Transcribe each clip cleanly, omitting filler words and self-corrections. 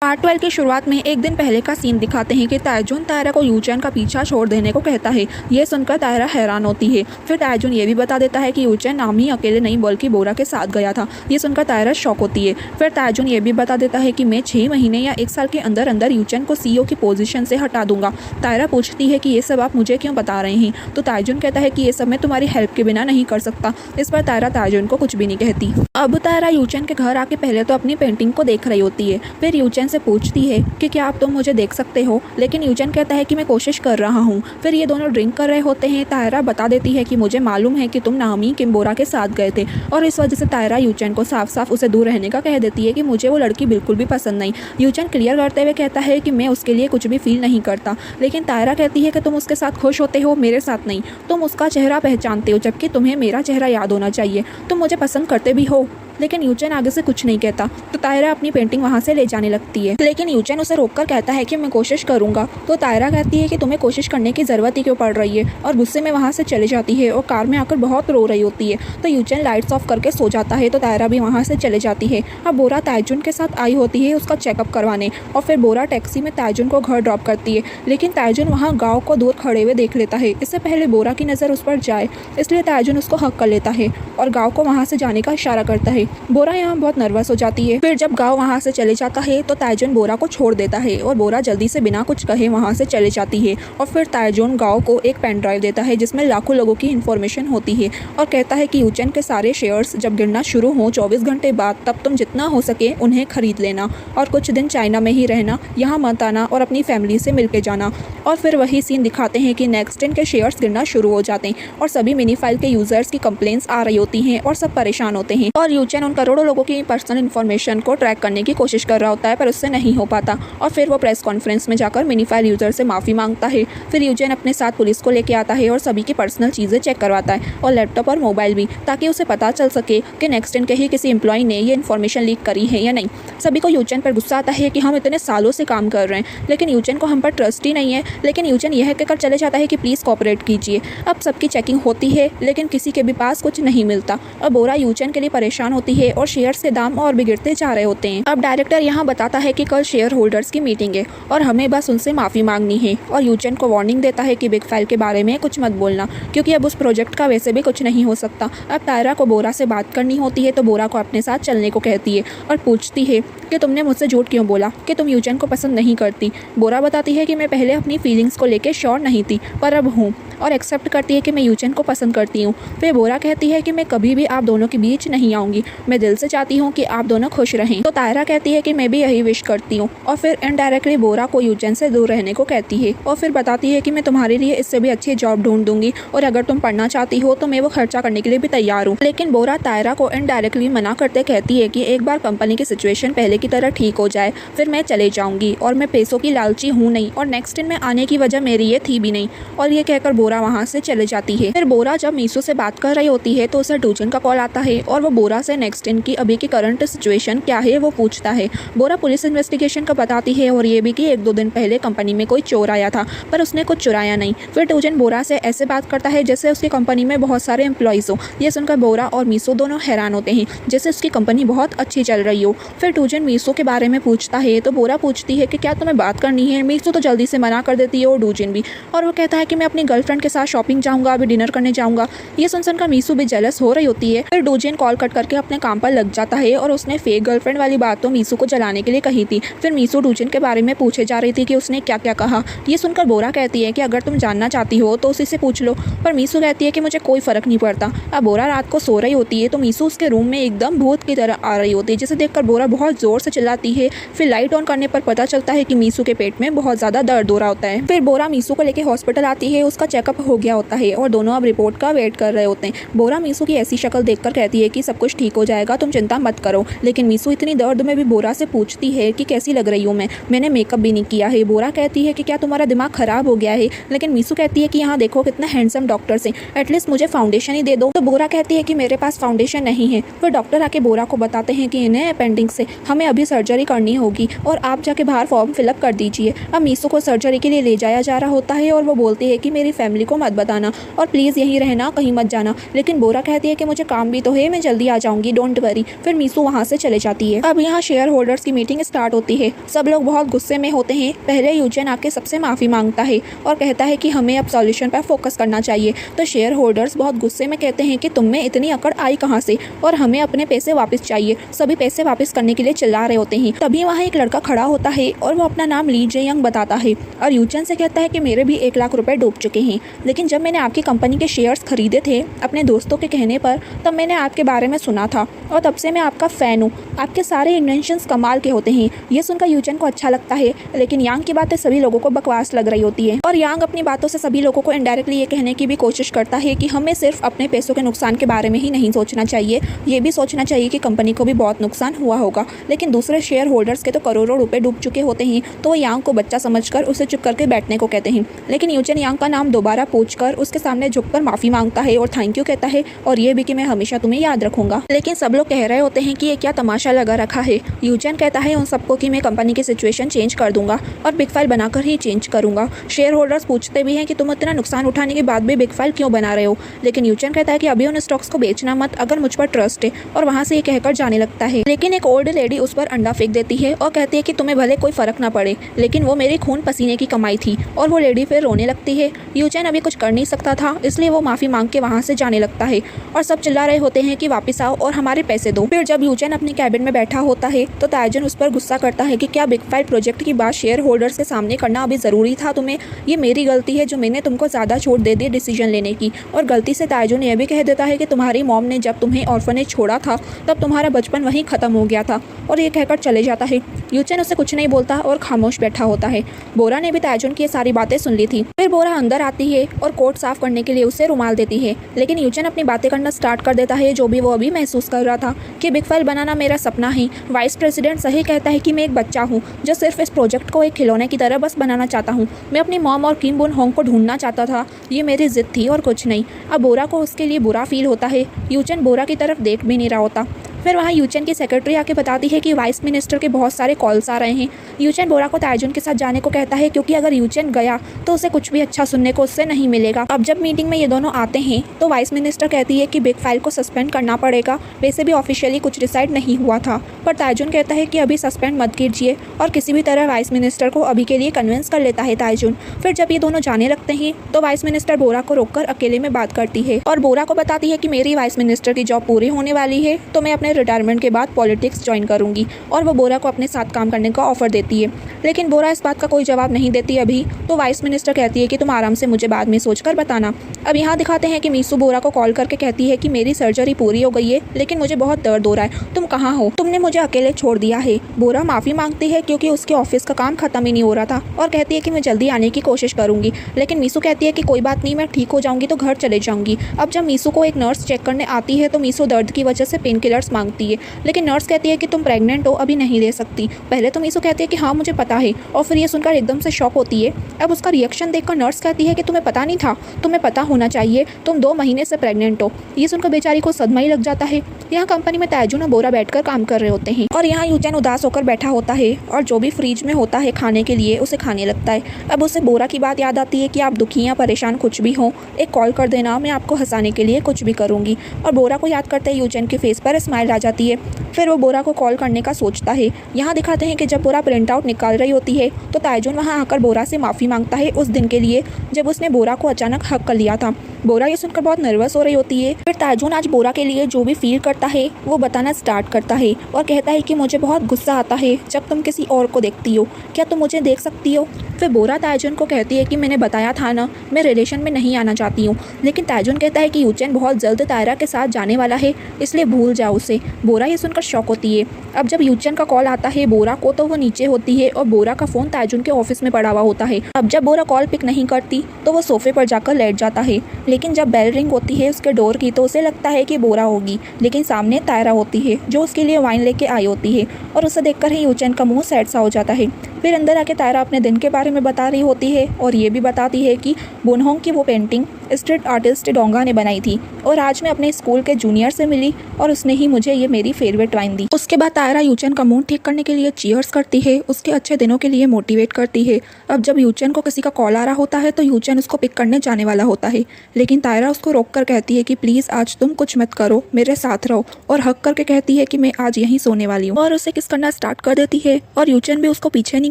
Part 12 की शुरुआत में एक दिन पहले का सीन दिखाते हैं कि तायजुन तायरा को यूचेन का पीछा छोड़ देने को कहता है। ये सुनकर तायरा हैरान होती है। फिर तायजुन ये भी बता देता है कि यूचेन नाम ही अकेले नहीं बल्कि बोरा के साथ गया था। ये सुनकर तायरा शॉक होती है। फिर तायजुन ये भी बता देता है कि मैं 6 महीने या 1 साल के अंदर अंदर यूचेन को CEO की पोजीशन से हटा दूंगा। तायरा पूछती है कि ये सब आप मुझे क्यों बता रहे हैं, तो तायजुन कहता है कि ये सब मैं तुम्हारी हेल्प के बिना नहीं कर सकता। इस पर तायरा तायजुन को कुछ भी नहीं कहती। अब तायरा यूचेन के घर आके पहले तो अपनी पेंटिंग को देख रही होती है। फिर यूचेन से पूछती है कि क्या आप तुम मुझे देख सकते हो, लेकिन यूचेन कहता है कि मैं कोशिश कर रहा हूँ। फिर ये दोनों ड्रिंक कर रहे होते हैं। तायरा बता देती है कि मुझे मालूम है कि तुम नामी किम्बोरा के साथ गए थे, और इस वजह से तायरा यूचेन को साफ साफ उसे दूर रहने का कह देती है कि मुझे वो लड़की बिल्कुल भी पसंद नहीं। यूचेन क्लियर करते हुए कहता है कि मैं उसके लिए कुछ भी फील नहीं करता, लेकिन तायरा कहती है कि तुम उसके साथ खुश होते हो, मेरे साथ नहीं। तुम उसका चेहरा पहचानते हो, जबकि तुम्हें मेरा चेहरा याद होना चाहिए। तुम मुझे पसंद करते भी हो। लेकिन यूचेन आगे से कुछ नहीं कहता, तो तायरा अपनी पेंटिंग वहाँ से ले जाने लगती है। लेकिन यूचेन उसे रोककर कहता है कि मैं कोशिश करूँगा। तो तायरा कहती है कि तुम्हें कोशिश करने की ज़रूरत ही क्यों पड़ रही है, और गुस्से में वहाँ से चली जाती है और कार में आकर बहुत रो रही होती है। तो यूचेन लाइट्स ऑफ करके सो जाता है, तो तायरा भी वहाँ से चले जाती है। अब बोरा तायजुन के साथ आई होती है उसका चेकअप करवाने, और फिर बोरा टैक्सी में तायजुन को घर ड्रॉप करती है। लेकिन तायजुन वहाँ गाँव को दूर खड़े हुए देख लेता है। इससे पहले बोरा की नज़र उस पर जाए, इसलिए तायजुन उसको हक कर लेता है और गाँव को वहाँ से जाने का इशारा करता है। बोरा यहाँ बहुत नर्वस हो जाती है। फिर जब गाँव वहाँ से चले जाता है तो तायजुन बोरा को छोड़ देता है, और बोरा जल्दी से बिना कुछ कहे वहाँ से चले जाती है। और फिर तायजुन गाँव को एक पेन ड्राइव देता है जिसमें लाखों लोगों की इन्फॉर्मेशन होती है, और कहता है कि यूचेन के सारे शेयर्स जब गिरना शुरू हों 24 घंटे बाद, तब तुम जितना हो सके उन्हें खरीद लेना, और कुछ दिन चाइना में ही रहना, यहाँ मत आना, और अपनी फैमिली से मिलके जाना। और फिर वही सीन दिखाते हैं कि नेक्स्टन के शेयर्स गिरना शुरू हो जाते हैं, और सभी मिनी फाइल के यूजर्स की कंप्लेंट्स आ रही होती हैं, और सब परेशान होते हैं। और यूचेन उन करोड़ों लोगों की पर्सनल इन्फॉर्मेशन को ट्रैक करने की कोशिश कर रहा होता है, पर उससे नहीं हो पाता। और फिर वो प्रेस कॉन्फ्रेंस में जाकर मिनी फाइल यूजर से माफ़ी मांगता है। फिर यूचेन अपने साथ पुलिस को लेके आता है और सभी की पर्सनल चीज़ें चेक करवाता है, और लैपटॉप और मोबाइल भी, ताकि उसे पता चल सके कि नेक्स्टन के ही किसी एम्प्लॉय ने ये इन्फॉर्मेशन लीक करी है या नहीं। सभी को यूचेन पर गुस्सा आता है कि हम इतने सालों से काम कर रहे हैं, लेकिन यूचेन को हम पर ट्रस्ट ही नहीं है। लेकिन यूचेन यह कहकर चले जाता है कि प्लीज़ कोऑपरेट कीजिए। अब सबकी चेकिंग होती है, लेकिन किसी के भी पास कुछ नहीं मिलता, और बोरा यूचेन के लिए परेशान होती है, और शेयर्स के दाम और बिगड़ते जा रहे होते हैं। अब डायरेक्टर यहाँ बताता है कि कल शेयर होल्डर्स की मीटिंग है, और हमें बस उनसे माफ़ी मांगनी है। और यूचेन को वार्निंग देता है कि बिग फाइल के बारे में कुछ मत बोलना, क्योंकि अब उस प्रोजेक्ट का वैसे भी कुछ नहीं हो सकता। अब तायरा को बोरा से बात करनी होती है, तो बोरा को अपने साथ चलने को कहती है, और पूछती है कि तुमने मुझसे झूठ क्यों बोला कि तुम यूचेन को पसंद नहीं करती। बोरा बताती है कि मैं पहले अपनी फीलिंग्स को लेकर श्योर नहीं थी, पर अब हूँ, और एक्सेप्ट करती है कि मैं यूचेन को पसंद करती हूँ। फिर बोरा कहती है कि मैं कभी भी आप दोनों के बीच नहीं आऊँगी, मैं दिल से चाहती हूँ कि आप दोनों खुश रहें। तो तायरा कहती है कि मैं भी यही विश करती हूँ, और फिर इनडायरेक्टली बोरा को यूचेन से दूर रहने को कहती है, और फिर बताती है कि मैं तुम्हारे लिए इससे भी अच्छी जॉब ढूंढ दूंगी, और अगर तुम पढ़ना चाहती हो तो मैं वो खर्चा करने के लिए भी तैयार हूँ। लेकिन बोरा तायरा को इनडायरेक्टली मना करते कहती है कि एक बार कंपनी की सिचुएशन पहले की तरह ठीक हो जाए फिर मैं चले जाऊँगी, और मैं पैसों की लालची हूँ नहीं, और नेक्स्ट में आने की वजह मेरी ये थी भी नहीं। और ये कहकर बोरा वहाँ से चले जाती है। फिर बोरा जब मीसू से बात कर रही होती है तो उसे डूजन का कॉल आता है, और वो बोरा से नेक्स्ट की अभी की करंट सिचुएशन क्या है वो पूछता है। बोरा पुलिस इन्वेस्टिगेशन का बताती है, और ये भी कि 1-2 दिन पहले कंपनी में कोई चोर आया था, पर उसने कुछ चुराया नहीं। फिर डूजन बोरा से ऐसे बात करता है जैसे उसकी कंपनी में बहुत सारे एम्प्लॉयज़ हो। ये सुनकर बोरा और मीसू दोनों हैरान होते हैं, जैसे उसकी कंपनी बहुत अच्छी चल रही हो। फिर डूजन मीसू के बारे में पूछता है, तो बोरा पूछती है कि क्या तुम्हें बात करनी है। मीसू तो जल्दी से मना कर देती है, और डूजन भी, और वो कहता है कि मैं अपनी गर्लफ्रेंड के साथ शॉपिंग जाऊँगा, अभी डिनर करने जाऊँगा। ये सुनकर मीसू भी जेलस हो रही होती है। फिर डूजन कॉल कट करके अपने काम पर लग जाता है, और उसने फेक गर्लफ्रेंड वाली बात तो मीसू को जलाने के लिए कही थी। फिर मीसू डूजन के बारे में पूछे जा रही थी कि उसने क्या क्या कहा। ये सुनकर बोरा कहती है कि अगर तुम जानना चाहती हो तो उसी से पूछ लो, पर मीसू कहती है कि मुझे कोई फर्क नहीं पड़ता। अब बोरा रात को सो रही होती है, तो मीसू उसके रूम में एकदम भूत की तरह आ रही होती है, जिसे देखकर बोरा बहुत जोर से चिल्लाती है। फिर लाइट ऑन करने पर पता चलता है कि मीसू के पेट में बहुत ज़्यादा दर्द हो रहा होता है। फिर बोरा मीसू को लेकर हॉस्पिटल आती है, उसका चेकअप हो गया होता है, और दोनों अब रिपोर्ट का वेट कर रहे होते हैं। बोरा मीसू की ऐसी शक्ल देखकर कहती है कि सब कुछ ठीक हो जाएगा, तुम चिंता मत करो। लेकिन मीसू इतनी दर्द में भी बोरा से पूछती है कि कैसी लग रही हूँ मैंने मेकअप भी नहीं किया है। बोरा कहती है कि क्या तुम्हारा दिमाग खराब हो गया है। लेकिन मीसू कहती है कि यहाँ देखो कितना हैंडसम डॉक्टर से, एटलीस्ट मुझे फाउंडेशन ही दे दो। तो बोरा कहती है कि मेरे पास फाउंडेशन नहीं है। फिर डॉक्टर आके बोरा को बताते हैं कि इन्हें अपेंडिक्स से हमें अभी सर्जरी करनी होगी, और आप जाके बाहर फॉर्म फिलअप कर दीजिए। अब मीसू को सर्जरी के लिए ले जाया जा रहा होता है, और वो बोलती है कि मेरी फैमिली फैमिली को मत बताना और प्लीज़ यहीं रहना, कहीं मत जाना। लेकिन बोरा कहती है कि मुझे काम भी तो है, मैं जल्दी आ जाऊँगी, डोंट वरी। फिर मीसू वहाँ से चले जाती है। अब यहाँ शेयर होल्डर्स की मीटिंग स्टार्ट होती है। सब लोग बहुत गुस्से में होते हैं। पहले यूचेन आके सबसे माफ़ी मांगता है और कहता है कि हमें अब सॉल्यूशन पर फोकस करना चाहिए। तो शेयर होल्डर्स बहुत गुस्से में कहते हैं कि तुम में इतनी अकड़ आई कहाँ से और हमें अपने पैसे वापस चाहिए। सभी पैसे वापस करने के लिए चिल्ला रहे होते हैं। तभी वहाँ एक लड़का खड़ा होता है और वो अपना नाम ली जे यंग बताता है और यूचेन से कहता है कि मेरे भी 1 लाख रुपए डूब चुके हैं, लेकिन जब मैंने आपकी कंपनी के शेयर्स खरीदे थे अपने दोस्तों के कहने पर, तब मैंने आपके बारे में सुना था और तब से मैं आपका फ़ैन हूँ। आपके सारे इन्वेंशंस कमाल के होते हैं। ये सुनकर यूचेन को अच्छा लगता है, लेकिन यांग की बातें सभी लोगों को बकवास लग रही होती है और यांग अपनी बातों से सभी लोगों को इनडायरेक्टली ये कहने की भी कोशिश करता है कि हमें सिर्फ अपने पैसों के नुकसान के बारे में ही नहीं सोचना चाहिए, ये भी सोचना चाहिए कि कंपनी को भी बहुत नुकसान हुआ होगा। लेकिन दूसरे शेयर होल्डर्स के तो करोड़ों रुपए डूब चुके होते हैं, तो वो यांग को बच्चा समझकर उसे चुप करके बैठने को कहते हैं। लेकिन यूचेन यांग का नाम दोबारा पूछकर उसके सामने झुककर माफ़ी मांगता है और थैंक यू कहता है और ये भी कि मैं हमेशा तुम्हें याद रखूंगा। लेकिन सब लोग कह रहे होते हैं कि ये क्या तमाशा लगा रखा है। यूचेन कहता है उन सबको कि मैं कंपनी की सिचुएशन चेंज कर दूंगा और बिग फाइल बनाकर ही चेंज करूंगा। शेयर होल्डर्स पूछते भी हैं कि तुम इतना नुकसान उठाने के बाद भी बिग फाइल क्यों बना रहे हो, लेकिन यूचेन कहता है कि अभी उन स्टॉक्स को बेचना मत, अगर मुझ पर ट्रस्ट है, और वहाँ से ये कहकर जाने लगता है। लेकिन एक ओल्ड लेडी उस पर अंडा फेंक देती है और कहती है कि तुम्हें भले कोई फर्क ना पड़े, लेकिन वो मेरे खून पसीने की कमाई थी, और वो लेडी फिर रोने लगती है। यूचेन अभी कुछ कर नहीं सकता था, इसलिए वो माफ़ी मांग के वहाँ से जाने लगता है और सब चिल्ला रहे होते हैं कि वापस आओ और हमारे पैसे दो। फिर जब यूचेन अपनी कैबिन में बैठा होता है तो ताइजुन उस पर गुस्सा करता है कि क्या बिग फाइव प्रोजेक्ट की बात शेयर होल्डर्स के सामने करना अभी ज़रूरी था तुम्हें? ये मेरी गलती है जो मैंने तुमको ज़्यादा छूट दे दी डिसीजन लेने की। और गलती से ताइजुन यह भी कह देता है कि तुम्हारी मॉम ने जब तुम्हें ऑर्फनेज छोड़ा था तब तुम्हारा बचपन वहीं ख़त्म हो गया था, और ये कहकर चले जाता है। यूचेन उससे कुछ नहीं बोलता और खामोश बैठा होता है। बोरा ने भी ताइजुन की ये सारी बातें सुन ली थी। फिर बोरा अंदर आती है और कोट साफ करने के लिए उसे रुमाल देती है, लेकिन यूचेन अपनी बातें करना स्टार्ट कर देता है, जो भी वो अभी महसूस कर रहा था कि बिग फाइल बनाना मेरा सपना है। वाइस प्रेसिडेंट सही कहता है कि मैं एक बच्चा हूँ जो सिर्फ इस प्रोजेक्ट को एक खिलौने की तरह बस बनाना चाहता हूँ। मैं अपनी मॉम और किम बुन होंग को ढूंढना चाहता था, ये मेरी जिद थी और कुछ नहीं। अब बोरा को उसके लिए बुरा फील होता है। यूचेन बोरा की तरफ देख भी नहीं रहा होता। फिर वहाँ यूचेन की सेक्रेटरी आके बताती है कि वाइस मिनिस्टर के बहुत सारे कॉल्स आ रहे हैं। यूचेन बोरा को ताइजुन के साथ जाने को कहता है, क्योंकि अगर यूचेन गया तो उसे कुछ भी अच्छा सुनने को उससे नहीं मिलेगा। अब जब मीटिंग में ये दोनों आते हैं तो वाइस मिनिस्टर कहती है कि बिग फाइल को सस्पेंड करना पड़ेगा। वैसे भी ऑफिशियली कुछ डिसाइड नहीं हुआ था, पर ताइजुन कहता है कि अभी सस्पेंड मत कीजिए, और किसी भी तरह वाइस मिनिस्टर को अभी के लिए कन्विंस कर लेता है ताइजुन। फिर जब ये दोनों जाने लगते हैं तो वाइस मिनिस्टर बोरा को रोककर अकेले में बात करती है और बोरा को बताती है कि मेरी वाइस मिनिस्टर की जॉब पूरी होने वाली है, तो मैं अपने रिटायरमेंट के बाद पॉलिटिक्स ज्वाइन करूंगी, और वो बोरा को अपने साथ काम करने का ऑफर देती है। लेकिन बोरा इस बात का कोई जवाब नहीं देती अभी। तो वाइस मिनिस्टर कहती है कि तुम आराम से मुझे बाद में सोचकर बताना। अब यहाँ दिखाते हैं कि मीसू बोरा को कॉल करके कहती है कि मेरी सर्जरी पूरी हो गई है, लेकिन मुझे बहुत दर्द हो रहा है, तुम कहाँ हो? तुमने मुझे अकेले छोड़ दिया है। बोरा माफ़ी मांगती है क्योंकि उसके ऑफिस का काम खत्म ही नहीं हो रहा था, और कहती है कि मैं जल्दी आने की कोशिश करूंगी। लेकिन मीसू कहती है कि कोई बात नहीं, मैं ठीक हो जाऊंगी तो घर चले जाऊंगी। अब जब मीसू को एक नर्स चेक करने आती है तो मीसू दर्द की वजह से पेन किलर्स मांगती है, लेकिन नर्स कहती है कि तुम प्रेग्नेंट हो, अभी नहीं दे सकती। पहले तो मीसू कहती है कि हाँ मुझे पता है, और फिर ये सुनकर एकदम से शॉक होती है। अब उसका रिएक्शन देखकर नर्स कहती है कि तुम्हें पता नहीं था, तुम्हें पता होना चाहिए, तुम 2 महीने से प्रेग्नेंट हो। ये सुनकर बेचारी को सदमा ही लग जाता है। यहाँ कंपनी में ताइजुन और बोरा बैठकर काम कर रहे होते हैं, और यहाँ यूचेन उदास होकर बैठा होता है और जो भी फ्रिज में होता है खाने के लिए उसे खाने लगता है। अब उसे बोरा की बात याद आती है कि आप दुखी या परेशान कुछ भी हो, एक कॉल कर देना, मैं आपको हंसाने के लिए कुछ भी करूँगी। और बोरा को याद करते यूचेन के फेस पर स्माइल आ जाती है। फिर वो बोरा को कॉल करने का सोचता है। यहाँ दिखाते हैं कि जब बोरा प्रिंट आउट निकाल रही होती है तो ताइजुन वहाँ आकर बोरा से माफ़ी मांगता है उस दिन के लिए जब उसने बोरा को अचानक हक कर लिया था। बोरा ये सुनकर बहुत नर्वस हो रही होती है। फिर ताइजुन आज बोरा के लिए जो भी फील करता है वो बताना स्टार्ट करता है और कहता है कि मुझे बहुत गुस्सा आता है जब तुम किसी और को देखती हो, क्या तुम मुझे देख सकती हो? फिर बोरा ताइजुन को कहती है कि मैंने बताया था ना, मैं रिलेशन में नहीं आना चाहती हूँ। लेकिन ताइजुन कहता है कि यूचेन बहुत जल्द तायरा के साथ जाने वाला है, इसलिए भूल जाओ उसे। बोरा ये सुनकर शॉक होती है। अब जब यूचेन का कॉल आता है बोरा को तो वो नीचे होती है और बोरा का फ़ोन ताइजुन के ऑफिस में पड़ा हुआ होता है। अब जब बोरा कॉल पिक नहीं करती तो वो सोफे पर जाकर लेट जाता है। लेकिन जब बेल रिंग होती है उसके डोर की तो उसे लगता है कि बोरा होगी, लेकिन सामने तायरा होती है जो उसके लिए वाइन लेके आई होती है, और उसे देखकर ही यूचेन का मुँह सैड सा हो जाता है। फिर अंदर आके तायरा अपने दिन के बारे में बता रही होती है और ये भी बताती है कि बुनहोंग की वो पेंटिंग स्ट्रीट आर्टिस्ट डोंगा ने बनाई थी और आज मैं अपने स्कूल के जूनियर से मिली और उसने ही मुझे ये मेरी फेवरेट वाइन दी। उसके बाद तायरा यूचन का मूड ठीक करने के लिए चीयर्स करती है, उसके अच्छे दिनों के लिए मोटिवेट करती है। अब जब यूचन को किसी का कॉल आ रहा होता है तो यूचन उसको पिक करने जाने वाला होता है, लेकिन तायरा उसको रोक कर कहती है कि प्लीज़ आज तुम कुछ मत करो, मेरे साथ रहो, और हक करके कहती है कि मैं आज यहीं सोने वाली हूँ और उसे किस करना स्टार्ट कर देती है। और यूचन भी उसको पीछे नहीं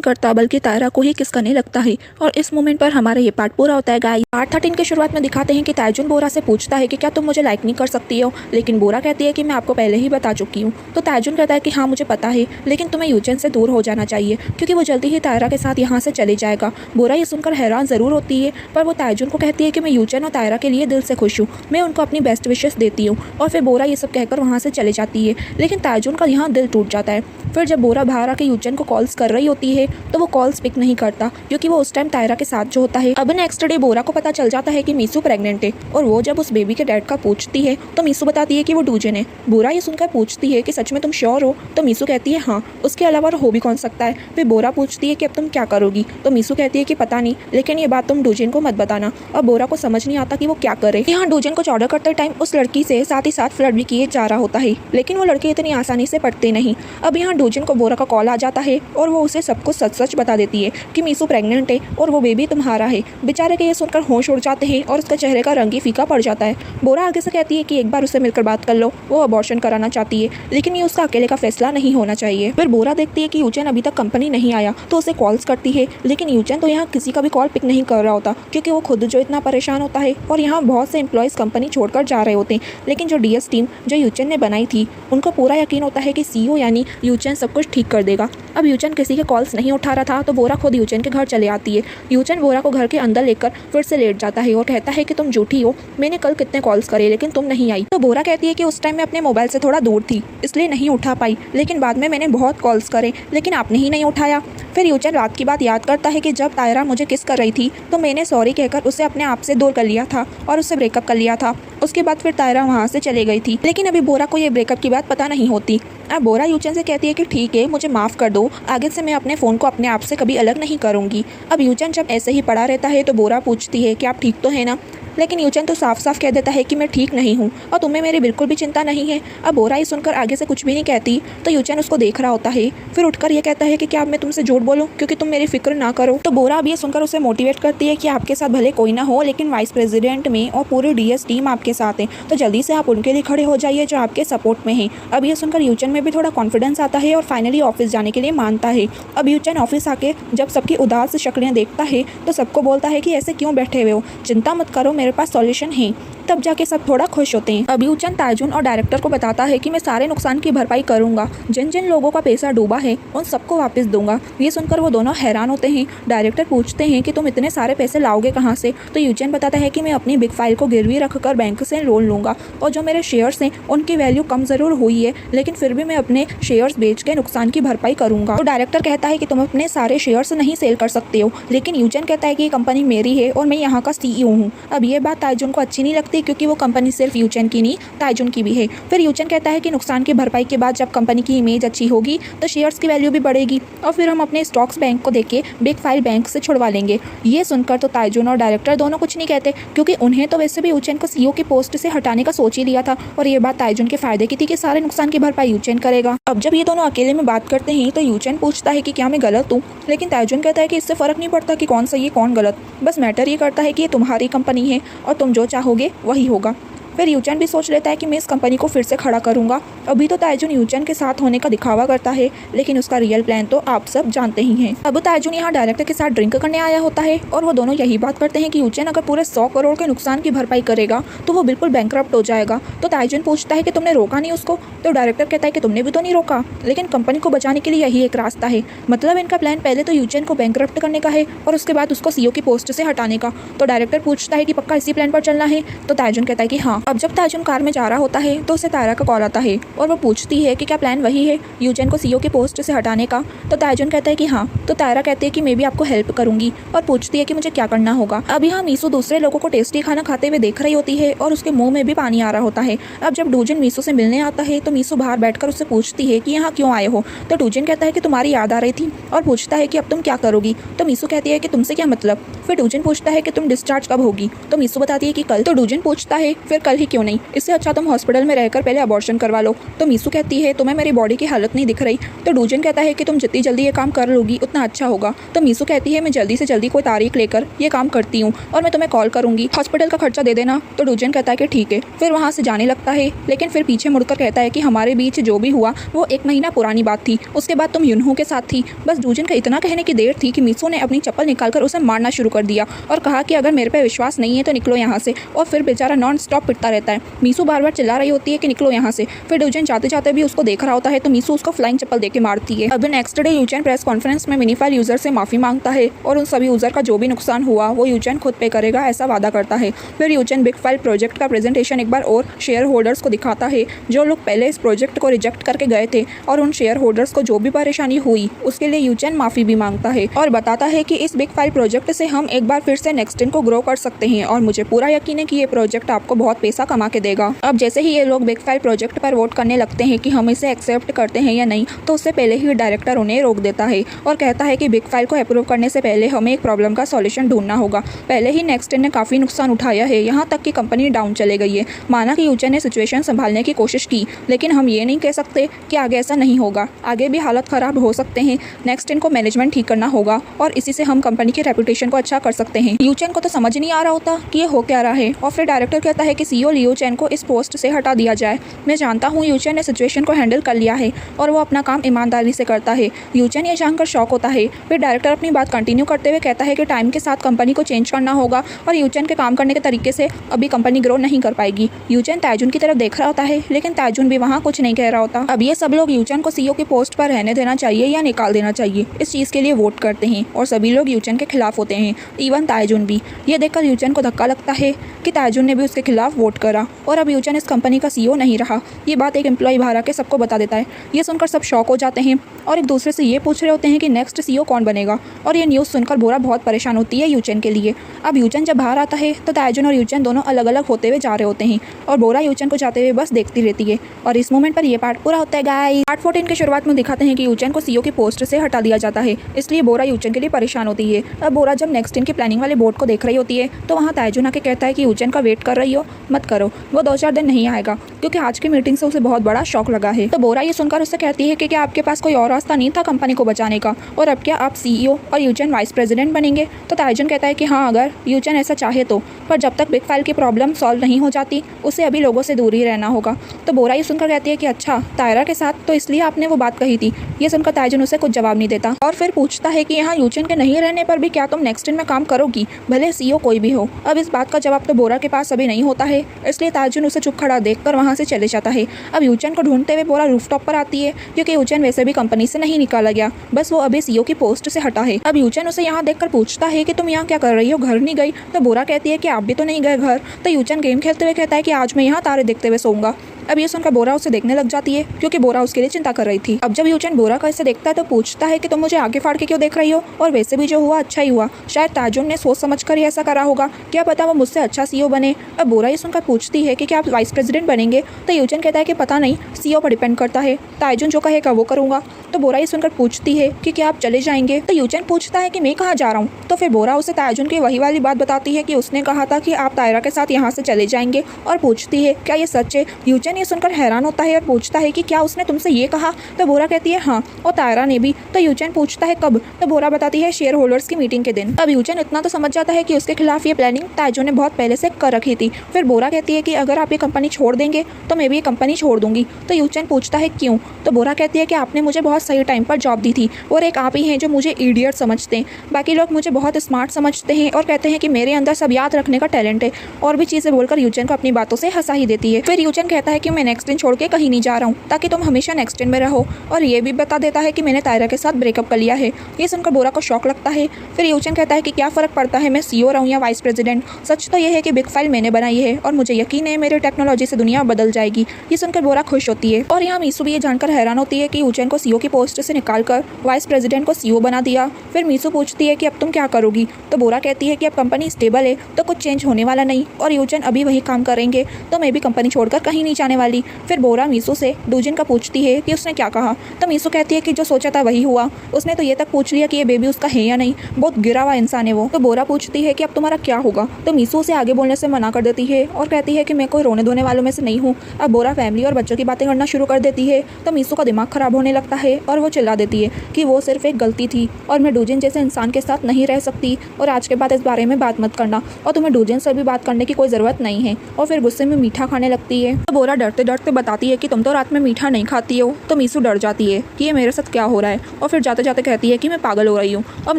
करता बल्कि तायरा को ही किस करने लगता है। और इस मोमेंट पर हमारा ये पार्ट पूरा होता है गाइस। पार्ट 13 की शुरुआत में दिखाते हैं कि ताइजुन बोरा से पूछता है कि क्या तुम मुझे लाइक नहीं कर सकती हो, लेकिन बोरा कहती है कि मैं आपको पहले ही बता चुकी हूँ। तो ताइजुन कहता है कि हाँ मुझे पता है, लेकिन तुम्हें यूचन से दूर हो जाना चाहिए क्योंकि वो जल्दी ही तायरा के साथ यहाँ से चले जाएगा। बोरा ये सुनकर हैरान ज़रूर होती है, पर वो ताइजुन को कहती है कि मैं यूचन और तायरा के लिए दिल से खुश हूँ, मैं उनको अपनी बेस्ट विशेस देती हूँ। और फिर बोरा ये सब कहकर वहाँ से चले जाती है, लेकिन ताइजुन का यहाँ दिल टूट जाता है। फिर जब बोरा बाहर आके यूचन को कॉल्स कर रही होती है तो वो कॉल्स पिक नहीं करता क्योंकि वो उस टाइम तायरा के साथ जो होता है। अब नेक्स्ट डे बोरा को पता चल जाता है कि मीसू प्रेग्नेंट है और वो जब उस बेबी के डैड का पूछती है तो मीसू बताती है कि वो डूजन है। बोरा ये सुनकर पूछती है कि सच में तुम श्योर हो, तो मीसू कहती है हाँ, उसके अलावा हो भी कौन सकता है। फिर बोरा पूछती है कि अब तुम क्या करोगी, तो मीसू कहती है कि पता नहीं, लेकिन ये बात तुम डूजन को मत बताना। अब बोरा को समझ नहीं आता कि वो क्या करे। यहाँ डूजन को ऑर्डर करते टाइम उस लड़की से साथ ही साथ फ्लर्ट भी किए जा रहा होता है, लेकिन वो लड़के इतनी आसानी से पटते नहीं। अब यहाँ डूजन को बोरा का कॉल आ जाता है और वो उसे सब कुछ सच सच बता देती है कि मीसू प्रेग्नेंट है और वो बेबी तुम्हारा है। बेचारे के ये सुनकर होश उड़ जाते हैं और उसका चेहरे का रंग ही फीका पड़ जाता है। बोरा आगे से कहती है कि एक बार उससे मिलकर बात कर लो, वो अबॉर्शन कराना चाहती है, लेकिन ये उसका अकेले का फैसला नहीं होना चाहिए। फिर बोरा देखती है कि यूचन अभी तक कंपनी नहीं आया तो उसे कॉल्स करती है, लेकिन यूचन तो यहाँ किसी का भी कॉल पिक नहीं कर रहा होता क्योंकि वो खुद जो इतना परेशान होता है और यहाँ बहुत से एम्प्लॉयज़ कंपनी छोड़कर जा रहे होते हैं। लेकिन जो डीएस टीम जो यूचन ने बनाई थी उनको पूरा यकीन होता है कि सीईओ यानी यूचन सब कुछ ठीक कर देगा। अब यूचन किसी के कॉल्स नहीं उठा रहा था तो बोरा खुद यूचन के घर चले आती है। यूचन बोरा को घर के अंदर लेकर फिर से लेट जाता है और कहता है कि तुम झूठी हो, मैंने कल कितने कॉल्स करे लेकिन तुम नहीं आई। तो बोरा कहती है कि उस टाइम मैं अपने मोबाइल से थोड़ा दूर थी इसलिए नहीं उठा पाई, लेकिन बाद में मैंने बहुत कॉल्स करे लेकिन आपने ही नहीं उठाया। फिर यूचन रात की बात याद करता है कि जब तायरा मुझे किस कर रही थी तो मैंने सॉरी कहकर उसे अपने आप से दूर कर लिया था और उससे ब्रेकअप कर लिया था। उसके बाद फिर तायरा वहाँ से चले गई थी, लेकिन अभी बोरा को ये ब्रेकअप की बात पता नहीं होती। अब बोरा यूचन से कहती है कि ठीक है मुझे माफ़ कर दो, आगे से मैं अपने फ़ोन को अपने आप से कभी अलग नहीं करूँगी। अब यूचन जब ऐसे ही पड़ा रहता है तो बोरा पूछती है कि आप ठीक तो है ना, लेकिन यूचन तो साफ साफ कह देता है कि मैं ठीक नहीं हूँ और तुम्हें मेरी बिल्कुल भी चिंता नहीं है। अब बोरा ये सुनकर आगे से कुछ भी नहीं कहती तो यूचन उसको देख रहा होता है। फिर उठकर ये कहता है कि क्या अब मैं तुमसे झूठ बोलूँ क्योंकि तुम मेरी फिक्र ना करो। तो बोरा अब ये सुनकर उसे मोटिवेट करती है कि आपके साथ भले कोई ना हो लेकिन वाइस प्रेसिडेंट में और पूरी डीएस टीम आपके साथ है, तो जल्दी से आप उनके लिए खड़े हो जाइए जो आपके सपोर्ट में हैं। अब ये सुनकर यूचन में भी थोड़ा कॉन्फिडेंस आता है और फाइनली ऑफिस जाने के लिए मानता है। अब यूचन ऑफिस आके जब सबकी उदास शक्लें देखता है तो सबको बोलता है कि ऐसे क्यों बैठे हुए हो, चिंता मत करो मेरे पास सॉल्यूशन है। तब जाके सब थोड़ा खुश होते हैं। अब यूचन ताइजुन और डायरेक्टर को बताता है कि मैं सारे नुकसान की भरपाई करूंगा, जिन जिन लोगों का पैसा डूबा है उन सबको वापस दूंगा। ये सुनकर वो दोनों हैरान होते हैं। डायरेक्टर पूछते हैं कि तुम इतने सारे पैसे लाओगे कहाँ से, तो यूचन बताता है कि मैं अपनी बिग फाइल को गिरवी रखकर बैंक से लोन लूंगा और जो मेरे शेयर्स हैं उनकी वैल्यू कम ज़रूर हुई है लेकिन फिर भी मैं अपने शेयर्स बेच के नुकसान की भरपाई करूंगा। तो डायरेक्टर कहता है कि तुम अपने सारे शेयर्स नहीं सेल कर सकते हो, लेकिन यूचन कहता है कि ये कंपनी मेरी है और मैं यहाँ का CEO हूँ। अब ये बात ताइजुन को अच्छी नहीं लगती क्योंकि वो कंपनी सिर्फ यूचन की नहीं ताइजुन की भी है। फिर यूचन कहता है कि नुकसान की भरपाई के बाद जब कंपनी की इमेज अच्छी होगी तो शेयर्स की वैल्यू भी बढ़ेगी और फिर हम अपने स्टॉक्स बैंक को देके बिग फाइल बैंक से छुड़वा लेंगे। ये सुनकर तो ताइजुन और डायरेक्टर दोनों कुछ नहीं कहते क्योंकि उन्हें तो वैसे भी यूचन को CEO की पोस्ट से हटाने का सोच ही लिया था और ये बात ताइजुन के फायदे की थी कि सारे नुकसान की भरपाई यूचन करेगा। अब जब ये दोनों अकेले में बात करते हैं तो यूचन पूछता है कि क्या मैं गलत हूँ, लेकिन ताइजुन कहता है कि इससे फर्क नहीं पड़ता कि कौन सही है कौन गलत, बस मैटर ये करता है कि ये तुम्हारी कंपनी है और तुम जो चाहोगे वही होगा। फिर यूचन भी सोच लेता है कि मैं इस कंपनी को फिर से खड़ा करूंगा। अभी तो ताइजुन यूचन के साथ होने का दिखावा करता है लेकिन उसका रियल प्लान तो आप सब जानते ही हैं। अब ताइजुन यहाँ डायरेक्टर के साथ ड्रिंक करने आया होता है और वो दोनों यही बात करते हैं कि यूचन अगर पूरे 100 करोड़ के नुकसान की भरपाई करेगा तो वो बिल्कुल बैंकरप्ट हो जाएगा। तो ताइजुन पूछता है कि तुमने रोका नहीं उसको, तो डायरेक्टर कहता है कि तुमने भी तो नहीं रोका, लेकिन कंपनी को बचाने के लिए यही एक रास्ता है। मतलब इनका प्लान पहले तो यूचन को बैंकरप्ट करने का है और उसके बाद उसको CEO की पोस्ट से हटाने का। तो डायरेक्टर पूछता है कि पक्का इसी प्लान पर चलना है, तो ताइजुन कहता है कि हाँ। अब जब ताजुन कार में जा रहा होता है तो उसे तायरा का कॉल आता है और वो पूछती है कि क्या प्लान वही है यूचेन को सीईओ की पोस्ट से हटाने का। तो ताजुन कहता है कि हाँ। तो तायरा कहती है कि मैं भी आपको हेल्प करूंगी और पूछती है कि मुझे क्या करना होगा। अब यहाँ मीसू दूसरे लोगों को टेस्टी खाना खाते हुए देख रही होती है और उसके मुंह में भी पानी आ रहा होता है। अब जब डूजिन मीसू से मिलने आता है तो मीसू बाहर बैठकर उससे पूछती है कि यहाँ क्यों आए हो। तो डूजिन कहता है कि तुम्हारी याद आ रही थी और पूछता है कि अब तुम क्या करोगी। तो मीसू कहती है कि तुमसे क्या मतलब। फिर डूजिन पूछता है कि तुम डिस्चार्ज कब होगी। तो मीसू बताती है कि कल। तो डूजिन पूछता है फिर कल ही क्यों नहीं, इससे अच्छा तुम हॉस्पिटल में रहकर पहले अबॉर्शन करवा लो। तो मीसू कहती है तुम्हें मेरी बॉडी की हालत नहीं दिख रही। तो डूजिन कहता है कि तुम जितनी जल्दी ये काम कर लोगी उतना अच्छा होगा। तो मीसू कहती है मैं जल्दी से जल्दी कोई तारीख लेकर ये काम करती हूँ और मैं तुम्हें कॉल करूंगी, हॉस्पिटल का खर्चा दे देना। तो डूजिन कहता है कि ठीक है। फिर वहाँ से जाने लगता है, लेकिन फिर पीछे मुड़कर कहता है कि हमारे बीच जो भी हुआ वो 1 महीना पुरानी बात थी, उसके बाद तुम युनहो के साथ थी। बस डूजिन का इतना कहने की देर थी कि मीसू ने अपनी चप्पल निकालकर उसे मारना शुरू कर दिया और कहा कि अगर मेरे पे विश्वास नहीं है तो निकलो यहाँ से। और फिर बेचारा नॉन स्टॉप पिटता रहता है। मीसू बार बार चिल्ला रही होती है कि निकलो यहाँ से। फिर डूजिन जाते जाते भी उसको देख रहा होता है तो मीसू उसको फ्लाइंग चप्पल देके मारती है। अब नेक्स्ट डे यूचेन प्रेस कॉन्फ्रेंस में मिनीफाइल यूजर से माफी मांगता है और उन सभी यूजर का जो भी नुकसान हुआ वो यूचेन खुद पे करेगा ऐसा वादा करता है। फिर यूचेन बिग फाइल प्रोजेक्ट का प्रेजेंटेशन एक बार और शेयर होल्डर्स को दिखाता है जो लोग पहले इस प्रोजेक्ट को रिजेक्ट करके गए थे, और उन शेयर होल्डर्स को जो भी परेशानी हुई उसके लिए यूचेन माफी भी मांगता है और बताता है कि इस बिग फाइल प्रोजेक्ट से हम एक बार फिर से नेक्स्टन को ग्रो कर सकते हैं और मुझे पूरा यकीन है कि ये प्रोजेक्ट आपको बहुत पैसा कमा के देगा। अब जैसे ही ये लोग बिग फाइल प्रोजेक्ट पर वोट करने लगते हैं कि हम इसे एक्सेप्ट करते हैं या नहीं, तो उससे पहले ही डायरेक्टर उन्हें रोक देता है और कहता है कि बिग फाइल को अप्रूव करने से पहले हमें एक प्रॉब्लम का सॉल्यूशन ढूंढना होगा। पहले ही नेक्स्टन ने काफ़ी नुकसान उठाया है, यहाँ तक कि कंपनी डाउन चले गई है। माना कि यूचेन ने सिचुएशन संभालने की कोशिश की, लेकिन हम ये नहीं कह सकते कि आगे ऐसा नहीं होगा। आगे भी हालत ख़राब हो सकते हैं। नेक्स्टन को मैनेजमेंट ठीक करना होगा और इसी से हम कंपनी की रेपुटेशन को अच्छा कर सकते हैं। यूचेन को तो समझ नहीं आ रहा होता कि ये हो क्या रहा है और फिर डायरेक्टर कहता है कि सीईओ लियो चेन को इस पोस्ट से हटा दिया जाए। मैं जानता हूँ यूचेन ने सिचुएशन को हैंडल कर लिया है और वो अपना काम ईमानदारी से करता है। यूचेन ये जानकर शॉक होता है। फिर डायरेक्टर अपनी बात कंटिन्यू करते हुए कहता है कि टाइम के साथ कंपनी को चेंज करना होगा और यूचेन के काम करने के तरीके से अभी कंपनी ग्रो नहीं कर पाएगी। यूचेन ताजुन की तरफ देख रहा होता है, लेकिन ताजुन भी वहाँ कुछ नहीं कह रहा होता। अब ये सब लोग यूचेन को सीईओ की पोस्ट पर रहने देना चाहिए या निकाल देना चाहिए, इस चीज़ के लिए वोट करते हैं और सभी लोग यूचेन के खिलाफ होते हैं, इवन ताजुन भी। ये देखकर यूचेन को धक्का लगता है कि ताजुन ने भी उसके खिलाफ वोट करा और अब यूचेन इस कंपनी का सीईओ नहीं रहा। ये बात एक एम्प्लॉय बाहर आके सबको बता देता है। ये सुनकर सब शॉक हो जाते हैं और एक दूसरे से ये पूछ रहे होते हैं कि नेक्स्ट सीईओ कौन बनेगा। और ये न्यूज़ सुनकर बोरा बहुत परेशान होती है यूचेन के लिए। अब यूचेन जब बाहर आता है तो ताजुन और यूचेन दोनों अलग अलग होते हुए जा रहे होते हैं और बोरा यूचेन को जाते हुए बस देखती रहती है। और इस मोमेंट पर यह पार्ट पूरा होता है गाइस। पार्ट 14 की शुरुआत में दिखाते हैं कि यूचेन को सीईओ की पोस्ट से हटा दिया जाता है, इसलिए बोरा यूचेन के लिए परेशान होती है। अब बोरा जब नेक्स्ट की प्लानिंग वाले बोर्ड को देख रही होती है तो वहाँ ताजुन आके कहता है कि यूचेन का वेट कर रही हो, मत करो, वो 2-4 दिन नहीं आएगा, क्योंकि आज की मीटिंग से उसे बहुत बड़ा शॉक लगा है। तो बोरा ये सुनकर उससे कहती है कि क्या आपके पास कोई और रास्ता नहीं था कंपनी को बचाने का, और अब क्या आप सीईओ और यूचेन वाइस प्रेसिडेंट बनेंगे। तो ताजुन कहता है कि हाँ, अगर यूचेन ऐसा चाहे तो, पर जब तक बिग फाइल की प्रॉब्लम सॉल्व नहीं हो जाती उसे अभी लोगों से दूर ही रहना होगा। तो बोरा ये सुनकर कहती है कि अच्छा, तायरा के साथ तो इसलिए आपने वो बात कही थी। ये सुनकर ताजुन उसे कुछ जवाब नहीं देता और फिर पूछता है कि यहाँ यूचेन के नहीं रहने पर भी क्या तुम नेक्स्ट में काम करोगी, भले सीईओ कोई भी हो। अब इस बात का जवाब तो बोरा के पास अभी नहीं होता है, इसलिए ताजुन उसे चुप खड़ा देखकर वहाँ से चले जाता है। अब यूचेन को ढूंढते हुए बोरा रूफटॉप पर आती है, क्योंकि यूचेन वैसे भी कंपनी से नहीं निकाला गया, बस वो अभी सीईओ की पोस्ट से हटा है। अब यूचेन उसे यहाँ देखकर पूछता है कि तुम यहाँ क्या कर रही हो, घर नहीं गई। तो बोरा कहती है कि आप भी तो नहीं गए घर। तो यूचेन गेम खेलते हुए कहता है कि आज मैं यहाँ तारे देखते हुए सोऊंगा। अब ये सुनकर बोरा उसे देखने लग जाती है, क्योंकि बोरा उसके लिए चिंता कर रही थी। अब जब यूचेन बोरा का इसे देखता है तो पूछता है कि तुम मुझे आगे फाड़ के क्यों देख रही हो, और वैसे भी जो हुआ अच्छा ही हुआ। शायद ताजुन ने सोच समझ कर ही ऐसा करा होगा, क्या पता वो मुझसे अच्छा सीईओ बने। अब बोरा ये सुनकर पूछती है कि क्या आप वाइस प्रेसिडेंट बनेंगे। तो यूचेन कहता है कि पता नहीं, सीईओ पर डिपेंड करता है, ताजुन जो कहेगा वो करूँगा। तो बोरा ये सुनकर पूछती है कि क्या आप चले जाएंगे। तो यूचेन पूछता है कि मैं कहाँ जा रहा हूँ। तो फिर बोरा उसे ताजुन की वही वाली बात बताती है कि उसने कहा था कि आप तायरा के साथ यहाँ से चले जाएंगे, और पूछती है क्या ये सच है। यूचेन ये सुनकर हैरान होता है और पूछता है कि क्या उसने तुमसे ये कहा। तो बोरा कहती है हाँ, और तायरा ने भी। तो यूचेन पूछता है कब। तो बोरा बताती है शेयर होल्डर्स की मीटिंग के दिन। अब यूचेन इतना तो समझ जाता है कि उसके खिलाफ ये प्लानिंग ताजुन ने बहुत पहले से कर रखी थी। फिर बोरा कहती है कि अगर आप ये कंपनी छोड़ देंगे तो मैं भी ये कंपनी छोड़ दूंगी। तो यूचेन पूछता है क्यों। तो बोरा कहती है कि आपने मुझे बहुत सही टाइम पर जॉब दी थी, और एक आप ही हैं जो मुझे इडियट समझते हैं। बाकी लोग मुझे बहुत स्मार्ट समझते हैं और कहते हैं कि मेरे अंदर सब याद रखने का टैलेंट है, और भी चीज़ें बोलकर यूचेन को अपनी बातों से हंसा ही देती है। फिर यूचेन कहता है कि कि मैं नेक्स्ट दिन छोड़ के कहीं नहीं जा रहा हूँ ताकि तुम हमेशा नेक्स्ट दिन में रहो, और ये भी बता देता है कि मैंने तायरा के साथ ब्रेकअप कर लिया है। ये सुनकर बोरा को शौक लगता है। फिर यूचन कहता है कि क्या फ़र्क पड़ता है मैं CEO रहूँ या वाइस प्रेसिडेंट, सच तो यह है कि बिग फाइल मैंने बनाई है और मुझे यकीन है मेरी टेक्नोलॉजी से दुनिया बदल जाएगी। ये सुनकर बोरा खुश होती है। और यहाँ मीसू भी ये जानकर हैरान होती है कि यूचन को CEO की पोस्ट से निकालकर वाइस प्रेसिडेंट को CEO बना दिया। फिर मीसू पूछती है कि अब तुम क्या करोगी, तो बोरा कहती है कि अब कंपनी स्टेबल है तो कुछ चेंज होने वाला नहीं, और यूचन अभी वही काम करेंगे तो मैं भी कंपनी छोड़कर कहीं नहीं जाने वाली। फिर बोरा मीसू से डूजिन का पूछती है कि उसने क्या कहा, तो मीसू कहती है कि जो सोचा था वही हुआ। उसने तो ये तक पूछ लिया कि ये बेबी उसका है या नहीं, बहुत गिरा हुआ इंसान है वो। तो बोरा पूछती है कि अब तुम्हारा क्या होगा, तो मीसू उसे आगे बोलने से मना कर देती है और कहती है कि मैं कोई रोने धोने वालों में से नहीं हूँ। अब बोरा फैमिली और बच्चों की बातें करना शुरू कर देती है, तो मीसू का दिमाग खराब होने लगता है और वो चिल्ला देती है कि वो सिर्फ एक गलती थी और मैं डूजिन जैसे इंसान के साथ नहीं रह सकती, और आज के बाद इस बारे में बात मत करना, और तुम्हें डूजिन से भी बात करने की कोई ज़रूरत नहीं है। और फिर गुस्से में मीठा खाने लगती है। तो बोरा डरते डरते बताती है कि तुम तो रात में मीठा नहीं खाती हो। तो मीसू डर जाती है कि ये मेरे साथ क्या हो रहा है, और फिर जाते जाते कहती है कि मैं पागल हो रही हूँ। अब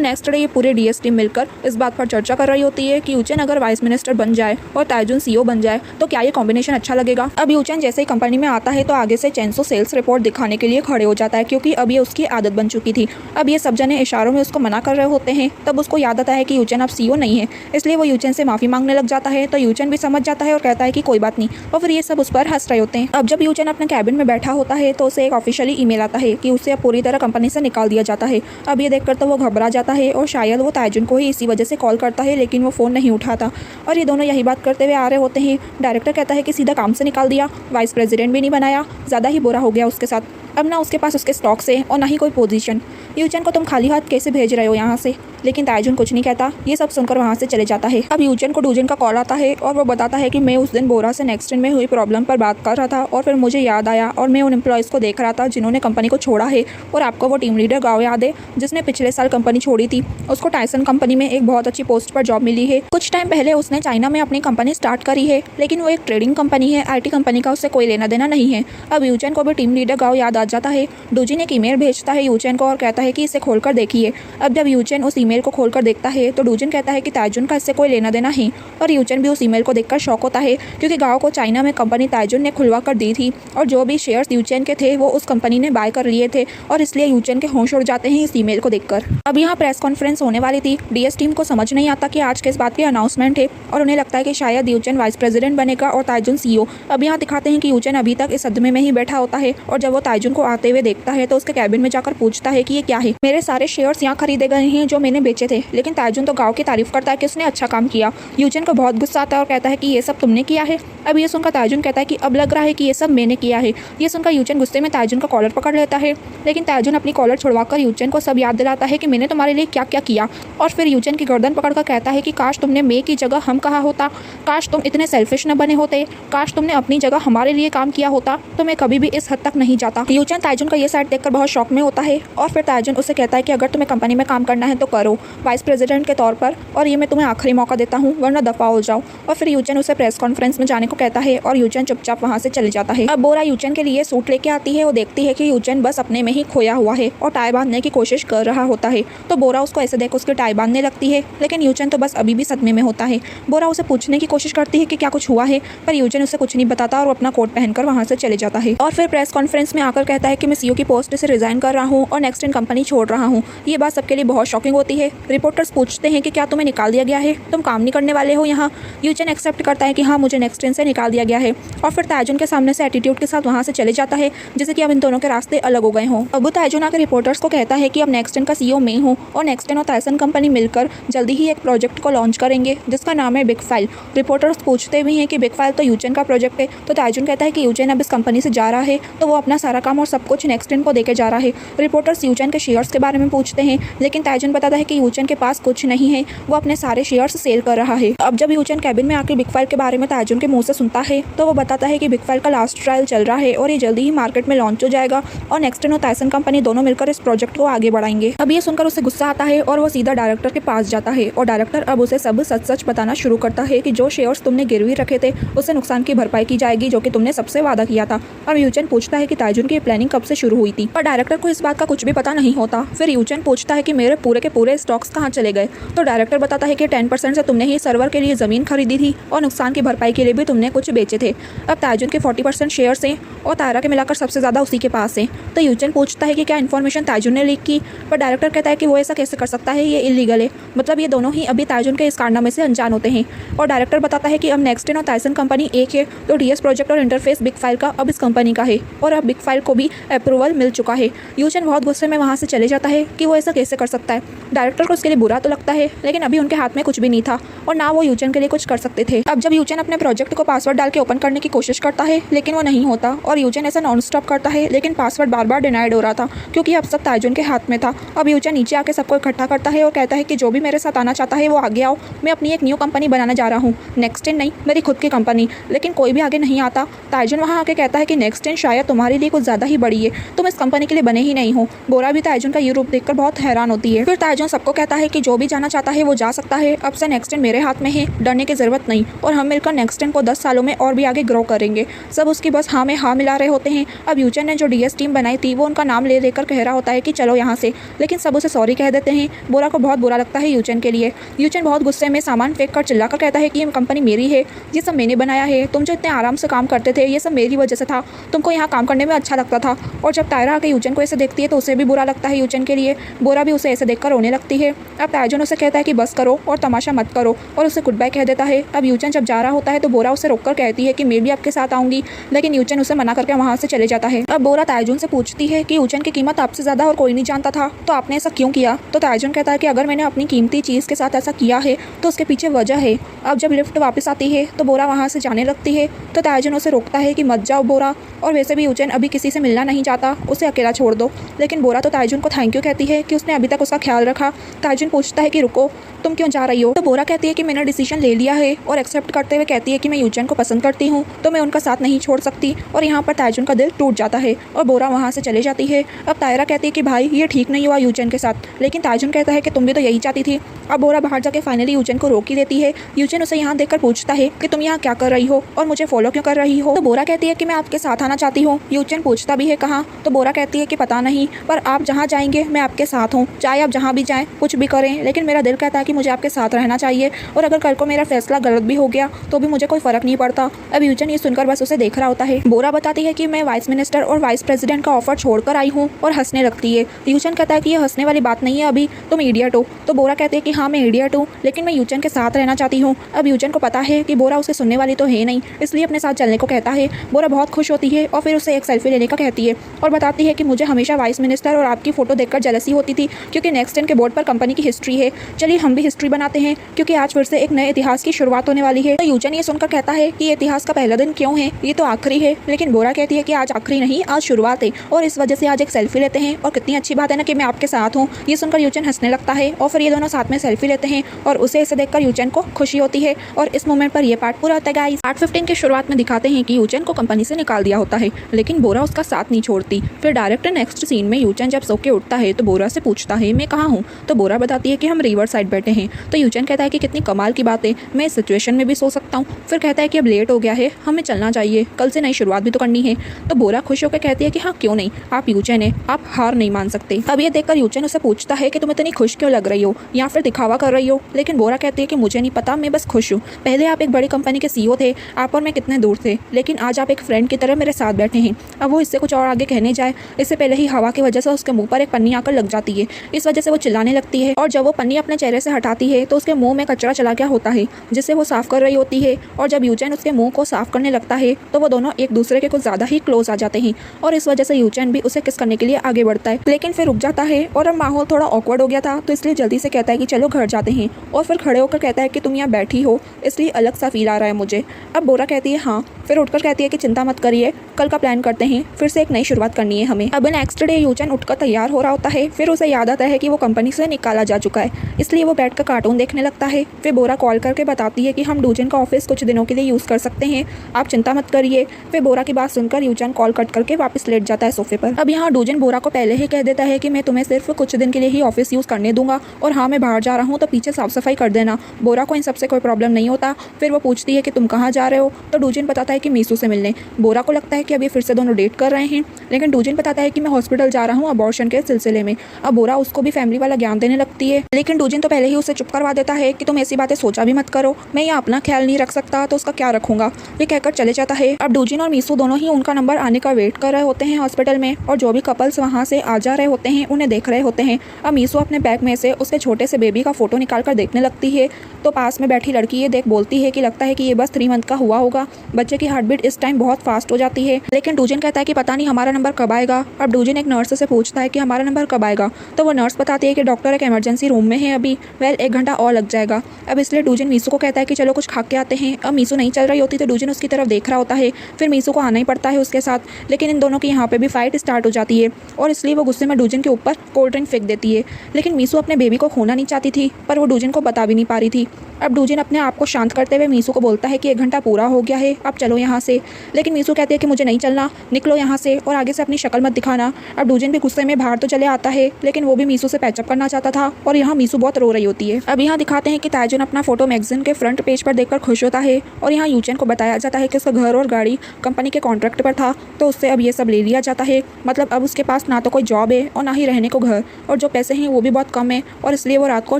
नेक्स्ट डे ये पूरे DS टीम मिलकर इस बात पर चर्चा कर रही होती है कि यूचन अगर वाइस मिनिस्टर बन जाए और ताइजुन CEO बन जाए तो क्या ये कॉम्बिनेशन अच्छा लगेगा। अब यूचन जैसे ही कंपनी में आता है तो आगे से चेंसो सेल्स रिपोर्ट दिखाने के लिए खड़े हो जाता है, क्योंकि अब ये उसकी आदत बन चुकी थी। अब ये सब जने इशारों में उसको मना कर रहे होते हैं। तब उसको याद आता है कि यूचन अब CEO नहीं है, इसलिए वो यूचन से माफ़ी मांगने लग जाता है। तो यूचन भी समझ जाता है और कहता है कि कोई बात नहीं, और फिर ये सब उस पर हंस रहे होते हैं। अब जब यूचन अपने कैबिन में बैठा होता है तो उसे एक ऑफिशियली ईमेल आता है कि उसे अब पूरी तरह कंपनी से निकाल दिया जाता है। अब ये देखकर तो वो घबरा जाता है और शायद वो ताइजुन को ही इसी वजह से कॉल करता है, लेकिन वो फ़ोन नहीं उठाता। और ये दोनों यही बात करते हुए आ रहे होते हैं। डायरेक्टर कहता है कि सीधा काम से निकाल दिया, वाइस प्रेसिडेंट भी नहीं बनाया, ज़्यादा ही बुरा हो गया उसके साथ। अब ना उसके पास उसके स्टॉक्स है और ना ही कोई पोजीशन। यूचन को तुम खाली हाथ कैसे भेज रहे हो यहाँ से, लेकिन ताइजुन कुछ नहीं कहता। ये सब सुनकर वहाँ से चले जाता है। अब यूचन को डूजिन का कॉल आता है और वो बताता है कि मैं उस दिन बोरा से नेक्स्ट में हुई प्रॉब्लम पर बात कर रहा था और फिर मुझे याद आया और मैं उन एम्प्लॉयज़ को देख रहा था जिन्होंने कंपनी को छोड़ा है। और आपको वो टीम लीडर गाँव याद है जिसने पिछले साल कंपनी छोड़ी थी, उसको टाइसन कंपनी में एक बहुत अच्छी पोस्ट पर जॉब मिली है। कुछ टाइम पहले उसने चाइना में अपनी कंपनी स्टार्ट करी है, लेकिन वो एक ट्रेडिंग कंपनी है, IT कंपनी का उससे कोई लेना देना नहीं है। अब यूचन को भी टीम लीडर गाँव याद आ जाता है। डूजिन एक ईमेल भेजता है यूचन को और कहता है कि इसे खोलकर देखिए। अब जब यूचन उस ईमेल को खोलकर देखता है तो डूजिन कहता है कि ताइजुन का इससे कोई लेना देना है, और यूचन भी उस ईमेल को देखकर शॉक होता है, क्योंकि गाँव को चाइना में कंपनी ताइजुन ने खुलवा कर दी थी और जो भी शेयर्स यूचन के थे वो उस कंपनी ने बाय कर लिए थे, और इसलिए यूचन के होश उड़ जाते हैं इस ईमेल को देखकर। अब यहाँ प्रेस कॉन्फ्रेंस होने वाली थी। DS टीम को समझ नहीं आता कि आज किस बात की अनाउंसमेंट है, और उन्हें लगता है कि शायद यूचन वाइस प्रेसिडेंट बनेगा और ताइजुन CEO। अब यहाँ दिखाते हैं कि यूचन अभी तक इस सदमे में ही बैठा होता है, और जब वो ताइजुन को आते हुए देखता है तो उसके कैबिन में जाकर पूछता है कि ये क्या है, मेरे सारे शेयर्स यहाँ खरीदे गए हैं जो मैंने बेचे थे। लेकिन ताइजुन तो गाँव की तारीफ करता है कि उसने अच्छा काम किया। यूचन को बहुत गुस्सा आता है और कहता है कि ये सब तुमने किया है। अब ये सुनकर ताइजुन कहता है कि अब लग रहा है कि ये सब मैंने किया है। ये सुनकर यूचन गुस्से में ताइजुन का कॉलर पकड़ लेता है, लेकिन ताइजुन अपनी कॉलर छुड़वाकर यूचन को सब याद दिलाता है कि मैंने तुम्हारे लिए क्या क्या किया। और फिर यूचन की गर्दन पकड़कर कहता है कि काश तुमने मे की जगह हम कहा होता, काश तुम इतने सेल्फिश न बने होते, काश तुमने अपनी जगह हमारे लिए काम किया होता तो मैं कभी भी इस हद तक नहीं जाता। यूचन ताइजुन का ये साइड देखकर बहुत शौक में होता है, और फिर ताइजुन उसे कहता है कि अगर तुम्हें कंपनी में काम करना है तो करो वाइस प्रेसिडेंट के तौर पर, और ये मैं तुम्हें आखिरी मौका देता हूँ वरना दफा हो जाओ। और फिर यूचन उसे प्रेस कॉन्फ्रेंस में जाने को कहता है और यूचन चुपचाप वहाँ से चले जाता है। अब बोरा यूचन के लिए सूट लेके आती है। वो देखती है कि यूचन बस अपने में ही खोया हुआ है और टाई बांधने की कोशिश कर रहा होता है, तो बोरा उसको ऐसे देख उसकी टाई बांधने लगती है, लेकिन यूचन तो बस अभी भी सदमे में होता है। बोरा उसे पूछने की कोशिश करती है कि क्या कुछ हुआ है, पर यूचन उसे कुछ नहीं बताता और अपना कोट पहनकर वहाँ से चले जाता है। और फिर प्रेस कॉन्फ्रेंस में आकर कहता है कि मैं CEO की पोस्ट से रिजाइन कर रहा हूँ और नेक्स्ट इन कंपनी छोड़ रहा हूँ। ये बात सबके लिए बहुत शॉकिंग होती है। रिपोर्टर्स पूछते हैं कि क्या तुम्हें निकाल दिया गया है, तुम काम नहीं करने वाले हो यहाँ। यूचन एक्सेप्ट करता है कि हाँ मुझे नेक्स्ट इन से निकाल दिया गया है, और फिर ताइजुन के सामने से एटीट्यूड के साथ वहाँ से चले जाता है, जैसे कि अब इन दोनों के रास्ते अलग हो गए हों। अब ताइजुन आकर रिपोर्टर्स को कहता है कि अब नेक्स्ट इन का CEO मैं हूँ, और नेक्स्ट इन और ताइसन कंपनी मिलकर जल्दी ही एक प्रोजेक्ट को लॉन्च करेंगे जिसका नाम है बिग फाइल। रिपोर्टर्स पूछते भी हैं कि बिग फाइल तो यूचन का प्रोजेक्ट है, तो ताइजुन कहता है कि यूचन अब इस कंपनी से जा रहा है तो वो अपना सारा काम और सब कुछ नेक्स्ट इन को देके जा रहा है। रिपोर्टर्स यूचन के शेयर्स के बारे में पूछते हैं, लेकिन ताइजुन बताता है कि यूचन के पास कुछ नहीं है, वो अपने सारे शेयर्स सेल कर रहा है। अब जब यूचन कैबिन में आकर बिग फाइल के बारे में ताइजुन के मुंह से सुनता है तो वो बताता है कि बिग फाइल का लास्ट ट्रायल चल रहा है और ये जल्दी ही मार्केट में लॉन्च हो जाएगा, और नेक्स्ट इन और ताइसन कंपनी दोनों मिलकर इस प्रोजेक्ट को आगे बढ़ाएंगे। अब ये सुनकर उसे गुस्सा आता है और वो सीधा डायरेक्टर के पास जाता है, और डायरेक्टर अब उसे सब सच सच बताना शुरू करता है कि जो शेयर्स तुमने गिरवी रखे थे उससे नुकसान की भरपाई की जाएगी जो कि तुमने सबसे वादा किया था। अब यूचन पूछता है कि ताइजुन की प्लानिंग कब से शुरू हुई थी, पर डायरेक्टर को इस बात का कुछ भी पता नहीं होता। फिर यूचन पूछता है कि मेरे पूरे के पूरे स्टॉक्स कहाँ चले गए, तो डायरेक्टर बताता है कि 10% से तुमने ही सर्वर के लिए ज़मीन खरीदी थी और नुकसान की भरपाई के लिए भी तुमने उनने कुछ बेचे थे। अब ताइजुन के 40% शेयर्स हैं और तायरा के मिलाकर सबसे ज़्यादा उसी के पास हैं। तो यूचेन पूछता है कि क्या इन्फॉर्मेशन ताइजुन ने लीक की, पर डायरेक्टर कहता है कि वो ऐसा कैसे कर सकता है, ये इलीगल है। मतलब ये दोनों ही अभी ताइजुन के इस कारनामे से अनजान होते हैं। और डायरेक्टर बताता है कि अब नेक्स्ट और टाइसन कंपनी एक है, तो डीएस प्रोजेक्ट और इंटरफेस बिग फाइल का अब इस कंपनी का है और अब बिग फाइल को भी अप्रूवल मिल चुका है। यूचेन बहुत गुस्से में वहाँ से चले जाता है कि वो ऐसा कैसे कर सकता है। डायरेक्टर को उसके लिए बुरा तो लगता है, लेकिन अभी उनके हाथ में कुछ भी नहीं था और ना वो यूचेन के लिए कुछ कर सकते थे। अब जब यूचेन अपने प्रोजेक्ट को पासवर्ड डाल के ओपन करने की कोशिश करता है, लेकिन वो नहीं होता और यूचेन ऐसा नॉन स्टॉप करता है, लेकिन पासवर्ड बार बार डिनाइड हो रहा था क्योंकि अब सब ताइजुन के हाथ में था। अब यूचेन नीचे आके सबको इकट्ठा करता है और कहता है कि जो भी मेरे साथ आना चाहता है वो आगे आओ, मैं अपनी एक न्यू कंपनी बनाने जा रहा हूँ, नेक्स्ट इन नहीं, मेरी खुद की कंपनी। लेकिन कोई भी आगे नहीं आता। ताइजुन वहाँ आके कहता है कि नेक्स्ट इन शायद तुम्हारे लिए कुछ ज़्यादा ही बड़ी है, तुम इस कंपनी के लिए बने ही नहीं हो। बोरा भी ताइजुन का ये रूप देखकर बहुत हैरान होती है। फिर ताइजुन सबको कहता है कि जो भी जाना चाहता है वो जा सकता है, अब से नेक्स्ट इन मेरे हाथ में है, डरने की ज़रूरत नहीं, और हम मिलकर नेक्स्ट इन को 10 सालों में और भी आगे ग्रो करेंगे। सब उसकी बस हाँ में हाँ मिला रहे होते हैं। अब यूचेन ने जो डीएस टीम बनाई थी वो उनका नाम ले लेकर कह रहा होता है कि चलो यहाँ से, लेकिन सब उसे सॉरी कह देते हैं। बोरा को बहुत बुरा लगता है यूचेन के लिए। यूचेन बहुत गुस्से में सामान फेंक कर चिल्लाकर कहता है कि ये कंपनी मेरी है, ये सब मैंने बनाया है, तुम जो इतने आराम से काम करते थे ये सब मेरी वजह से था, तुमको यहाँ काम करने में अच्छा लगता था। और जब तायरा आके यूचेन को ऐसे देखती है तो उसे भी बुरा लगता है यूचेन के लिए। बोरा भी उसे ऐसे देखकर रोने लगती है। अब ताइजुन उसे कहता है कि बस करो और तमाशा मत करो और उसे गुड बाय कह देता है। अब यूचेन जब जा रहा होता है तो बोरा उसे रोककर कहती है कि मैं भी आपके साथ आऊँगी, लेकिन यूचेन उसे मना करके वहाँ से चले जाता है। अब बोरा ताइजुन से पूछती है कि यूचेन की कीमत आपसे ज़्यादा और कोई नहीं जानता था, तो आपने ऐसा क्यों किया? तो ताइजुन कहता है कि अगर मैंने अपनी कीमती चीज़ के साथ ऐसा किया है तो उसके पीछे वजह है। अब जब लिफ्ट वापस आती है तो बोरा वहाँ से जाने लगती है, तो ताइजुन उसे रोकता है कि मत जाओ बोरा, और वैसे भी यूचेन अभी किसी से मिलना नहीं चाहता, उसे अकेला छोड़ दो। लेकिन बोरा तो ताइजुन को थैंक यू कहती है कि उसने अभी तक उसका ख्याल रखा। ताइजुन पूछता है कि रुको, तुम क्यों जा रही हो? तो बोरा कहती है कि मैंने डिसीजन ले लिया है, और एक्सेप्ट करते हुए कहती है कि मैं यूचेन को पसंद करती हूँ, तो मैं उनका साथ नहीं छोड़ सकती। और यहाँ पर ताइजुन का दिल टूट जाता है और बोरा वहाँ से चले जाती है। अब तायरा कहती है कि भाई ये ठीक नहीं हुआ यूचेन के साथ, लेकिन ताइजुन कहता है कि तुम भी तो यही चाहती थी। अब बोरा बाहर जाके फाइनली यूचेन को रोक ही देती है। यूचेन उसे यहाँ देखकर पूछता है कि तुम यहाँ क्या कर रही हो और मुझे फॉलो क्यों कर रही हो? तो बोरा कहती है कि मैं आपके साथ आना चाहती हूँ। यूचेन पूछता भी है कहाँ? तो बोरा कहती है कि पता नहीं, पर आप जहाँ जाएंगे मैं आपके साथ हूँ, चाहे आप जहाँ भी जाएं, कुछ भी करें, लेकिन मेरा दिल कहता है कि मुझे आपके साथ रहना चाहिए, और अगर कल को मेरा फैसला गलत भी हो गया तो भी मुझे कोई फर्क नहीं पड़ता। अब यूचेन ये सुनकर बस उसे देख रहा होता है। बोरा बताती है कि मैं वाइस मिनिस्टर और वाइस प्रेसिडेंट का ऑफर छोड़कर आई हूँ, और हंसने लगती है। यूचेन कहता है कि ये हंसने वाली बात नहीं है, अभी तुम इडियट हो। तो बोरा कहती है कि हाँ मैं इडियट हूँ, लेकिन मैं यूचेन के साथ रहना चाहती हूँ। अब यूचेन को पता है कि बोरा उसे सुनने वाली तो है नहीं, इसलिए अपने साथ चलने को कहता है। बोरा बहुत खुश होती है और फिर उसे एक सेल्फी लेने का कहती है और बताती है कि मुझे हमेशा वाइस मिनिस्टर और आपकी फ़ोटो देखकर जेलसी होती थी, क्योंकि नेक्स्ट इन के बोर्ड पर कंपनी की हिस्ट्री है। चलिए हम भी हिस्ट्री बनाते हैं, क्योंकि आज फिर से एक नए इतिहास की शुरुआत होने वाली है। तो यूचेन ये सुनकर कहता है कि ये इतिहास का पहला दिन क्यों है, ये तो आखिरी है। लेकिन बोरा कहती है कि आज आखिरी नहीं, आज शुरुआत है, और इस वजह से आज एक सेल्फी लेते हैं, और कितनी अच्छी बात है ना कि मैं आपके साथ हूँ। ये सुनकर यूचेन हंसने लगता है और फिर ये दोनों साथ में सेल्फी लेते हैं, और उसे इसे देखकर यूचेन को खुशी होती है। और इस मोमेंट पर ये पार्ट पूरा होता है गाइस। पार्ट 15 के शुरुआत में दिखाते हैं कि यूचेन को कंपनी से निकाल दिया होता है, लेकिन बोरा उसका साथ नहीं छोड़ती। फिर डायरेक्टर नेक्स्ट सीन में यूचेन जब सो के उठता है तो बोरा से पूछता है मैं कहाँ हूँ? तो बोरा बताती है कि हम रिवर साइड बैठे हैं। तो यूचेन कहता है कि कितनी कमाल की बात है, मैं इस सिचुएशन में भी सो सकता हूँ। फिर कहता है कि अब लेट हो गया है, हमें चलना चाहिए, कल से नई शुरुआत भी तो करनी है। तो बोरा खुश होकर कहती है कि हाँ क्यों नहीं, आप यूचेन है, आप हार नहीं मान सकते। अब ये देखकर यूचेन उसे पूछता है कि तुम इतनी खुश क्यों लग रही हो, या फिर दिखावा कर रही हो? लेकिन बोरा कहती है कि मुझे नहीं पता, मैं बस खुश हूँ। पहले आप एक बड़ी कंपनी के CEO थे, आप और मैं कितने दूर थे, लेकिन आज आप एक फ्रेंड की तरह मेरे साथ बैठे हैं। अब वो इससे कुछ और आगे कहने जाए, इससे पहले ही हवा की वजह से उसके मुंह पर एक पन्नी आकर लग जाती है। इस वजह से वो चिल्लाने लगती है, और जब वो पन्नी अपने चेहरे से हटाती है तो उसके मुंह में कचरा चला गया होता है, जिसे वो साफ कर रही होती है। और जब यूचेन उसके मुंह को साफ करने लगता है तो वो दोनों एक दूसरे के कुछ ज़्यादा ही क्लोज आ जाते हैं, और इस वजह से यूचेन भी उसे किस करने के लिए आगे बढ़ता है, लेकिन फिर रुक जाता है। और अब माहौल थोड़ा ऑकवर्ड हो गया था, तो इसलिए जल्दी से कहता है कि चलो घर जाते हैं, और फिर खड़े होकर कहता है कि तुम यहाँ बैठी हो इसलिए अलग सा फील आ रहा है मुझे। अब बोरा कहती है हाँ, फिर उठकर कहती है कि चिंता मत करिए, कल का प्लान करते हैं, फिर से एक नई शुरुआत करनी है हमें। अब नेक्स्ट डे यूचेन उठकर तैयार हो रहा होता है, फिर उसे याद आता है कि वो कंपनी से निकाला जा चुका है, इसलिए वो बैठकर कार्टून देखने लगता है। फिर बोरा कॉल करके बताती है कि हम डूजन का ऑफिस कुछ दिनों के लिए यूज़ कर सकते हैं, आप चिंता मत करिए। फिर बोरा की बात सुनकर यूचेन कॉल कट करके वापस लेट जाता है सोफे पर। अब यहाँ डूजन बोरा को पहले ही कह देता है कि मैं तुम्हें सिर्फ कुछ दिन के लिए ही ऑफिस यूज़ करने दूंगा, और हाँ मैं बाहर जा रहा हूँ तो पीछे साफ सफाई कर देना। बोरा को इन सबसे कोई प्रॉब्लम नहीं होता। फिर वो पूछती है कि तुम कहाँ जा रहे हो? तो डूजन बताता है कि मीसू से मिलने। बोरा को लगता है कि अभी फिर से दोनों डेट कर रहे हैं, लेकिन डूजन बताता है कि मैं हॉस्पिटल जा रहा हूँ अबॉर्शन के सिलसिले में। अब बोरा उसको भी फैमिली वाला ज्ञान देने लगती है, लेकिन डूजन तो पहले ही उसे चुप करवा देता है कि तुम ऐसी बातें सोचा भी मत करो, मैं यहाँ अपना ख्याल नहीं रख सकता, तो उसका उसका क्या रखूंगा। ये कहकर चले जाता है। अब डूजिन और मीसू दोनों ही उनका नंबर आने का वेट कर रहे होते हैं हॉस्पिटल में, और जो भी कपल्स वहाँ से आ जा रहे होते हैं उन्हें देख रहे होते हैं। अब मीसू अपने बैग में से उसके छोटे से बेबी का फोटो निकाल कर देखने लगती है, तो पास में बैठी लड़की ये देख बोलती है कि लगता है कि ये बस 3 मंथ का हुआ होगा। बच्चे की हार्ट बीट इस टाइम बहुत फास्ट हो जाती है। लेकिन डूजिन कहता है कि पता नहीं हमारा नंबर कब आएगा। अब डूजिन एक नर्स से पूछता है कि हमारा नंबर कब आएगा, तो वो नर्स बताती है कि डॉक्टर एक इमरजेंसी रूम में है अभी, 1 घंटा और लग जाएगा। अब इसलिए डूजिन मीसू को कहता है कि चलो कुछ खा के आते हैं। अब मीसू नहीं चल रही होती तो डूजिन उसकी तरफ देख रहा होता है, फिर मीसू को आना ही पड़ता है उसके साथ। लेकिन इन दोनों की यहाँ पे भी फाइट स्टार्ट हो जाती है, और इसलिए वो गुस्से में डूजिन के ऊपर कोल्ड ड्रिंक फेंक देती है। लेकिन मीसू अपने बेबी को खोना नहीं चाहती थी, पर वो डूजिन को बता भी नहीं पा रही थी। अब डूजिन अपने आप को शांत करते हुए मीसू को बोलता है कि 1 घंटा पूरा हो गया है, अब चलो यहाँ से। लेकिन मीसू कहती है कि मुझे नहीं चलना, निकलो यहाँ से और आगे से अपनी शक्ल मत दिखाना। अब डूजिन भी गुस्से में बाहर तो चले आता है, लेकिन वो भी मीसू से पैचअप करना चाहता था, और यहाँ मीसू बहुत रो रही होती है। अब यहाँ दिखाते हैं कि ताइजुन अपना फोटो मैगजीन के फ्रंट पेज पर देखकर खुश होता है, और यहाँ यूचेन को बताया जाता है कि उसका घर और गाड़ी कंपनी के कॉन्ट्रैक्ट पर था, तो उससे अब ये सब ले लिया जाता है। मतलब अब उसके पास ना तो कोई जॉब है और ना ही रहने को घर, और जो पैसे हैं वो भी बहुत कम है, और इसलिए वो रात को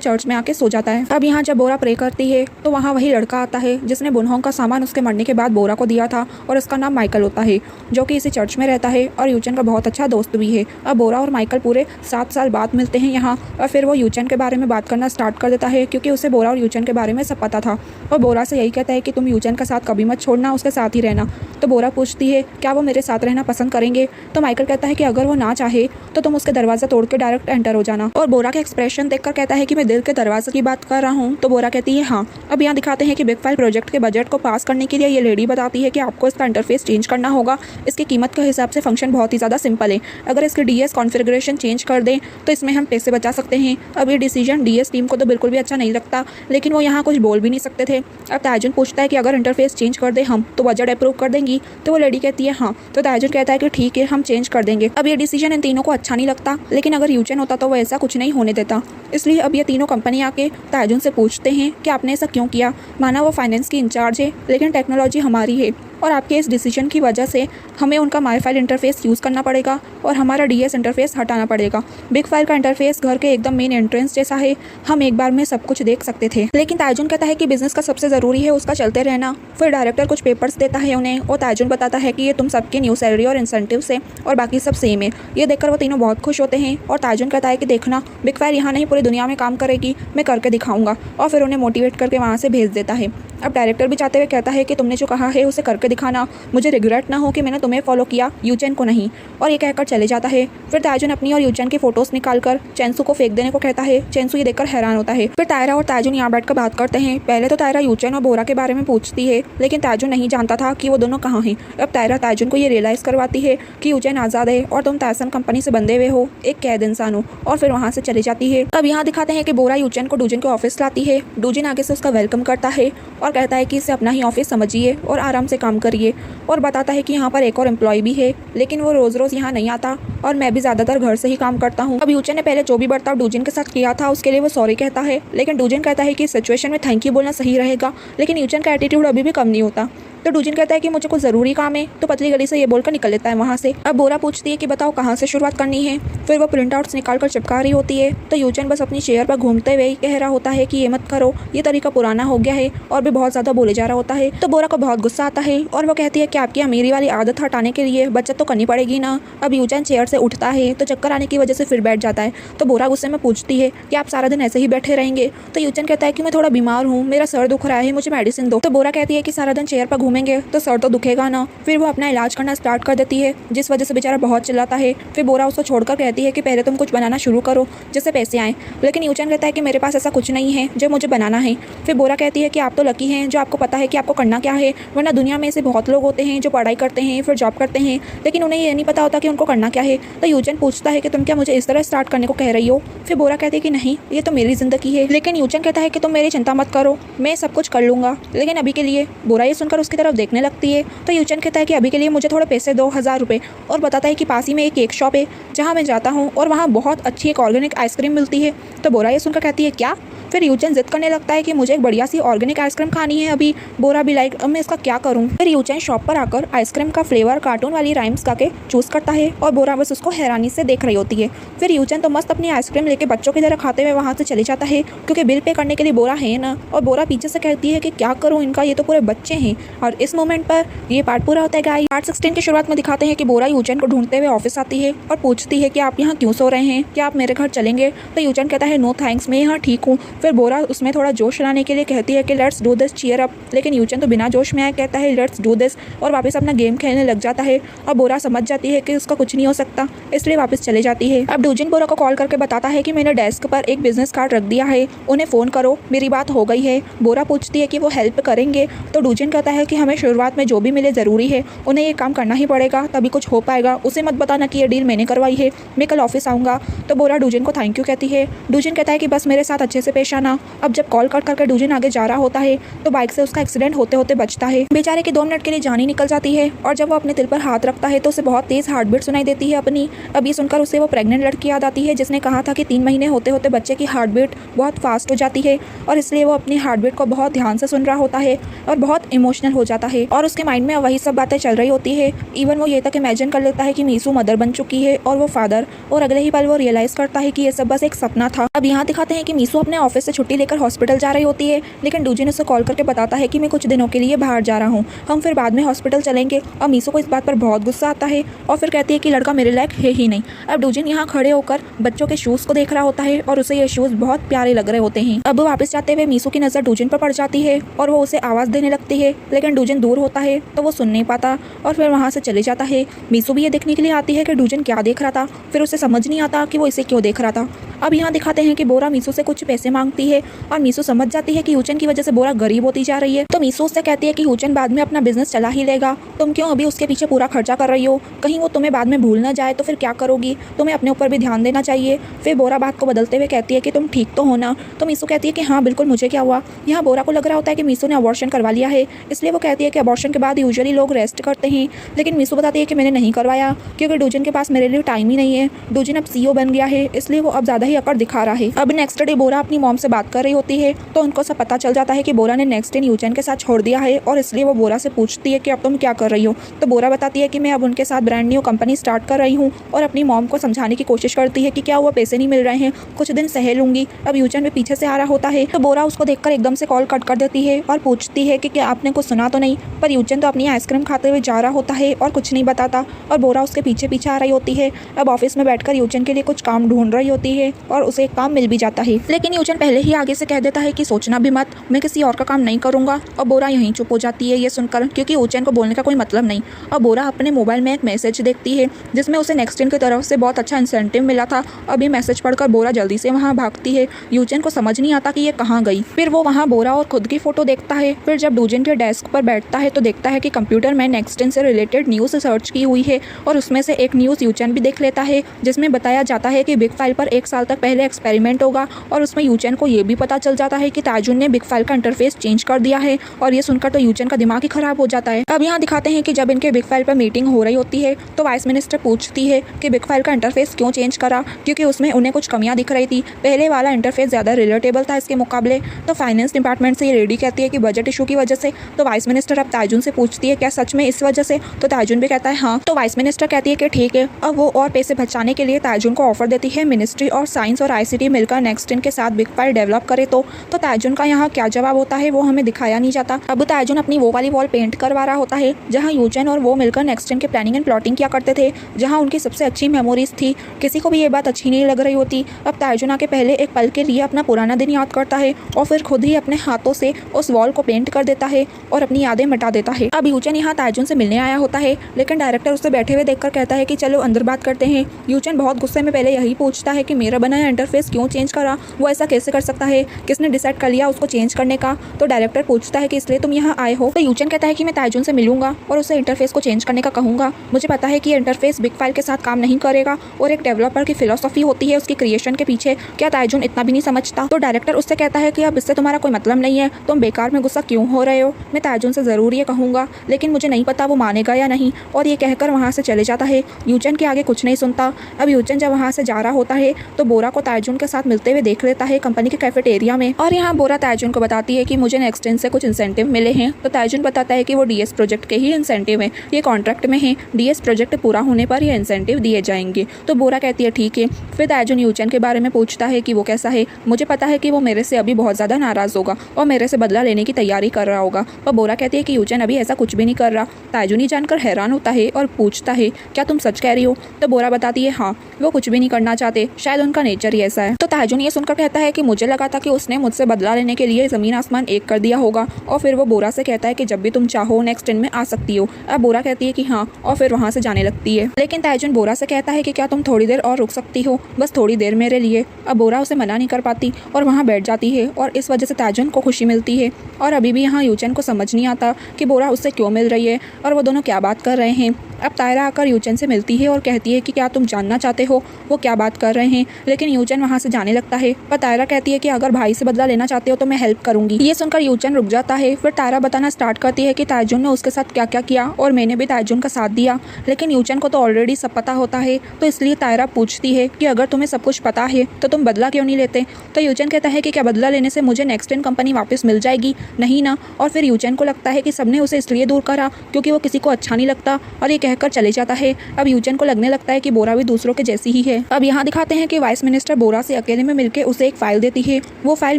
चर्च में आके सो जाता है। अब यहाँ जब बोरा प्रे करती है तो वहाँ वही लड़का आता है जिसने बुनहोंग का सामान उसके मरने के बाद बोरा को दिया था, और उसका नाम माइकल होता है, जो कि इसी चर्च में रहता है और यूचेन का बहुत अच्छा दोस्त भी है। अब बोरा और माइकल पूरे 7 साल बाद मिलते हैं यहाँ, और फिर वो यूचेन के बारे में बात करना स्टार्ट कर देता है, क्योंकि उसे बोरा और यूचेन के बारे में सब पता था। और बोरा से यही कहता है कि तुम यूचेन का साथ कभी मत छोड़ना, उसके साथ ही रहना। तो बोरा पूछती है क्या वो मेरे साथ रहना पसंद करेंगे, तो माइकल कहता है कि अगर वो ना चाहे तो तुम उसके दरवाज़ा तोड़ के डायरेक्ट एंटर हो जाना। और बोरा के एक्सप्रेशन देखकर कहता है कि मैं दिल के दरवाजे की बात कर रहा हूँ, तो बोरा कहती है हाँ। अब यहाँ दिखाते हैं कि बिग फाइल प्रोजेक्ट के बजट को पास करने के लिए ये लेडी बताती है कि आपको इसका इंटरफेस चेंज करना होगा। इसकी कीमत के हिसाब से फंक्शन बहुत ही ज़्यादा सिंपल है, अगर इसकी डीएस कॉन्फ़िगरेशन चेंज कर दें तो इसमें हम पैसे बचा सकते हैं। अब ये डिसीजन डीएस टीम को तो बिल्कुल भी अच्छा नहीं लगता, लेकिन वो यहाँ कुछ बोल भी नहीं सकते थे। अब ताइजुन पूछता है कि अगर इंटरफेस चेंज कर दे हम तो बजट अप्रूव कर देंगी, तो वो लेडी कहती है हाँ। तो ताइजुन कहता है कि ठीक है हम चेंज कर देंगे। अब ये डिसीजन इन तीनों को अच्छा नहीं लगता, लेकिन अगर यूचेन होता तो वो ऐसा कुछ नहीं होने देता। इसलिए अब ये तीनों कंपनी आके ताइजुन से पूछते हैं कि आपने ऐसा क्यों किया। माना वो फाइनेंस की इंचार्ज है, लेकिन टेक्नोलॉजी हमारी है, और आपके इस डिसीजन की वजह से हमें उनका माई फाइल इंटरफेस यूज़ करना पड़ेगा और हमारा डीएस इंटरफेस हटाना पड़ेगा। बिग फाइल का इंटरफेस घर के एकदम मेन एंट्रेंस जैसा है, हम एक बार में सब कुछ देख सकते थे। लेकिन ताइजुन कहता है कि बिजनेस का सबसे ज़रूरी है उसका चलते रहना। फिर डायरेक्टर कुछ पेपर्स देता है उन्हें, और ताइजुन बताता है कि ये तुम सबकी न्यू सैलरी और इंसेंटिव से और बाकी सब सेम है। ये देखकर वो तीनों बहुत खुश होते हैं, और ताइजुन कहता है कि देखना बिग फाइल यहाँ नहीं पूरी दुनिया में काम करेगी, मैं करके दिखाऊंगा, और फिर उन्हें मोटिवेट करके वहाँ से भेज देता है। अब डायरेक्टर भी चाहते हुए कहता है कि तुमने जो कहा है उसे करके दिखाना, मुझे रिग्रेट ना हो कि मैंने तुम्हें फॉलो किया, यूचेन को नहीं। और ये कहकर चले जाता है। फिर ताइजुन अपनी और यूचेन की फोटोज निकालकर चेंसू को फेंक देने को कहता है। चेंसू ये देखकर हैरान होता है। फिर तायरा और ताइजुन यहाँ बैठकर बात करते हैं। पहले तो तायरा यूचेन और बोरा के बारे में पूछती है, लेकिन ताइजुन नहीं जानता था कि वो दोनों कहाँ हैं। अब तायरा ताइजुन को ये रियलाइज़ करवाती है कि यूचेन आज़ाद है और तुम तायसन कंपनी से बंधे हुए हो, एक कैद इंसान हो, और फिर वहाँ से चली जाती है। अब यहाँ दिखाते हैं कि बोरा यूचेन को डूजिन के ऑफिस लाती है। डूजिन आगे से उसका वेलकम करता है और कहता है कि इसे अपना ही ऑफिस समझिए और आराम से काम करिए, और बताता है कि यहाँ पर एक और एम्प्लॉय भी है, लेकिन वो रोज़ रोज़ यहाँ नहीं आता और मैं भी ज़्यादातर घर से ही काम करता हूँ। अब यूचेन ने पहले जो भी बर्ताव डूजिन के साथ किया था उसके लिए वो सॉरी कहता है, लेकिन डूजिन कहता है कि इस सिचुएशन में थैंक यू बोलना सही रहेगा, लेकिन यूचेन का एटीट्यूड अभी भी कम नहीं होता। तो डूजिन कहता है कि मुझे कुछ ज़रूरी काम है, तो पतली गली से ये बोलकर निकल लेता है वहाँ से। अब बोरा पूछती है कि बताओ कहाँ से शुरुआत करनी है। फिर वो प्रिंट आउट्स निकाल कर चिपका रही होती है, तो यूचेन बस अपनी चेयर पर घूमते हुए ही कह रहा होता है कि ये मत करो, ये तरीका पुराना हो गया है, और भी बहुत ज़्यादा बोले जा रहा होता है। तो बोरा को बहुत गुस्सा आता है और वो कहती है कि आपकी अमीरी वाली आदत हटाने के लिए बचत तो करनी पड़ेगी ना। अब यूचेन चेयर से उठता है तो चक्कर आने की वजह से फिर बैठ जाता है। तो बोरा गुस्से में पूछती है कि आप सारा दिन ऐसे ही बैठे रहेंगे। तो यूचेन कहता है कि मैं थोड़ा बीमार हूँ, मेरा सर दुख रहा है, मुझे मेडिसिन दो। तो बोरा कहती है कि सारा दिन चेयर पर घूमेंगे तो सर दुखेगा ना। फिर वो अपना इलाज करना स्टार्ट कर देती है, जिस वजह से बेचारा बहुत चिल्लाता है। फिर बोरा उसको छोड़कर कहती है कि पहले तुम कुछ बनाना शुरू करो जिससे पैसे आएँ, लेकिन यूचेन कहता है कि मेरे पास ऐसा कुछ नहीं है जो मुझे बनाना है। फिर बोरा कहती है कि आप तो लकी हैं जो आपको पता है कि आपको करना क्या है, वरना दुनिया में ऐसे बहुत लोग होते हैं जो पढ़ाई करते हैं फिर जॉब करते हैं, लेकिन उन्हें ये नहीं पता होता कि उनको करना क्या है। तो यूचेन पूछता है कि तुम क्या मुझे इस तरह स्टार्ट करने को कह रही हो। फिर बोरा कहती है कि नहीं, ये तो मेरी ज़िंदगी है। लेकिन यूचेन कहता है कि तुम मेरी चिंता मत करो, मैं सब कुछ कर लूँगा, लेकिन अभी के लिए। बोरा ये सुनकर उसकी तरफ देखने लगती है, तो यूचेन कहता है कि अभी के लिए मुझे थोड़े पैसे दो, 1000 रुपये, और बताता है कि पास ही में एक केक शॉप है जहाँ मैं जाता हूँ और वहाँ बहुत अच्छी एक ऑर्गेनिक आइसक्रीम मिलती है। तो बोरा ये सुनकर कहती है क्या, फिर यूचन जिद करने लगता है कि मुझे एक बढ़िया सी ऑर्गेनिक आइसक्रीम खानी है अभी। बोरा भी लाइक अब मैं इसका क्या करूँ। फिर यूचन शॉप पर आकर आइसक्रीम का फ्लेवर कार्टून वाली राइम्स गा के चूज करता है और बोरा बस उसको हैरानी से देख रही होती है। फिर यूचन तो मस्त अपनी आइसक्रीम लेके बच्चों की तरह खाते हुए वहाँ से चले जाता है क्योंकि बिल पे करने के लिए बोरा है ना। और बोरा पीछे से कहती है कि क्या करूँ इनका, ये तो पूरे बच्चे हैं। और इस मोमेंट पर ये पार्ट पूरा होता है गाइस। पार्ट 16 की शुरुआत में दिखाते हैं कि बोरा यूचन को ढूंढते हुए ऑफिस आती है और पूछती है कि आप यहाँ क्यों सो रहे हैं, क्या आप मेरे घर चलेंगे। तो यूचन कहता है नो थैंक्स, मैं यहाँ ठीक हूँ। फिर बोरा उसमें थोड़ा जोश लाने के लिए कहती है कि let's do this, cheer up. लेकिन यूचन तो बिना जोश में आया कहता है लेट्स डू दिस और वापस अपना गेम खेलने लग जाता है। और बोरा समझ जाती है कि उसका कुछ नहीं हो सकता, इसलिए वापस चले जाती है। अब डूजिन बोरा को कॉल करके बताता है कि मैंने डेस्क पर एक बिजनेस कार्ड रख दिया है, उन्हें फ़ोन करो, मेरी बात हो गई है। बोरा पूछती है कि वो हेल्प करेंगे। तो डूजिन कहता है कि हमें शुरुआत में जो भी मिले ज़रूरी है, उन्हें ये काम करना ही पड़ेगा तभी कुछ हो पाएगा। उसे मत बताना कि ये डील मैंने करवाई है, मैं कल ऑफिस आऊँगा। तो बोरा डूजिन को थैंक यू कहती है। डूजिन कहता है कि बस मेरे साथ अच्छे से पेश आना। अब जब कॉल कट करके डूजिन आगे जा रहा होता है तो बाइक से उसका एक्सीडेंट होते होते बचता है। बेचारे की 2 मिनट के लिए जान ही निकल जाती है और जब वो अपने दिल पर हाथ रखता है तो उसे बहुत तेज हार्ट बीट सुनाई देती है अपनी। अब ये सुनकर उसे वो प्रेग्नेंट लड़की याद आती है जिसने कहा था कि 3 महीने होते होते बच्चे की हार्ट बीट बहुत फास्ट हो जाती है और इसलिए वो अपनी हार्ट बीट को बहुत ध्यान से सुन रहा होता है और बहुत इमोशनल हो जाता है और उसके माइंड में वही सब बातें चल रही होती है। इवन वो ये तक इमेजिन कर लेता है कि मीसू मदर बन चुकी है और वो फादर, और अगले ही पल वो रियलाइज करता है कि ये सब बस एक सपना था। अब यहाँ दिखाते हैं कि मीसू अपने ऑफिस से छुट्टी लेकर हॉस्पिटल जा रही होती है, लेकिन डूजिन उसे कॉल करके बताता है कि मैं कुछ दिनों के लिए बाहर जा रहा हूँ, हम फिर बाद में हॉस्पिटल चलेंगे। और मीसू को इस बात पर बहुत गुस्सा आता है और फिर कहती है कि लड़का मेरे लायक है ही नहीं। अब डूजिन यहाँ खड़े होकर बच्चों के शूज़ को देख रहा होता है और उसे ये शूज़ बहुत प्यारे लग रहे होते हैं। अब वापस जाते हुए मीसू की नज़र डूजिन पर पड़ जाती है और वो उसे आवाज़ देने लगती है, लेकिन डूजिन दूर होता है तो वो सुन नहीं पाता और फिर वहाँ से चले जाता है। मीसू भी ये देखने के लिए आती है कि डूजिन क्या देख रहा था, फिर उसे समझ नहीं आता कि वो इसे क्यों देख रहा था। अब यहाँ दिखाते हैं कि बोरा मीसू से कुछ पैसे मांगती है और मीसू समझ जाती है कि यूचन की वजह से बोरा गरीब होती जा रही है। तो मीसू उससे कहती है कि यूचन बाद में अपना बिजनेस चला ही लेगा, तुम क्यों अभी उसके पीछे पूरा खर्चा कर रही हो, कहीं वो तुम्हें बाद में भूल ना जाए तो फिर क्या करोगी, तुम्हें अपने ऊपर भी ध्यान देना चाहिए। फिर बोरा बात को बदलते हुए कहती है कि तुम ठीक तो हो ना। तो मीसू कहती है कि हाँ बिल्कुल, मुझे क्या हुआ। यहाँ बोरा को लग रहा होता है कि मीसू ने अबॉर्शन करवा लिया है, इसलिए वो कहती है कि अबॉर्शन के बाद यूजुअली लोग रेस्ट करते हैं, लेकिन मीसू बताती है कि मैंने नहीं करवाया क्योंकि डूजिन के पास मेरे लिए टाइम ही नहीं है। डूजिन अब CEO बन गया है, इसलिए वो अब ज़्यादा ही अकड़ दिखा रहा है। अब नेक्स्ट डे बोरा अपनी मॉम से बात कर रही होती है तो उनको सब पता चल जाता है कि बोरा ने नेक्स्ट डे यूचन के साथ छोड़ दिया है और इसलिए वो बोरा से पूछती है कि अब तुम क्या कर रही हो। तो बोरा बताती है कि मैं अब उनके साथ ब्रांड न्यू कंपनी स्टार्ट कर रही हूँ और अपनी मॉम को समझाने की कोशिश करती है कि क्या हुआ, पैसे नहीं मिल रहे हैं, कुछ दिन सह लूंगी। अब यूचन भी पीछे से आ रहा होता है तो बोरा उसको देखकर एकदम से कॉल कट कर देती है और पूछती है कि क्या आपने कुछ सुना तो नहीं। पर यूचन तो अपनी आइसक्रीम खाते हुए जा रहा होता है और कुछ नहीं बताता और बोरा उसके पीछे पीछे आ रही होती है। अब ऑफिस में बैठकर यूचन के लिए कुछ काम ढूंढ रही होती है और उसे एक काम मिल भी जाता है, लेकिन यूचन पहले ही आगे से कह देता है कि सोचना भी मत, मैं किसी और का काम नहीं करूंगा। और बोरा यहीं चुप हो जाती है ये सुनकर, क्योंकि यूचन को बोलने का कोई मतलब नहीं। और बोरा अपने मोबाइल में एक मैसेज देखती है जिसमें उसे नेक्स्ट की तरफ से बहुत अच्छा इंसेंटिव मिला था। अब ये मैसेज पढ़कर बोरा जल्दी से वहाँ भागती है। यूचन को समझ नहीं आता कि ये कहाँ गई। फिर वो वहाँ बोरा और खुद की फोटो देखता है। फिर जब डूजिन के डेस्क पर बैठता है तो देखता है कि कंप्यूटर में नेक्स्ट से रिलेटेड न्यूज़ सर्च की हुई है और उसमें से एक न्यूज़ यूचन भी देख लेता है जिसमें बताया जाता है कि बिग फाइल पर 1 साल तक पहले एक्सपेरिमेंट होगा और उसमें यूचन को ये भी पता चल जाता है कि ताजुन ने बिग फाइल का इंटरफेस चेंज कर दिया है। और ये सुनकर तो यूचन का दिमाग ही खराब हो जाता है। अब यहाँ दिखाते हैं कि जब इनके बिग फाइल पर मीटिंग हो रही होती है तो वाइस मिनिस्टर पूछती है कि बिग फाइल का इंटरफेस क्यों चेंज करा, क्योंकि उसमें उन्हें कुछ कमियां दिख रही थी। पहले वाला इंटरफेस ज़्यादा रिलेटेबल था इसके मुकाबले। तो फाइनेंस डिपार्टमेंट से ये रेडी कहती है कि बजट इशू की वजह से। तो वाइस मिनिस्टर अब ताजुन से पूछती है क्या सच में इस वजह से। तो ताजुन भी कहता है हाँ। तो वाइस मिनिस्टर कहती है कि ठीक है। अब वो और पैसे बचाने के लिए ताजुन को ऑफर देती है मिनिस्ट्री और साइंस और ICT मिलकर नेक्स्ट के साथ बिग फाइल डेवलप करे। तो ताजुन का यहाँ क्या जवाब होता है वो हमें दिखाया नहीं जाता। अब ताजुन अपनी वो वाली वॉल पेंट करवा रहा होता है जहाँ यूचन और वो मिलकर नेक्स्ट के प्लानिंग एंड प्लॉटिंग किया करते थे, जहाँ उनकी सबसे अच्छी मेमोरीज थी। किसी को भी ये बात अच्छी नहीं लग रही होती। अब ताजुन आके पहले एक पल के लिए अपना पुराना दिन याद करता है और फिर खुद ही अपने हाथों से उस वॉल को पेंट कर देता है और अपनी यादें मिटा देता है। अब यूचन यहाँ ताजुन से मिलने आया होता है, लेकिन डायरेक्टर उससे बैठे हुए देखकर कहता है कि चलो अंदर बात करते हैं। यूचन बहुत गुस्से में पहले यही पूछता है कि मेरा बनाया इंटरफेस क्यों चेंज करा, वो ऐसा कैसे कर सकता है, किसने डिसाइड कर लिया उसको चेंज करने का। तो डायरेक्टर पूछता है कि इसलिए तुम यहाँ आए हो। तो यूचन कहता है कि मैं ताजुन से मिलूंगा और उसे इंटरफेस को चेंज करने का कहूँगा। मुझे पता है कि ये इंटरफेस बिग फाइल के साथ काम नहीं करेगा और एक डेवलपर की फिलोसफी होती है उसकी क्रिएशन के पीछे, क्या ताजुन इतना भी नहीं समझता। तो डायरेक्टर उससे कहता है कि अब इससे तुम्हारा कोई मतलब नहीं है, तुम बेकार में गुस्सा क्यों हो रहे हो। मैं ताजुन से ज़रूर ये कहूँगा, लेकिन मुझे नहीं पता वो मानेगा या नहीं। और ये कहकर वहाँ से चले जाता है। यूचन के आगे कुछ नहीं सुनता। अब यूचन जब वहाँ से जा रहा होता है तो बोरा को ताइजुन के साथ मिलते हुए देख लेता है कंपनी के कैफेटेरिया में। और यहाँ बोरा ताइजुन को बताती है कि मुझे नेक्स्ट से कुछ इंसेंटिव मिले हैं। तो ताइजुन बताता है कि वो डीएस प्रोजेक्ट के ही इंसेंटिव हैं, ये कॉन्ट्रैक्ट में है, डीएस प्रोजेक्ट पूरा होने पर ये इंसेंटिव दिए जाएंगे। तो बोरा कहती है ठीक है। फिर ताइजुन यूचेन के बारे में पूछता है कि वो कैसा है। मुझे पता है कि वो मेरे से अभी बहुत ज़्यादा नाराज़ होगा और मेरे से बदला लेने की तैयारी कर रहा होगा। और बोरा कहती है कि यूचेन अभी ऐसा कुछ भी नहीं कर रहा। ताइजुन ही जानकर हैरान होता है और पूछता है क्या तुम सच कह रही हो। तो बोरा बताती है हाँ, वो कुछ भी नहीं करना चाहते, शायद उनका नेचर ही ऐसा है। तो ताइजुन ये सुनकर कहता है कि मुझे लगा था कि उसने मुझसे बदला लेने के लिए ज़मीन आसमान एक कर दिया होगा। और फिर वो बोरा से कहता है कि जब भी तुम चाहो नेक्स्ट इन में आ सकती हो। अब बोरा कहती है कि हाँ, और फिर वहाँ से जाने लगती है। लेकिन ताइजुन बोरा से कहता है कि क्या तुम थोड़ी देर और रुक सकती हो, बस थोड़ी देर मेरे लिए। अब बोरा उसे मना नहीं कर पाती और वहाँ बैठ जाती है और इस वजह से ताइजुन को खुशी मिलती है। और अभी भी यहाँ यूचेन को समझ नहीं आता कि बोरा उससे क्यों मिल रही है और वो दोनों क्या बात कर रहे हैं। अब तायरा आकर यूचेन से मिलती है और कहती है कि क्या तुम जानना चाहते हो वो क्या बात कर रहे हैं। लेकिन यूचेन वहाँ से जाने लगता है। पर तायरा कहती है कि अगर भाई से बदला लेना चाहते हो तो मैं हेल्प करूंगी। ये सुनकर यूचेन रुक जाता है। फिर तायरा बताना स्टार्ट करती है कि ताइजुन ने उसके साथ क्या क्या किया और मैंने भी ताइजुन का साथ दिया। लेकिन यूचेन को तो ऑलरेडी सब पता होता है, तो इसलिए तायरा पूछती है कि अगर तुम्हें सब कुछ पता है तो तुम बदला क्यों नहीं लेते। तो यूचेन कहता है कि क्या बदला लेने से मुझे नेक्स्ट इन कंपनी वापस मिल जाएगी, नहीं ना। और फिर यूचेन को लगता है कि सबने उसे इसलिए दूर करा क्योंकि वो किसी को अच्छा नहीं लगता और ये कहकर चले जाता है। अब यूचेन को लगने लगता है कि बोरा भी दूसरों के जैसी ही है। अब यहाँ दिखाते हैं कि वाइस मिनिस्टर बोरा से अकेले में मिलकर उसे एक फाइल देती है। वो फाइल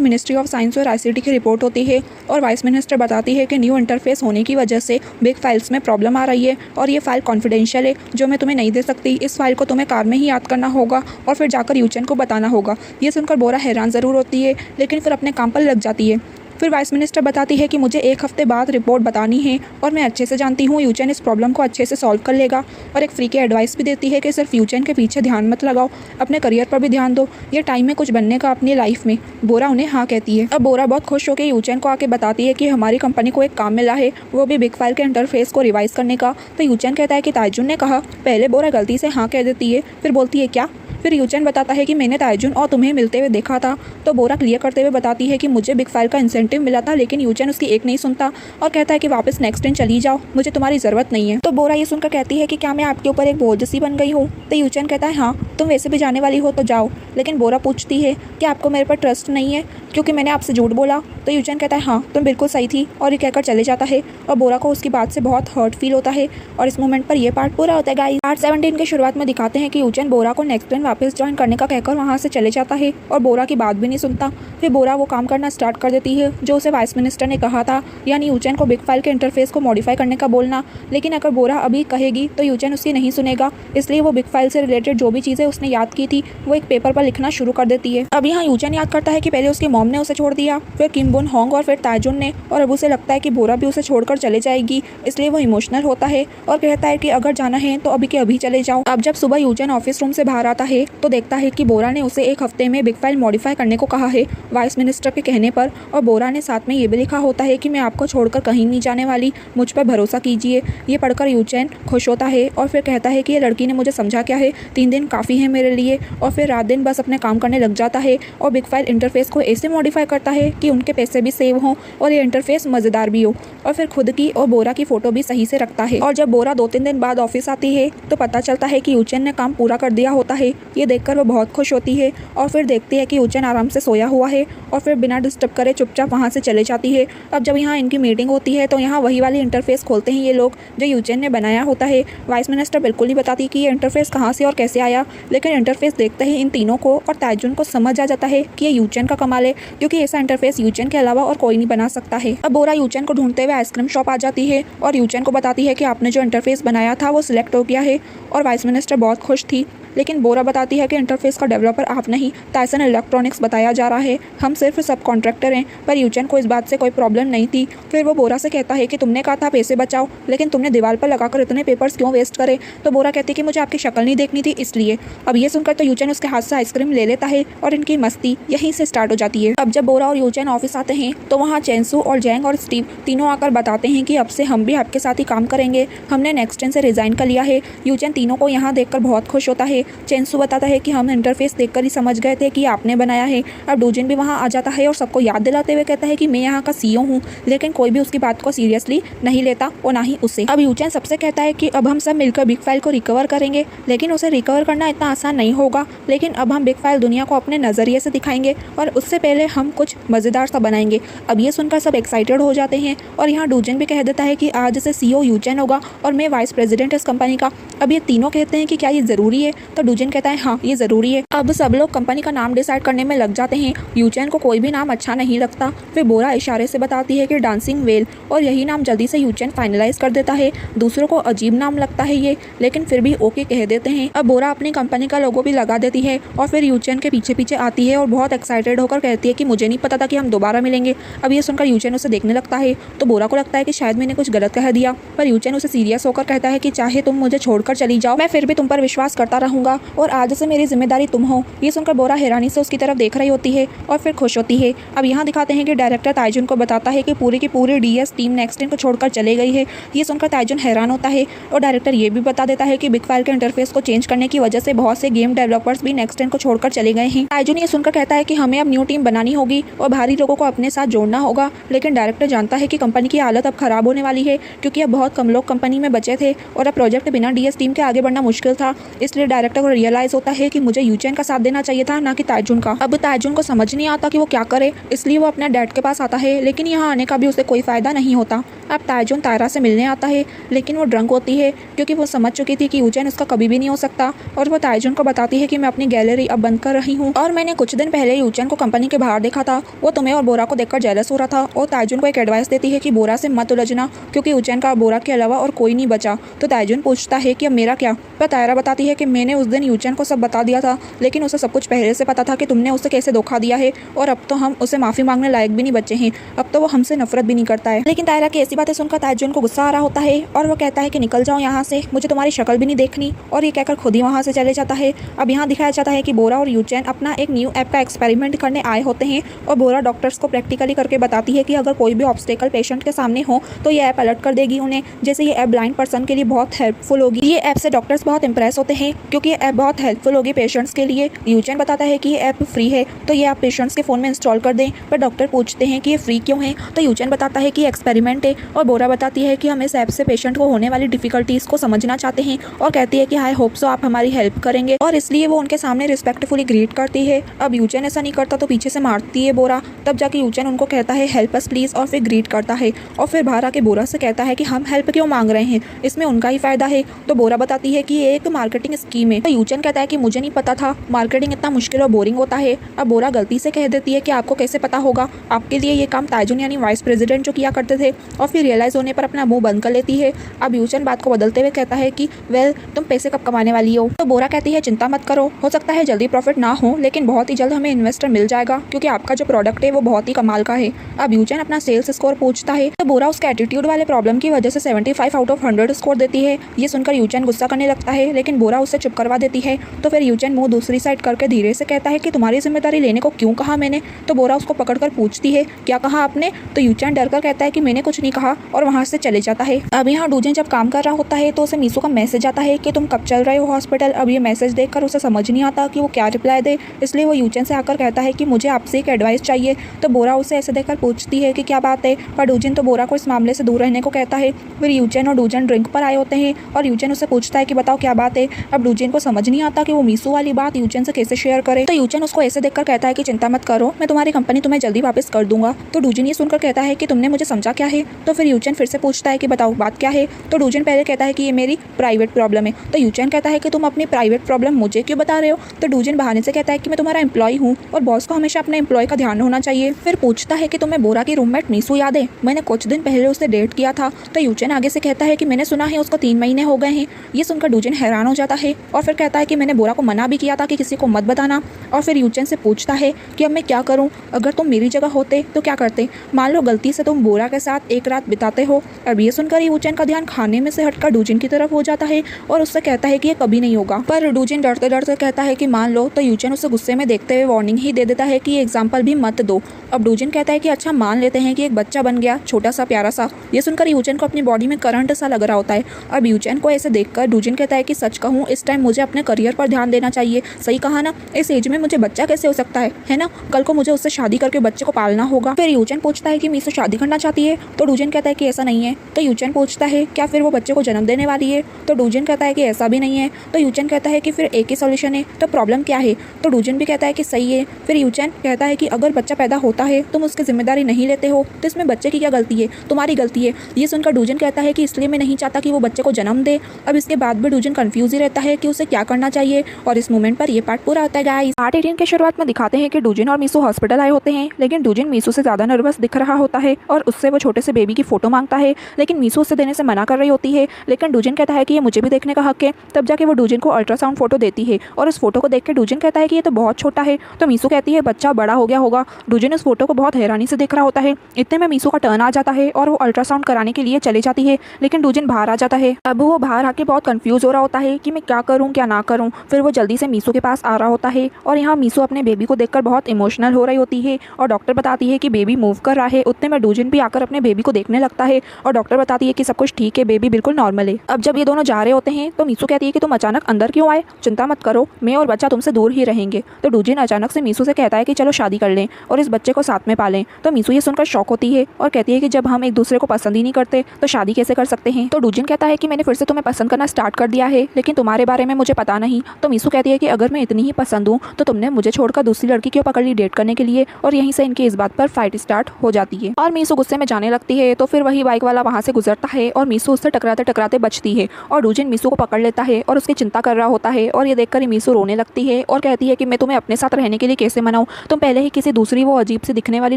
मिनिस्ट्री ऑफ साइंस और आईसीटी की रिपोर्ट होती है और वाइस मिनिस्टर बताती है कि न्यू इंटरफेस होने की वजह से बिग फाइल्स में प्रॉब्लम आ रही है और ये फाइल कॉन्फिडेंशियल है जो मैं तुम्हें नहीं दे सकती। इस फाइल को तुम्हें कार में ही याद करना होगा और फिर जाकर यूचेन को बताना होगा। ये सुनकर बोरा हैरान ज़रूर होती है लेकिन फिर अपने काम पर लग जाती है। फिर वाइस मिनिस्टर बताती है कि मुझे एक हफ्ते बाद रिपोर्ट बतानी है और मैं अच्छे से जानती हूँ यूचेन इस प्रॉब्लम को अच्छे से सॉल्व कर लेगा। और एक फ्री की एडवाइस भी देती है कि सिर्फ यूचेन के पीछे ध्यान मत लगाओ, अपने करियर पर भी ध्यान दो, ये टाइम में कुछ बनने का अपनी लाइफ में। बोरा उन्हें हाँ कहती है। अब बोरा बहुत खुश होकर यूचेन को आके बताती है कि हमारी कंपनी को एक काम मिला है, वो भी बिग फाइल के इंटरफेस को रिवाइज करने का। तो यूचेन कहता है कि ताइजुन ने कहा। पहले बोरा गलती से हाँ कह देती है, फिर बोलती है क्या। फिर यूचेन बताता है कि मैंने ताइजुन और तुम्हें मिलते हुए देखा था। तो बोरा क्लियर करते हुए बताती है कि मुझे बिग फाइल का इंसेंटिव मिला था, लेकिन यूचेन उसकी एक नहीं सुनता और कहता है कि वापस नेक्स्ट दिन चली जाओ, मुझे तुम्हारी ज़रूरत नहीं है। तो बोरा ये सुनकर कहती है कि क्या मैं आपके ऊपर एक बोझ सी बन गई हूँ। तो यूचेन कहता है हाँ, तुम वैसे भी जाने वाली हो तो जाओ। लेकिन बोरा पूछती है कि आपको मेरे पर ट्रस्ट नहीं है क्योंकि मैंने आपसे झूठ बोला। तो यूचेन कहता है हाँ, तुम बिल्कुल सही थी और ये कहकर चले जाता है। और बोरा को उसकी बात से बहुत हर्ट फील होता है और इस मोमेंट पर यह पार्ट पूरा होता है। गाइस, पार्ट 17 के शुरुआत में दिखाते हैं कि यूचेन बोरा को नेक्स्ट दिन वापस ज्वाइन करने का कहकर वहाँ से चले जाता है और बोरा की बात भी नहीं सुनता। फिर बोरा वो काम करना स्टार्ट कर देती है जो उसे वाइस मिनिस्टर ने कहा था, यानी यूचेन को बिग फाइल के इंटरफेस को मॉडिफाई करने का बोलना। लेकिन अगर बोरा अभी कहेगी तो यूचेन उसकी नहीं सुनेगा, इसलिए वो बिग फाइल से रिलेटेड जो भी चीज़ें उसने याद की थी वो एक पेपर पर लिखना शुरू कर देती है। अब यहाँ यूचेन याद करता है कि पहले उसकी मॉम ने उसे छोड़ दिया, फिर किम बुन होंग और फिर ताइजुन ने, और अब उसे लगता है कि बोरा भी उसे छोड़कर चले जाएगी, इसलिए वो इमोशनल होता है और कहता है कि अगर जाना है तो अभी के अभी चले जाओ। अब जब सुबह यूचेन ऑफिस रूम से बाहर आता है तो देखता है कि बोरा ने उसे एक हफ्ते में बिग फाइल मॉडिफाई करने को कहा है वाइस मिनिस्टर के कहने पर। और बोरा ने साथ में ये भी लिखा होता है कि मैं आपको छोड़कर कहीं नहीं जाने वाली, मुझ पर भरोसा कीजिए। ये पढ़कर यूचेन खुश होता है और फिर कहता है कि ये लड़की ने मुझे समझा क्या है, 3 दिन काफ़ी है मेरे लिए। और फिर रात दिन बस अपने काम करने लग जाता है और बिग फाइल इंटरफेस को ऐसे मॉडिफाई करता है कि उनके पैसे भी सेव हों और ये इंटरफेस मज़ेदार भी हो। और फिर खुद की और बोरा की फ़ोटो भी सही से रखता है। और जब बोरा 2-3 दिन बाद ऑफिस आती है तो पता चलता है कि यूचेन ने काम पूरा कर दिया होता है। ये देखकर वो बहुत खुश होती है और फिर देखती है कि यूचेन आराम से सोया हुआ है और फिर बिना डिस्टर्ब करे चुपचाप वहाँ से चले जाती है। अब जब यहाँ इनकी मीटिंग होती है तो यहाँ वही वाली इंटरफेस खोलते हैं ये लोग जो यूचेन ने बनाया होता है। वाइस मिनिस्टर बिल्कुल नहीं बताती कि ये इंटरफेस कहाँ से और कैसे आया, लेकिन इंटरफेस देखते ही इन तीनों को और ताइजुन को समझ आ जाता है कि ये यूचेन का कमाल है, क्योंकि ऐसा इंटरफेस यूचेन के अलावा और कोई नहीं बना सकता है। अब बोरा यूचेन को ढूंढते हुए आइसक्रीम शॉप आ जाती है और यूचेन को बताती है कि आपने जो इंटरफेस बनाया था वो सिलेक्ट हो गया है। और वाइस मिनिस्टर बहुत खुश थी, लेकिन बोरा बताती है कि इंटरफेस का डेवलपर आप नहीं, टाइसन इलेक्ट्रॉनिक्स बताया जा रहा है, हम सिर्फ सब कॉन्ट्रैक्टर हैं। पर यूचेन को इस बात से कोई प्रॉब्लम नहीं थी। फिर वो बोरा से कहता है कि तुमने कहा था पैसे बचाओ, लेकिन तुमने दीवार पर लगाकर इतने पेपर्स क्यों वेस्ट करे। तो बोरा कहती है कि मुझे आपकी शक्ल नहीं देखनी थी इसलिए। अब ये सुनकर तो यूचेन उसके हाथ से आइसक्रीम ले लेता है और इनकी मस्ती यहीं से स्टार्ट हो जाती है। अब जब बोरा और यूचेन ऑफिस आते हैं तो वहाँ चेंसू और जैंग और स्टीव तीनों आकर बताते हैं कि अब से हम भी आपके साथ ही काम करेंगे, हमने नेक्स्ट से रिजाइन कर लिया है। यूचेन तीनों को यहाँ देखकर बहुत खुश होता है है। चेंसू बताता है कि हम इंटरफेस देखकर ही समझ गए थे कि आपने बनाया है। अब डूजिन भी वहाँ आ जाता है और सबको याद दिलाते हुए कहता है कि मैं यहाँ का CEO हूँ, लेकिन कोई भी उसकी बात को सीरियसली नहीं लेता और ना ही उसे। अब यूचेन सबसे कहता है कि अब हम सब मिलकर बिग फाइल को रिकवर करेंगे, लेकिन उसे रिकवर करना इतना आसान नहीं होगा। लेकिन अब हम बिग फाइल दुनिया को अपने नज़रिए से दिखाएंगे और उससे पहले हम कुछ मज़ेदार सा बनाएंगे। अब ये सुनकर सब एक्साइटेड हो जाते हैं और यहाँ डूजिन भी कह देता है कि आज से CEO यूचेन होगा और मैं वाइस प्रेसिडेंट इस कंपनी का। अब ये तीनों कहते हैं कि क्या ये ज़रूरी है, तो डूजिन कहता है हाँ ये ज़रूरी है। अब सब लोग कंपनी का नाम डिसाइड करने में लग जाते हैं। यूचेन को कोई भी नाम अच्छा नहीं लगता। फिर बोरा इशारे से बताती है कि डांसिंग वेल, और यही नाम जल्दी से यूचेन फाइनलाइज कर देता है। दूसरों को अजीब नाम लगता है ये, लेकिन फिर भी ओके कह देते हैं। अब बोरा अपनी कंपनी का लोगो भी लगा देती है और फिर यूचेन के पीछे पीछे आती है और बहुत एक्साइटेड होकर कहती है कि मुझे नहीं पता था कि हम दोबारा मिलेंगे। अब ये सुनकर यूचेन उसे देखने लगता है तो बोरा को लगता है कि शायद मैंने कुछ गलत कह दिया, पर यूचेन उसे सीरियस होकर कहता है कि चाहे तुम मुझे छोड़कर चली जाओ, मैं फिर भी तुम पर विश्वास करता रहूंगा और आज से मेरी जिम्मेदारी तुम हो। ये सुनकर बोरा हैरानी से उसकी तरफ देख रही होती है और फिर खुश होती है। अब यहाँ दिखाते हैं कि डायरेक्टर ताइजुन को बताता है कि पूरी की पूरी DS टीम नेक्स्ट को छोड़कर चले गई है। ये सुनकर ताइजुन हैरान होता है और डायरेक्टर ये भी बता देता है कि बिग फाइल के इंटरफेस को चेंज करने की वजह से बहुत से गेम डेवलपर्स भी नेक्स्ट को छोड़कर चले गए हैं। ताइजुन ये सुनकर कहता है कि हमें अब न्यू टीम बनानी होगी और बाहरी लोगों को अपने साथ जोड़ना होगा, लेकिन डायरेक्टर जानता है कि कंपनी की हालत अब खराब होने वाली है क्योंकि अब बहुत कम लोग कंपनी में बचे थे और अब प्रोजेक्ट बिना DS टीम के आगे बढ़ना मुश्किल था। इसलिए डायरेक्टर को रियलाइज होता है कि मुझे यूचेन का साथ देना चाहिए था, ना कि ताइजुन का। अब ताइजुन को समझ नहीं आता कि वो क्या करे, इसलिए वो अपने डैड के पास आता है, लेकिन यहाँ आने का भी उसे कोई फायदा नहीं होता। अब ताइजुन तायरा से मिलने आता है, लेकिन वो ड्रंक होती है क्योंकि वो समझ चुकी थी कि यूचेन उसका कभी भी नहीं हो सकता और वो ताइजुन को बताती है कि मैं अपनी गैलरी अब बंद कर रही हूँ और मैंने कुछ दिन पहले यूचेन को कंपनी के बाहर देखा था। वो तुम्हें और बोरा को देखकर जेलस हो रहा था और ताइजुन को एक एडवाइस देती है कि बोरा से मत उलझना क्योंकि यूचेन का बोरा के अलावा और कोई नहीं बचा। तो ताइजुन पूछता है कि अब मेरा क्या, पर तायरा बताती है कि मैंने उस दिन यूचेन को सब बता दिया था, लेकिन उसे सब कुछ पहले से पता था कि तुमने उसे कैसे धोखा दिया है और अब तो हम उसे माफ़ी मांगने लायक भी नहीं बचे हैं, अब तो वो हमसे नफरत भी नहीं करता है। लेकिन तायरा की ऐसी बातें सुनकर ताइजुन को गुस्सा आ रहा होता है और वो कहता है कि निकल जाओ यहाँ से, मुझे तुम्हारी शक्ल भी नहीं देखनी, और ये कहकर खुद ही वहाँ से चले जाता है। अब यहाँ दिखाया जाता है कि बोरा और यूचेन अपना एक न्यू ऐप का एक्सपेरिमेंट करने आए होते हैं और बोरा डॉक्टर्स को प्रैक्टिकली करके बताती है कि अगर कोई भी ऑब्स्टेकल पेशेंट के सामने हो तो ये ऐप अलर्ट कर देगी उन्हें, जैसे ये ऐप ब्लाइंड पर्सन के लिए बहुत हेल्पफुल होगी। ये ऐप से डॉक्टर्स बहुत इंप्रेस होते हैं क्योंकि ये ऐप बहुत हेल्पफुल होगी पेशेंट्स के लिए। यूचेन बताता है कि ये ऐप फ्री है तो ये आप पेशेंट्स के फ़ोन में इंस्टॉल कर दें, पर डॉक्टर पूछते हैं कि ये फ्री क्यों है, तो यूचेन बताता है कि एक्सपेरिमेंट है और बोरा बताती है कि हम इस ऐप से पेशेंट को होने वाली डिफिकल्टीज़ को समझना चाहते हैं और कहती है कि आई होप सो आप हमारी हेल्प करेंगे, और इसलिए वो उनके सामने रिस्पेक्टफुली ग्रीट करती है। अब यूचेन ऐसा नहीं करता तो पीछे से मारती है बोरा, तब जाके यूचेन उनको कहता है हेल्प अस प्लीज़ और फिर ग्रीट करता है और फिर बाहर आके बोरा से कहता है कि हम हेल्प क्यों मांग रहे हैं, इसमें उनका ही फायदा है। तो बोरा बताती है कि ये एक मार्केटिंग स्कीम है। तो यूचेन कहता है कि मुझे नहीं पता था मार्केटिंग इतना मुश्किल और बोरिंग होता है। अब बोरा गलती से कह देती है कि आपको कैसे पता होगा, आपके लिए ये काम ताइजुन यानी वाइस प्रेसिडेंट जो किया करते थे, और फिर रियलाइज होने पर अपना मुंह बंद कर लेती है। अब यूचेन बात को बदलते हुए कहता है कि वेल तुम पैसे कब कमाने वाली हो, तो बोरा कहती है चिंता मत करो, हो सकता है जल्दी प्रॉफिट ना हो लेकिन बहुत ही जल्द हमें इन्वेस्टर मिल जाएगा क्योंकि आपका जो प्रोडक्ट है वो बहुत ही कमाल का है। अब यूचेन अपना सेल्स स्कोर पूछता है तो बोरा उसके एटीट्यूड वाले प्रॉब्लम की वजह से 75 आउट ऑफ 100 स्कोर देती है। ये सुनकर यूचेन गुस्सा करने लगता है लेकिन बोरा उससे चुप करवा देती है। तो फिर यूचेन मुंह दूसरी साइड करके धीरे से कहता है कि तुम्हारी जिम्मेदारी लेने को क्यों कहा मैंने, तो बोरा उसको पकड़कर पूछती है क्या कहा आपने, तो यूचेन डरकर कहता है कि मैंने कुछ नहीं कहा और वहाँ से चले जाता है। अब यहाँ डूजिन जब काम कर रहा होता है तो उसे मीसू का मैसेज आता है कि तुम कब चल रहे हो हॉस्पिटल। अब ये मैसेज देखकर उसे समझ नहीं आता कि वो क्या रिप्लाई दे, इसलिए वो यूचेन से आकर कहता है कि मुझे आपसे एक एडवाइस चाहिए। तो बोरा उसे ऐसे देखकर पूछती है कि क्या बात है, पर डूजिन तो बोरा को इस मामले से दूर रहने को कहता है। फिर यूचेन और डूजिन ड्रिंक पर आए होते हैं और यूचेन उसे पूछता है कि बताओ क्या बात है। अब डूजिन को समझ नहीं आता कि वो मीसू वाली बात यूचेन से कैसे शेयर करे, तो यूचेन उसको ऐसे देखकर कहता है कि चिंता मत करो, मैं तुम्हारी कंपनी तुम्हें जल्दी वापस कर दूंगा। तो डूजिन ये सुनकर कहता है कि तुमने मुझे समझा क्या है, तो फिर यूचेन फिर से पूछता है कि बताओ बात क्या है। तो डूजिन पहले कहता है कि ये मेरी प्राइवेट प्रॉब्लम है। तो यूचेन कहता है कि तुम अपनी प्राइवेट प्रॉब्लम मुझे क्यों बता रहे हो। तो डूजिन बहाने से कहता है कि मैं तुम्हारा एम्प्लॉय हूँ और बॉस को हमेशा अपने एम्प्लॉय का ध्यान होना चाहिए। फिर पूछता है कि तुम्हें बोरा की रूममेट मीसू याद है, मैंने कुछ दिन पहले उसे डेट किया था। तो यूचेन आगे से कहता है कि मैंने सुना है उसको 3 महीने हो गए हैं। ये सुनकर डूजिन हैरान हो जाता है और फिर कहता है कि मैंने बोरा को मना भी किया था कि किसी को मत बताना। और फिर यूचेन से पूछता है कि अब मैं क्या करूँ, अगर तुम मेरी जगह होते तो क्या करते। मान लो गलती से तुम बोरा के साथ एक रात रात बिताते हो। अब ये सुनकर यूचेन का ध्यान खाने में से हटकर डूजिन की तरफ हो जाता है और उससे कहता है कि ये कभी नहीं होगा। पर डूजिन डरते डरते कहता है कि मान लो, तो यूचेन उसे गुस्से में देखते हुए वार्निंग ही दे देता है कि एग्जाम्पल भी मत दो। अब डूजिन कहता है कि अच्छा मान लेते हैं कि एक बच्चा बन गया, छोटा सा प्यारा सा। ये सुनकर यूचेन को अपनी बॉडी में करंट सा लग रहा होता है। अब यूचेन को ऐसे देखकर डूजिन कहता है कि सच कहूँ इस टाइम मुझे अपने करियर पर ध्यान देना चाहिए। सही कहा ना, इस एज में मुझे बच्चा कैसे हो सकता है ना? कल को मुझे उससे शादी करके बच्चे को पालना होगा। फिर यूचेन पूछता है कि मीसो शादी करना चाहती है, तो डूजिन कहता है कि ऐसा नहीं है। तो यूचेन पूछता है क्या फिर वो बच्चे को जन्म देने वाली है? तो डूजिन कहता है कि ऐसा भी नहीं है। तो यूचेन कहता है कि फिर एक ही सॉल्यूशन है, तो प्रॉब्लम क्या है? तो डूजिन भी कहता है कि सही है। फिर यूचेन कहता है कि अगर बच्चा पैदा होता है तुम उसकी जिम्मेदारी नहीं लेते हो, तो इसमें बच्चे की क्या गलती है? तुम्हारी गलती है। ये सुनकर डूजिन कहता है कि इसलिए मैं नहीं चाहता कि वो बच्चे को जन्म दे। अब इसके बाद भी डूजिन कंफ्यूज ही रहता है कि उसे क्या करना चाहिए। और इस मोमेंट पर ये पार्ट पूरा होता है गाइस। पार्ट 18 के शुरुआत में दिखाते हैं कि डूजिन और मीसो हॉस्पिटल आए होते हैं, लेकिन डूजिन मीसो से ज्यादा नर्वस दिख रहा होता है और उससे वो छोटे से बेबी की फोटो मांगता है, लेकिन मीसो उसे देने से मना कर रही होती है। लेकिन डूजिन कहता है कि ये मुझे भी देखने का हक है। तब जाके वो डूजिन को अल्ट्रासाउंड फोटो देती है और उस फोटो को देख के डूजिन कहता है कि ये तो बहुत छोटा है। तो मीसो कहती है बच्चा बड़ा हो गया होगा। डूजिन उस फोटो को बहुत हैरानी से देख रहा होता है। इतने में मीसो का टर्न आ जाता है और वो अल्ट्रासाउंड कराने के लिए चली जाती है, लेकिन डूजिन बाहर आ जाता है। अब वो बाहर आके बहुत कंफ्यूज हो रहा होता है कि मैं क्या करूँ क्या ना करूँ। फिर वो जल्दी से मीसो के पास आ रहा होता है और यहाँ मीसो अपने बेबी को देखकर बहुत इमोशनल हो रही होती है और डॉक्टर बताती है कि बेबी मूव कर रहा है। उतने में डूजिन भी आकर अपने बेबी को देखने लगता है और डॉक्टर बताती है कि सब कुछ ठीक है, बेबी बिल्कुल नॉर्मल है। अब जब ये दोनों जा रहे होते हैं तो मीसो कहती है कि तुम अचानक अंदर क्यों आए? चिंता मत करो, मैं और बच्चा तुमसे दूर ही रहेंगे। तो डूजिन अचानक से मीसो से कहता है कि चलो शादी कर लें और इस बच्चे को साथ में पालें। तो मीसो ये सुनकर शॉक होती है और कहती है कि जब हम एक दूसरे को पसंद ही नहीं करते तो शादी कैसे कर सकते हैं? तो डूजिन कहता है कि मैंने फिर से तुम्हें पसंद करना स्टार्ट कर दिया है, लेकिन तुम्हारे बारे में मुझे पता नहीं। तो मीसो कहती है कि अगर मैं इतनी ही पसंद हूँ तो तुमने मुझे छोड़कर दूसरी लड़की क्यों पकड़ ली डेट करने के लिए? और यहीं से इनकी इस बात पर फाइट स्टार्ट हो जाती है और मीसो गुस्से में जाने लगती है। तो फिर वही बाइक वाला वहाँ से गुजरता है और मीसो उससे टकराते टकराते बचती है और डूजिन मीसो को पकड़ लेता है और उसकी चिंता कर रहा होता है। और ये देखकर मीसो रोने लगती है और कहती है कि मैं तुम्हें अपने साथ रहने के लिए कैसे मनाऊं? तुम पहले ही किसी दूसरी वो अजीब से दिखने वाली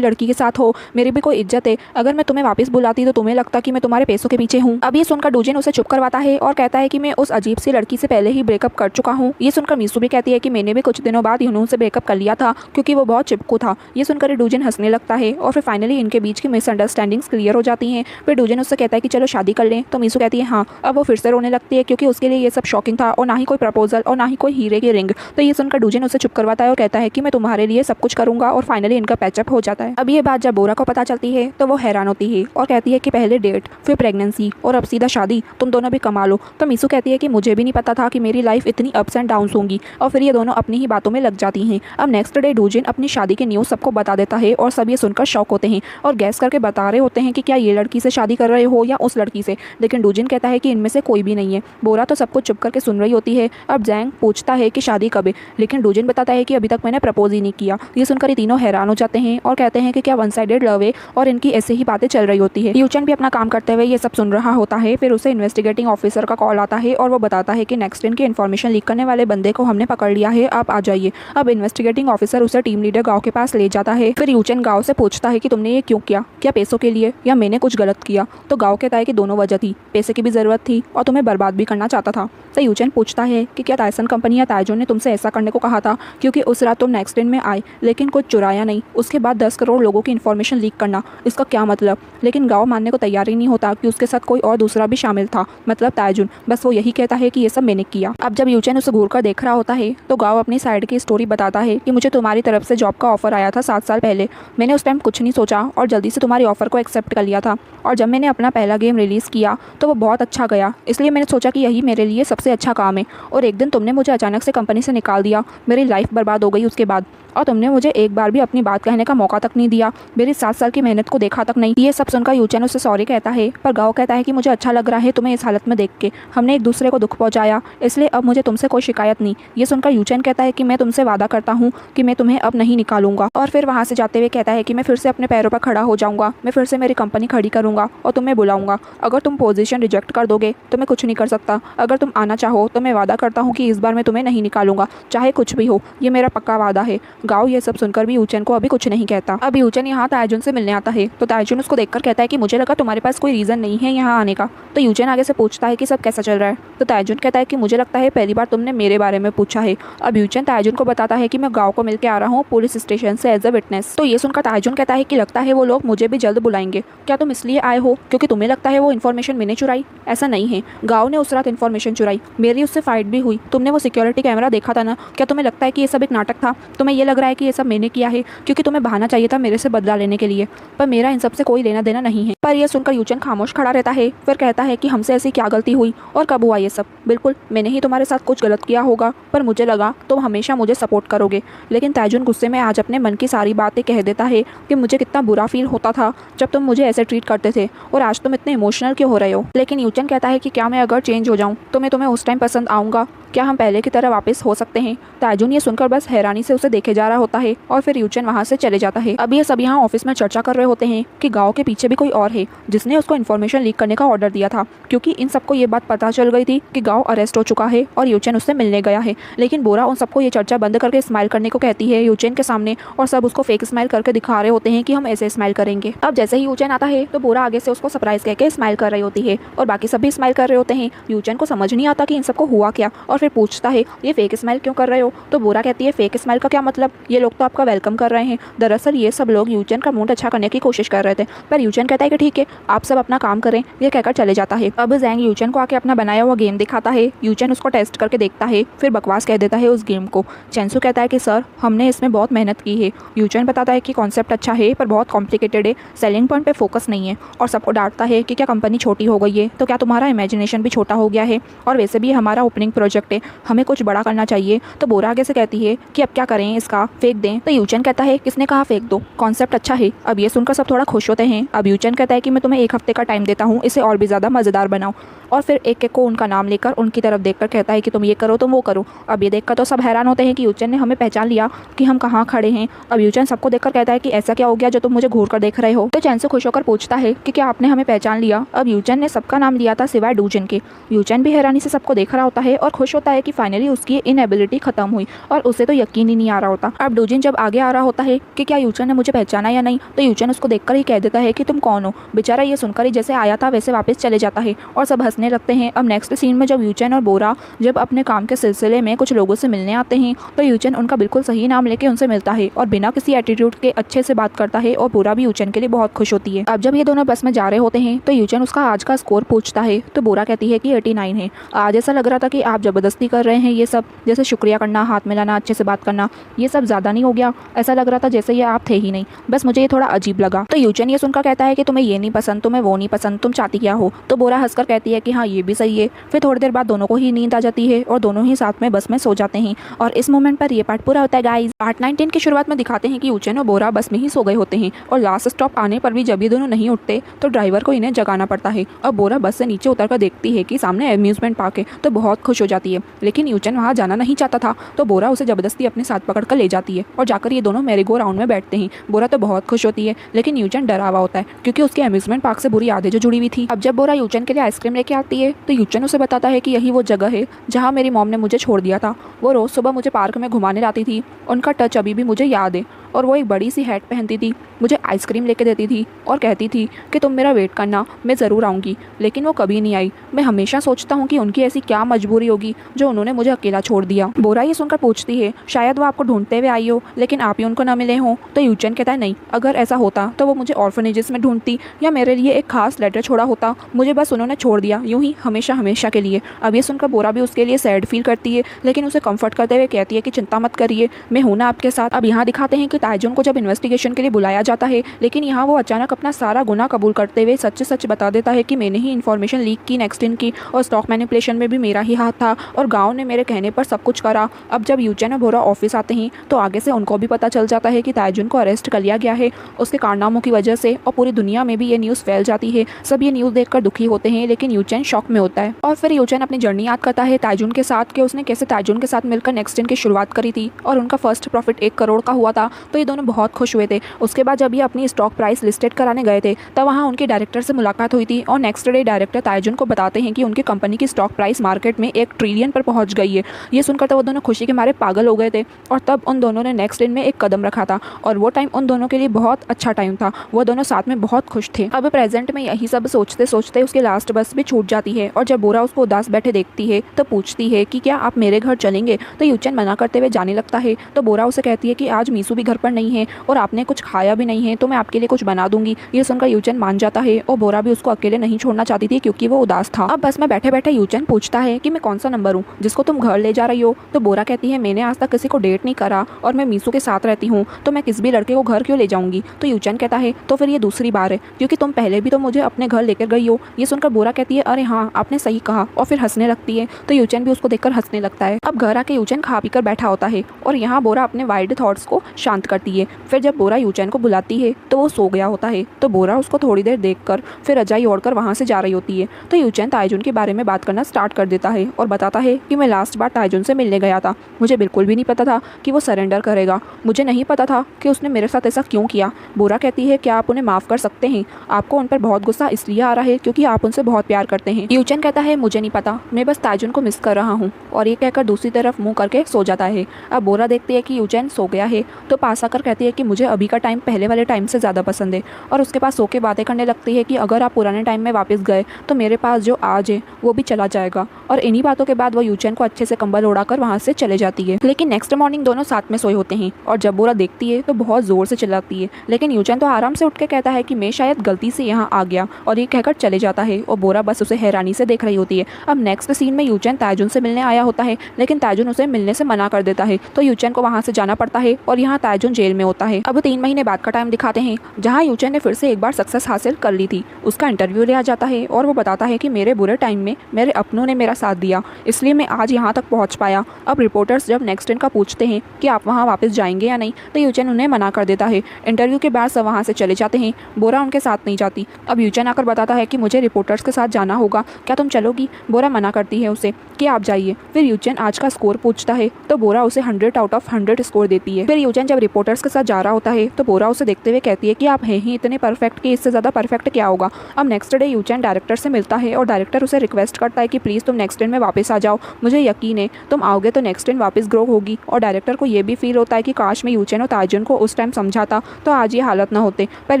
लड़की के साथ हो, मेरी भी कोई इज्जत है। अगर मैं तुम्हें वापस बुलाती तो तुम्हें लगता कि मैं तुम्हारे पैसों के पीछे हूँ। अब ये सुनकर डूजिन उसे चुप करवाता है और कहता है कि मैं उस अजीब सी लड़की से पहले ही ब्रेकअप कर चुका हूँ। ये सुनकर मीसो भी कहती है कि मैंने भी कुछ दिनों बाद यूनून से ब्रेकअप कर लिया था क्योंकि वो बहुत चिपकू था। ये सुनकर डूजिन हंसने लगता है और फिर फाइनली इनके बीच की मिसअंडरस्टैंडिंग्स क्लियर हो जाती हैं। फिर डूजिन उससे कहता है कि चलो शादी कर लें। तो मीसो कहती है हाँ। अब वो फिर से रोने लगती है क्योंकि उसके लिए ये सब शॉकिंग था और ना ही कोई प्रपोजल और ना ही कोई हीरे की रिंग। तो ये सुनकर डूजिन उसे चुप करवाता है और कहता है कि मैं तुम्हारे लिए सब कुछ करूंगा और फाइनली इनका पैचअप हो जाता है। अब ये बात जब बोरा को पता चलती है तो वो हैरान होती है और कहती है कि पहले डेट, फिर प्रेगनेंसी और अब सीधा शादी, तुम दोनों भी कमा लो। तो मीसो कहती है कि मुझे भी नहीं पता था कि मेरी लाइफ इतनी अप्स एंड डाउन्स होंगी। और फिर ये दोनों अपनी ही बातों में लग जाती हैं। अब नेक्स्ट डे डूजिन अपनी शादी की न्यूज़ सबको बता देता है और सब ये सुनकर शॉक होते हैं और गैस करके बता रहे होते हैं कि क्या ये लड़की से शादी कर रहे हो या उस लड़की से। लेकिन डूजिन कहता है कि इनमें से कोई भी नहीं है। बोरा तो सब कुछ चुप करके सुन रही होती है। अब जैंग पूछता है कि शादी कब है, लेकिन डूजिन बताता है कि अभी तक मैंने प्रपोज ही नहीं किया। ये सुनकर ये तीनों हैरान हो जाते हैं और कहते हैं कि क्या वन साइडेड लव है और इनकी ऐसे ही बातें चल रही होती है। यूचेन भी अपना काम करते हुए ये सब सुन रहा होता है। फिर उसे इन्वेस्टिगेटिंग ऑफिसर का कॉल आता है और वो बताता है कि नेक्स्ट की इन्फॉर्मेशन लीक करने वाले बंदे को हमने पकड़ लिया है, आप आ जाइए। अब इन्वेस्टिगेटिंग ऑफिसर उसे टीम लीडर गांव के पास ले जाता है। फिर यूचेन गांव से पूछता है कि तुमने ये क्यों किया, क्या पैसों के लिए या मैंने कुछ गलत किया? तो गांव कहता है कि दोनों वजह थी, पैसे की भी जरूरत थी और तुम्हें बर्बाद भी करना चाहता था। तो यूचेन पूछता है कि क्या टायसन कंपनी या ताइजोन ने तुमसे ऐसा करने को कहा था, क्योंकि उस रात तुम नेक्स्ट में आए लेकिन कुछ चुराया नहीं, उसके बाद 10 करोड़ लोगों की इन्फॉर्मेशन लीक करना, इसका क्या मतलब? लेकिन गांव मानने को तैयार ही नहीं होता कि उसके साथ कोई और दूसरा भी शामिल था, मतलब ताइजोन। बस वो यही कहता है कि ये सब मैंने किया। अब जब यूचेन उसे घूर कर देख रहा होता है तो गांव अपनी साइड की स्टोरी बताता है कि मुझे तुम्हारी तरफ से जॉब का ऑफर आया था 7 साल पहले। मैंने उस टाइम कुछ नहीं सोचा और जल्दी से तुम्हारी ऑफर को एक्सेप्ट कर लिया था। और जब मैंने अपना पहला गेम रिलीज़ किया तो वो बहुत अच्छा गया, इसलिए मैंने सोचा कि यही मेरे लिए सबसे अच्छा काम है। और एक दिन तुमने मुझे अचानक से कंपनी से निकाल दिया, मेरी लाइफ बर्बाद हो गई उसके बाद। और तुमने मुझे एक बार भी अपनी बात कहने का मौका तक नहीं दिया, मेरी 7 साल की मेहनत को देखा तक नहीं। ये सब सुनकर यूचेन उससे सॉरी कहता है, पर गांव कहता है कि मुझे अच्छा लग रहा है तुम्हें इस हालत में देख के, हमने एक दूसरे को दुख पहुंचाया, इसलिए अब मुझे तुमसे कोई शिकायत नहीं। ये सुनकर यूचेन कहता है कि मैं तुमसे वादा करता हूँ कि मैं तुम्हें अब नहीं निकालूंगा। और फिर वहाँ से जाते हुए कहता है कि मैं फिर से अपने पैरों पर खड़ा हो जाऊँगा, मैं फिर से मेरी कंपनी खड़ी करूँगा और तुम्हें बुलाऊँगा। अगर तुम पोजीशन रिजेक्ट कर दोगे तो मैं कुछ नहीं कर सकता, अगर तुम आना चाहो तो मैं वादा करता हूँ कि इस बार मैं तुम्हें नहीं निकालूंगा, चाहे कुछ भी हो, ये मेरा पक्का वादा है। गाओ ये सब सुनकर भी यूचेन को अभी कुछ नहीं कहता। अब यूचेन यहाँ ताइजुन से मिलने आता है तो ताइजुन उसको देखकर कहता है कि मुझे लगा तुम्हारे पास कोई रीज़न नहीं है यहाँ आने का। तो यूचेन आगे से पूछता है कि सब कैसा चल रहा है। तो ताइजुन कहता है कि मुझे लगता है पहली बार तुमने मेरे बारे में पूछा है। अब यूचेन ताइजुन को बताता है कि मैं गाँव को मिलकर आ रहा हूँ पुलिस स्टेशन से एज अ विटनेस। तो ये सुनकर ताइजुन कहता है कि लगता है वो लोग मुझे भी जल्द बुलाएंगे। क्या तुम इसलिए आए हो क्योंकि तुम्हें लगता है वो इन्फॉर्मेशन मैंने चुराई? ऐसा नहीं है, गाँव ने उस रात इन्फॉर्मेशन चुराई, मेरी उससे फाइट भी हुई। तुमने वो सिक्योरिटी कैमरा देखा था ना, क्या तुम्हें लगता है कि ये सब एक नाटक था? तुम्हें ये लग रहा है कि ये सब मैंने किया है क्योंकि तुम्हें बहाना चाहिए था मेरे से बदला लेने के लिए, पर मेरा इन सब से कोई लेना देना नहीं है। पर यह सुनकर यूचेन खामोश खड़ा रहता है। फिर कहता है कि हमसे ऐसी क्या गलती हुई और कब हुआ ये सब? बिल्कुल मैंने ही तुम्हारे साथ कुछ गलत किया होगा, पर मुझे लगा तुम हमेशा मुझे सपोर्ट करोगे। लेकिन ताइजुन गुस्से में आज अपने मन की सारी बातें कह देता है कि मुझे कितना बुरा फील होता था जब तुम मुझे ऐसे ट्रीट करते थे और आज तुम इतने इमोशनल क्यों हो रहे हो। लेकिन यूचेन कहता है कि क्या मैं अगर चेंज हो जाऊँ तो मैं तुम्हें उस टाइम पसंद आऊँगा? क्या हम पहले की तरह वापस हो सकते हैं? ताइजुन ये सुनकर बस हैरानी से उसे देखे जा रहा होता है और फिर यूचेन वहाँ से चले जाता है। अब ये सब यहाँ ऑफिस में चर्चा कर रहे होते हैं कि गाँव के पीछे भी कोई और है जिसने उसको इन्फॉर्मेशन लीक करने का ऑर्डर दिया था, क्योंकि इन सबको ये बात पता चल गई थी कि गाँव अरेस्ट हो चुका है और यूचेन उससे मिलने गया है। लेकिन बोरा उन सबको ये चर्चा बंद करके स्माइल करने को कहती है यूचेन के सामने और सब उसको फेक स्माइल करके दिखा रहे होते हैं कि हम ऐसे स्माइल करेंगे। अब जैसे ही यूचेन आता है तो बोरा आगे से उसको सरप्राइज कह के स्माइल कर रही होती है और बाकी सब भी स्माइल कर रहे होते हैं। यूचेन को समझ नहीं आता कि इन सबको हुआ क्या और फिर पूछता है ये फेक स्माइल क्यों कर रहे हो? तो बोरा कहती है फेक स्माइल का क्या मतलब, ये लोग तो आपका वेलकम कर रहे हैं। दरअसल ये सब लोग यूचेन का मूड अच्छा करने की कोशिश कर रहे थे, पर यूचेन कहता है कि ठीक है आप सब अपना काम करें, ये कहकर चले जाता है। अब जैंग यूचेन को आके अपना बनाया हुआ गेम दिखाता है। यूचेन उसको टेस्ट करके देखता है, फिर बकवास कह देता है उस गेम को। चेंसू कहता है कि सर हमने इसमें बहुत मेहनत की है। यूचेन बताता है कि कॉन्सेप्ट अच्छा है पर बहुत कॉम्प्लिकेटेड है, सेलिंग पॉइंट पे फोकस नहीं है और सबको डांटता है कि क्या कंपनी छोटी हो गई है, तो क्या तुम्हारा इमेजिनेशन भी छोटा हो गया है, और वैसे भी हमारा ओपनिंग प्रोजेक्ट है, हमें कुछ बड़ा करना चाहिए। तो बोरा आगे से कहती है कि अब क्या करें, इसका फेंक दें? तो यूचेन कहता है किसने कहा फेंक दो, कॉन्सेप्ट अच्छा है। अब ये सुनकर सब थोड़ा खुश होते हैं। अब यूचेन कहता है कि मैं तुम्हें 1 हफ्ते का टाइम देता हूँ, इसे और भी ज़्यादा मज़ेदार बनाओ। और फिर एक एक को उनका नाम लेकर उनकी तरफ देखकर कहता है कि तुम ये करो तुम वो करो। अब ये देखकर तो सब हैरान होते हैं कि यूचेन ने हमें पहचान लिया कि हम कहाँ खड़े हैं। अब यूचेन सबको देखकर कहता है कि ऐसा क्या हो गया जो तुम मुझे घूर कर देख रहे हो? तो चैन से खुश होकर पूछता है कि क्या आपने हमें पहचान लिया? अब यूचेन ने सबका नाम लिया था सिवाय डूजिन के। यूचेन भी हैरानी से सबको देख रहा होता है और खुश होता है कि फाइनली उसकी इनएबिलिटी खत्म हुई और उसे तो यकीन ही नहीं आ रहा होता। अब डूजिन जब आगे आ रहा होता है कि क्या यूचेन ने मुझे पहचाना या नहीं, तो यूचेन उसको देखकर ही कह देता है कि तुम कौन हो। बेचारा ये सुनकर ही जैसे आया था वैसे वापस चले जाता है और सब हंसने लगते हैं। अब नेक्स्ट सीन में जब यूचेन और बोरा जब अपने काम के सिलसिले में कुछ लोगों से मिलने आते हैं तो यूचेन उनका बिल्कुल सही नाम लेके उनसे मिलता है और बिना किसी एटीट्यूड के अच्छे से बात करता है और बोरा भी यूचेन के लिए बहुत खुश होती है। अब जब ये दोनों बस में जा रहे होते हैं तो यूचेन उसका आज का स्कोर पूछता है तो बोरा कहती है कि 89 है। आज ऐसा लग रहा था कि आप जबरदस्ती कर रहे हैं ये सब, जैसे शुक्रिया करना, हाथ मिलाना, अच्छे से बात करना, ये सब ज़्यादा नहीं हो गया? ऐसा लग रहा था जैसे ये आप थे ही नहीं, बस मुझे ये थोड़ा अजीब लगा। तो यूचेन ये सुनकर कहता है कि तुम्हें ये नहीं पसंद, तुम्हें वो नहीं पसंद, तुम चाहती क्या हो? तो बोरा हंसकर कहती है कि हाँ ये भी सही है। फिर थोड़ी देर बाद दोनों को ही नींद आ जाती है और दोनों ही साथ में बस में सो जाते हैं और इस मोमेंट पर ये पार्ट पूरा होता है गाइस। पार्ट 19 की शुरुआत में दिखाते हैं कि यूचेन और बोरा बस में ही सो गए होते हैं और लास्ट स्टॉप आने पर भी जब ये दोनों नहीं उठते तो ड्राइवर को इन्हें जगाना पड़ता है। अब बोरा बस से नीचे उतर कर देखती है कि सामने अम्यूजमेंट पार्क है तो बहुत खुश हो जाती है, लेकिन यूचेन वहाँ जाना नहीं चाहता था तो बोरा उसे जबरदस्ती अपने साथ पकड़ कर ले जाती है और जाकर ये दोनों मैरीगो राउंड में बैठते हैं। बोरा तो बहुत खुश होती है लेकिन यूचेन डरा हुआ होता है क्योंकि उसके अम्यूजमेंट पार्क से बुरी यादें जो जुड़ी हुई थी। अब जब बोरा यूचेन के लिए आइसक्रीम लेके आती है तो यूचेन उसे बताता है कि यही वो जगह है जहाँ मेरी मॉम ने मुझे छोड़ दिया था। वो रोज़ सुबह मुझे पार्क में घुमाने लाती थी, उनका टच अभी भी मुझे याद है और वो एक बड़ी सी हैट पहनती थी, मुझे आइसक्रीम लेके देती थी और कहती थी कि तुम मेरा वेट करना, मैं ज़रूर आऊँगी, लेकिन वो कभी नहीं आई। मैं हमेशा सोचता हूँ कि उनकी ऐसी क्या मजबूरी होगी जो उन्होंने मुझे अकेला छोड़ दिया। बोरा ये सुनकर पूछती है शायद वो आपको ढूंढते हुए आई हो लेकिन आप ही उनको ना मिले हों। तो यूचेन कहता है नहीं, अगर ऐसा होता तो वो मुझे ऑर्फनेजेस में ढूंढती या मेरे लिए एक खास लेटर छोड़ा होता, मुझे बस उन्होंने छोड़ दिया यूँ ही हमेशा हमेशा के लिए। अब ये सुनकर बोरा भी उसके लिए सैड फील करती है लेकिन उसे कंफर्ट करते हुए कहती है कि चिंता मत करिए, मैं हूं ना आपके साथ। अब यहाँ दिखाते हैं कि ताइजुन को जब इन्वेस्टिगेशन के लिए बुलाया जाता है लेकिन यहाँ वो अचानक अपना सारा गुनाह कबूल करते हुए सच सच बता देता है कि मैंने ही इन्फॉर्मेशन लीक की नेक्स्टिन की और स्टॉक मैनिपुलेशन में भी मेरा ही हाथ था और गाँव ने मेरे कहने पर सब कुछ करा। अब जब यूचेन और बोरा ऑफिस आते हैं तो आगे से उनको भी पता चल जाता है कि ताइजुन को अरेस्ट कर लिया गया है उसके कारनामों की वजह से और पूरी दुनिया में भी ये न्यूज़ फैल जाती है। सब ये न्यूज़ देखकर दुखी होते हैं लेकिन यूचेन शॉक में होता है और फिर यूचेन अपनी जर्नी याद करता है ताइजुन के साथ कि उसने कैसे ताइजुन के साथ मिलकर नेक्स्टिन की शुरुआत करी थी और उनका फर्स्ट प्रॉफिट 1 करोड़ का हुआ था। तो ये दोनों बहुत खुश हुए थे। उसके बाद जब ये अपनी स्टॉक प्राइस लिस्टेड कराने गए थे तब वहाँ उनके डायरेक्टर से मुलाकात हुई थी और नेक्स्ट डे डायरेक्टर ताइजुन को बताते हैं कि उनकी कंपनी की स्टॉक प्राइस मार्केट में 1 ट्रिलियन पर पहुंच गई है। ये सुनकर तो वो दोनों खुशी के मारे पागल हो गए थे और तब उन दोनों ने नेक्स्ट दिन में एक कदम रखा था और वो टाइम उन दोनों के लिए बहुत अच्छा टाइम था। वो दोनों साथ में बहुत खुश थे। अब प्रेजेंट में यही सब सोचते सोचते उसकी लास्ट बस भी छूट जाती है और जब बोरा उसको उदास बैठे देखती है तो पूछती है कि क्या आप मेरे घर चलेंगे। तो यूचेन मना करते हुए जाने लगता है। तो बोरा उसे कहती है कि आज मीसू भी घर पर नहीं है और आपने कुछ खाया भी नहीं है तो मैं आपके लिए कुछ बना दूंगी। ये सुनकर यूचेन मान जाता है और बोरा भी उसको अकेले नहीं छोड़ना चाहती थी क्योंकि वो उदास था। अब बस में बैठे बैठे यूचेन पूछता है कि मैं कौन सा नंबर हूँ जिसको तुम घर ले जा रही हो। तो बोरा कहती है मैंने आज तक किसी को डेट नहीं करा और मैं मीसू के साथ रहती हूँ तो मैं किसी भी लड़के को घर क्यों ले जाऊंगी। तो यूचेन कहता है तो फिर ये दूसरी बार है क्योंकि तुम पहले भी तो मुझे अपने घर लेकर गई हो। ये सुनकर बोरा कहती है अरे हाँ आपने सही कहा और फिर हंसने लगती है। तो यूचेन भी उसको देखकर हंसने लगता है। अब घर आके यूचेन खा पीकर बैठा होता है और यहाँ बोरा अपने वाइल्ड थॉट्स को शांत करती है। फिर जब बोरा यूचेन को बुलाती है तो वो सो गया होता है। तो बोरा उसको थोड़ी देर देखकर फिर रजाई ओढ़कर वहाँ से जा रही होती है। तो यूचेन ताइजुन के बारे में बात करना स्टार्ट कर देता है और बताता है कि मैं लास्ट बार ताइजुन से मिलने गया था। मुझे बिल्कुल भी नहीं पता था कि वो सरेंडर करेगा। मुझे नहीं पता था कि उसने मेरे साथ ऐसा क्यों किया। बोरा कहती है क्या आप उन्हें माफ़ कर सकते हैं। आपको उन पर बहुत गुस्सा इसलिए आ रहा है क्योंकि आप उनसे बहुत प्यार करते हैं। यूचेन कहता है मुझे नहीं पता, मैं बस ताइजुन को मिस कर रहा हूँ और ये कहकर दूसरी तरफ मुँह करके सो जाता है। अब बोरा देखती है कि यूचेन सो गया है तो पास आकर कहती है कि मुझे अभी का टाइम पहले वाले टाइम से ज़्यादा पसंद है और उसके पास सो के बातें करने लगती है कि अगर आप पुराने टाइम में वापस गए तो मेरे पास जो आज है वो भी चला जाएगा। और इन्हीं बातों के बाद वो यूचेन को अच्छे से कंबल उड़ाकर वहाँ से चले जाती है। लेकिन नेक्स्ट मॉर्निंग दोनों साथ में सोए होते हैं और जब बोरा देखती है तो बहुत ज़ोर से चिल्लाती है। लेकिन यूचेन तो आराम से उठ के कहता है कि मैं शायद गलती से यहाँ आ गया और ये कहकर चले जाता है और बोरा बस उसे हैरानी से देख रही होती है। अब नेक्स्ट सीन में यूचेन ताइजुन से मिलने आया होता है लेकिन ताइजुन उसे मिलने से मना कर देता है। तो यूचेन को वहाँ से जाना पड़ता है और यहाँ ताइजुन जेल में होता है। अब 3 महीने बाद का टाइम दिखाते हैं जहाँ यूचेन ने फिर से एक बार सक्सेस हासिल कर ली थी। उसका इंटरव्यू लिया जाता है और वो बताता है कि मेरे बुरे टाइम में मेरे अपनों ने मेरा साथ दिया इसलिए मैं आज यहाँ तक पहुँच पाया। अब रिपोर्टर्स जब नेक्स्ट दिन का पूछते हैं कि आप वहाँ वापस जाएंगे या नहीं तो यूचेन उन्हें मना कर देता है। इंटरव्यू के बाद सब वहाँ से चले जाते हैं। बोरा उनके साथ नहीं जाती। अब यूचेन आकर बताता है कि मुझे रिपोर्टर्स के साथ जाना होगा, क्या तुम चलोगी। बोरा मना करती है उसे कि आप जाइए। फिर यूचेन आज का स्कोर पूछता है तो बोरा उसे 100 आउट ऑफ 100 स्कोर देती है। फिर यूचेन जब रिपोर्टर्स के साथ जा रहा होता है तो बोरा उसे देखते हुए कहती है कि आप हैं ही इतने परफेक्ट कि इससे ज़्यादा परफेक्ट क्या होगा। अब नेक्स्ट डे यूचेन डायरेक्टर से मिलता है और डायरेक्टर उसे रिक्वेस्ट करता है कि प्लीज़ तुम नेक्स्ट दिन में वापस आ जाओ, मुझे यकीन है तुम आओगे तो नेक्स्ट दिन वापस ग्रो होगी। और डायरेक्टर को ये भी फील होता है कि काश में यूचेन और ताइजुन को उस टाइम समझाता तो आज ये हालत ना होते। पर